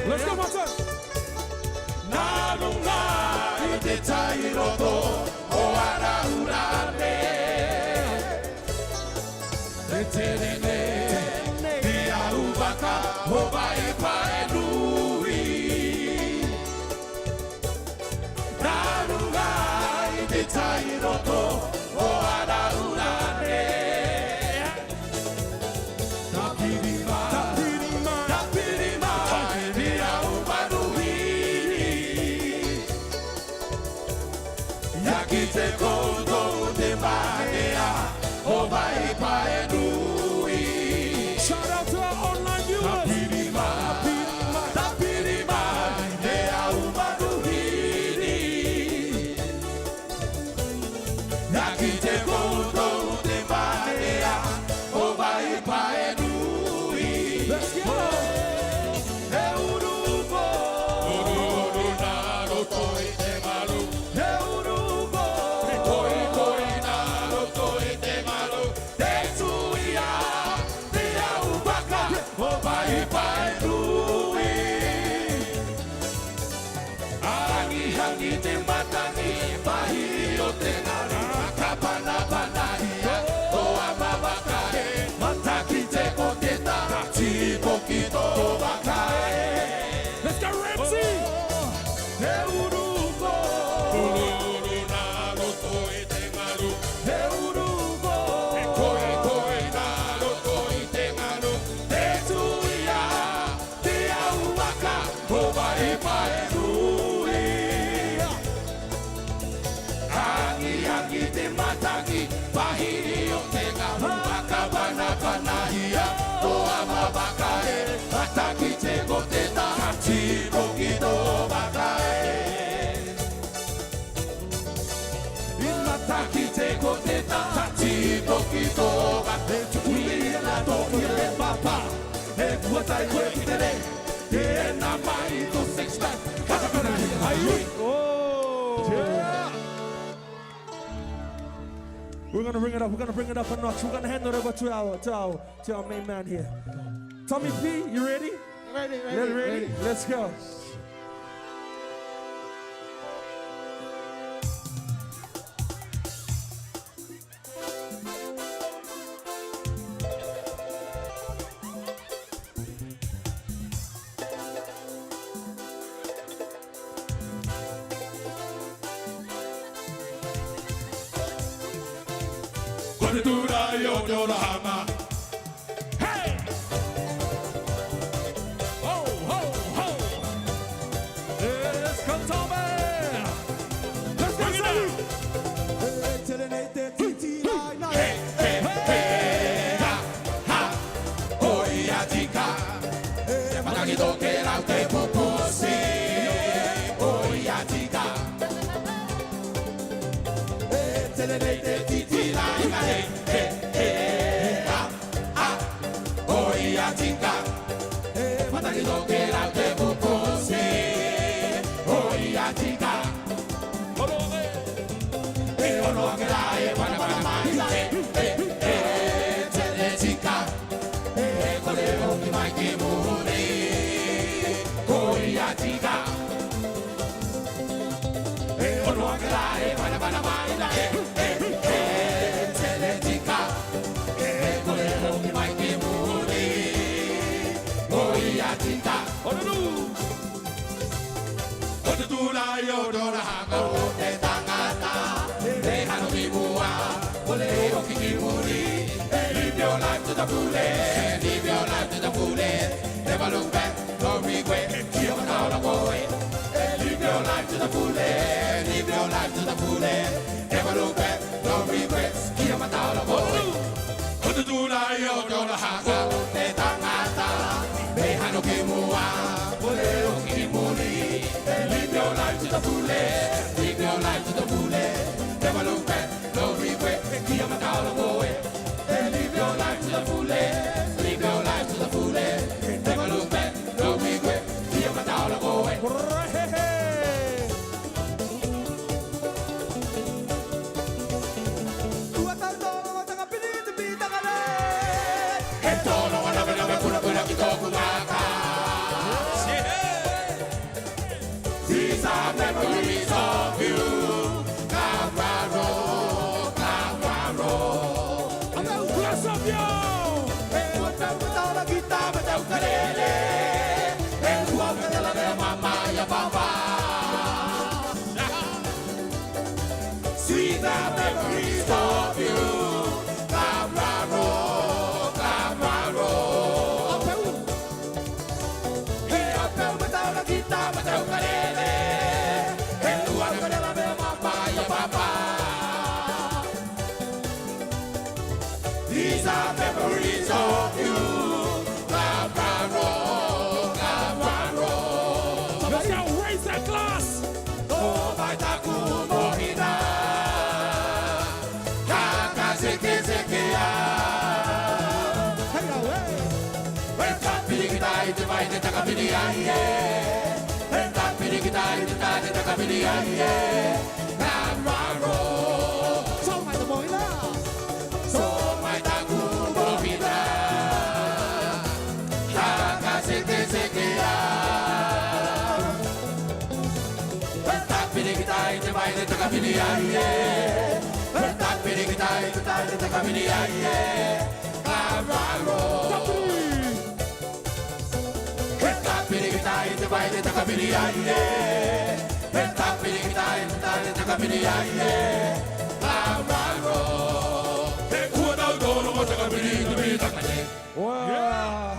Let's go, my son. Shout out to our online viewers. We're gonna bring it up. We're gonna bring it up a notch. We're gonna hand it over to our main man here. Tommy P, you ready? Ready? Let's go. Hey! Ho, ho, ho! Let's go, Tommy! Let's go, Tommy! Hey, hey, hey! Ha, ha! Koia tika! Mataki toke rau te pupusi! Koia tika! Telenete titi lai mai! Hey, hey, ha, ha! Koia tika! Mataki toke rau te pupusi! Koia tika! tula yo dora hanga o te tangata Te hano ki mua Ole o ki ki muri Live your life to the fullest Live your life to the fullest Never look back, no regret Kia mataura koe Live your life to the fullest Live your life to the fullest Never look back, no regrets Kia mataura koe Hotu tula yo dora hanga o te tangata Te hano ki mua Ole o ki ki muri Live your life to the fullest, live your life to the fullest. Never look back, no regret. Kia mataura koe. Live your life to the fullest, live your life to the fullest. Never look back, no regret. Kia mataura koe. E tolo wana wana pura pura ki toku maka. These are memories of you. Cabraro, Cabraro. I'm gonna bless up you. And what's up with all the guitar, but don't get it. And who I'm gonna love your mama, your papa. These are memories of you. Cabraro, Cabraro. Hey, I'm gonna with all the guitar, but don't get it. These are memories of you. Cabraro, Cabraro. Let's go, raise that glass. Oh, my taku mohina. Kaka seke sekea. When kapiri kitai te vai te takapiri aie. When kapiri kitai te takapiri aie. Cabraro. So my mohina. So my taku mohina. Kaka seke sekea. When kapiri kitai te vai te takapiri aie. When kapiri kitai te takapiri aie. Cabraro. Kapiri kitai te vai te takapiri aie. Kapiri kitai te takapiri aie. Cabraro. Te kua tau toro mo takapiri te takapiri. Wow.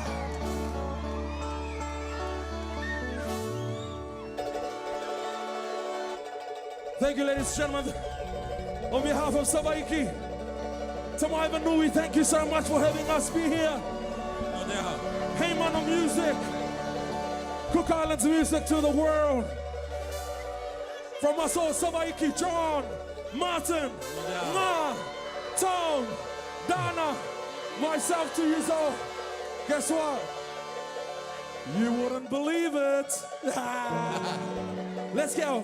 Thank you, ladies and gentlemen. On behalf of Savaiki, Mai Wale, thank you so much for having us be here. Heimana music, Cook Islands music to the world. From us all, Savaiki, John, Martin, Ma, Tom, Dana, myself to you all. Guess what? You wouldn't believe it. Let's go.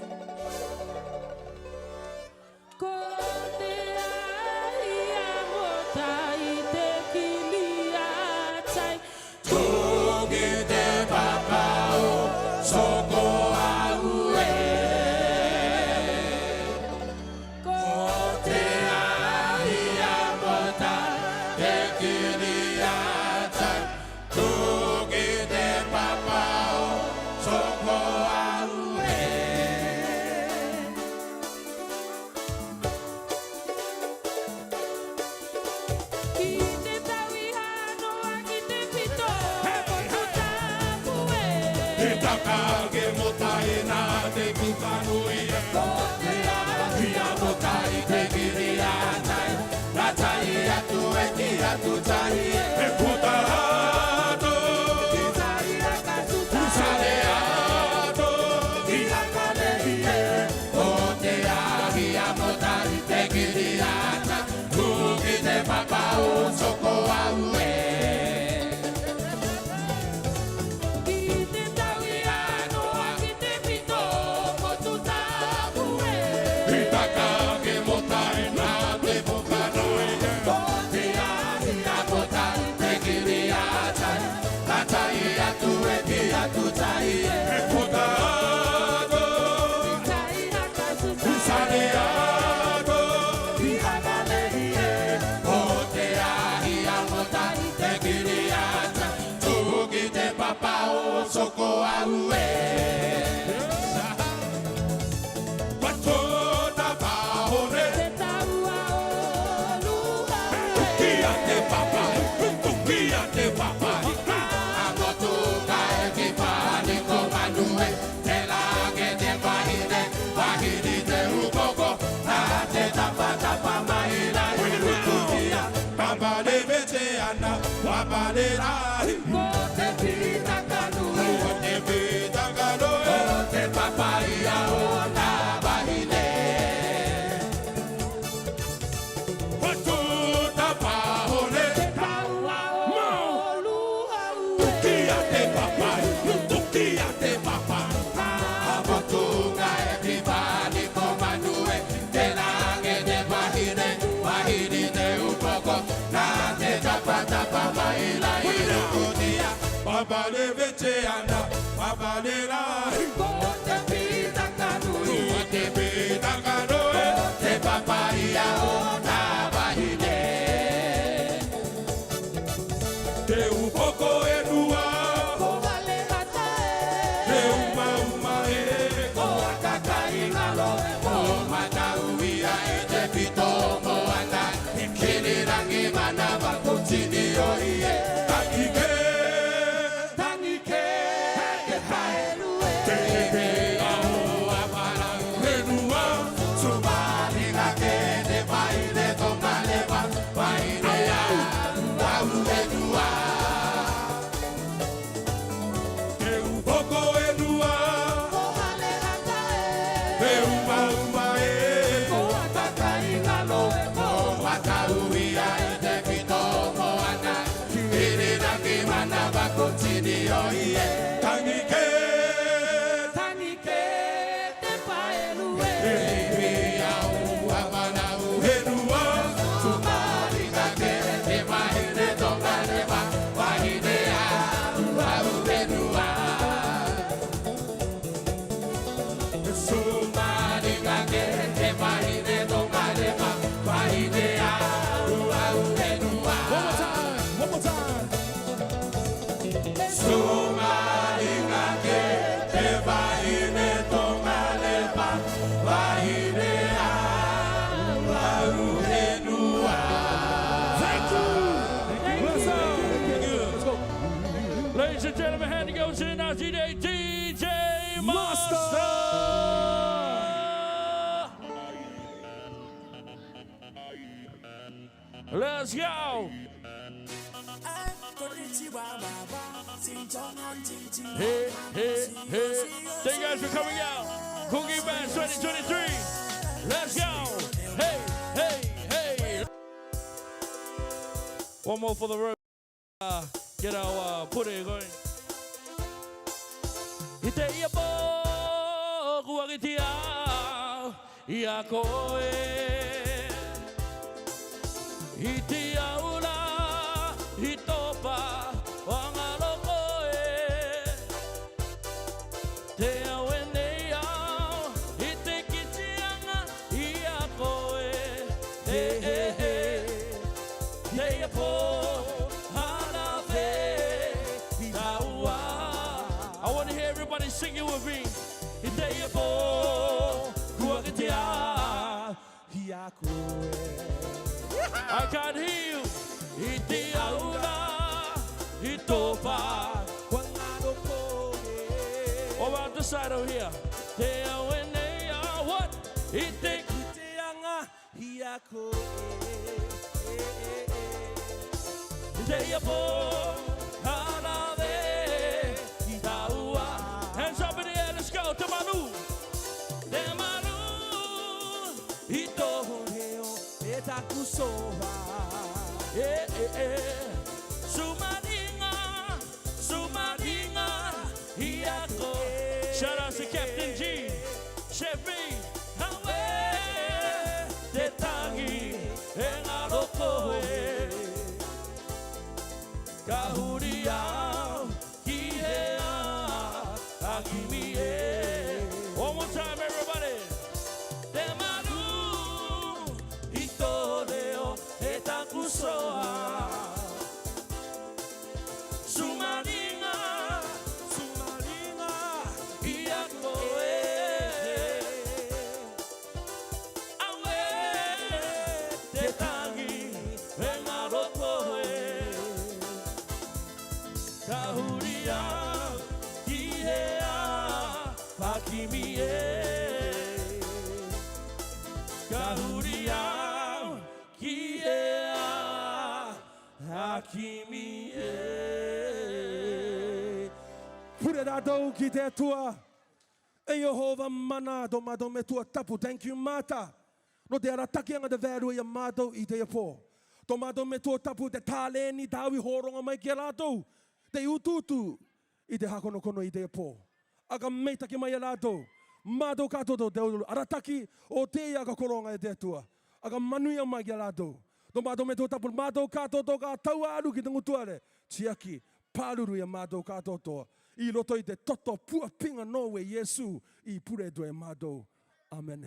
Soko Ladies and gentlemen, handing over to now DJ Master. Let's go. Hey, hey, hey. Thank you guys for coming out. Kuki Band 2023. Let's go. Hey, hey, hey. One more for the road. Get our Puia going. Ite ia po kuagitia ia koe. Ite aula hitopa wangalo koe. Te awene au ite kitianga ia koe. Hey hey hey. Te ia po. Everybody sing it with me. I can't hear you. What about the side over here? What? Hands up in the air, let's go. Tamaru. Shout out to Captain G, Chef B, Te Tangi, Engaloko, Kahuria, Kihea, Akimie. One more time, everybody. Temaru, Itodeo, Etakusoa. Ka huri au ki hea Pakimi e Ka huri au ki hea Hakimi e Pure rātou ki te atua. E Jehova mana do mātou me tua tapu. Thank you, Mata. No te aratakianga te vērua ia mātou I te iapō. Tō mātou me tua tapu te tāleni tāwi horonga mai ki a rātou. Te ututu I te hakonokono I te iapō. Aka meitaki mai a rātou. Mātou kātoto te arataki o te ia ka koronga e te atua. Aka manuia mai ki a rātou. Tō mātou me tua tapu. Mātou kātoto ka taua aru ki te ngutuare. Tiaki, pāruru ia mātou kātotoa. I roto I te toto pua pinga nowe Yesu I pure doe mātou. Amen.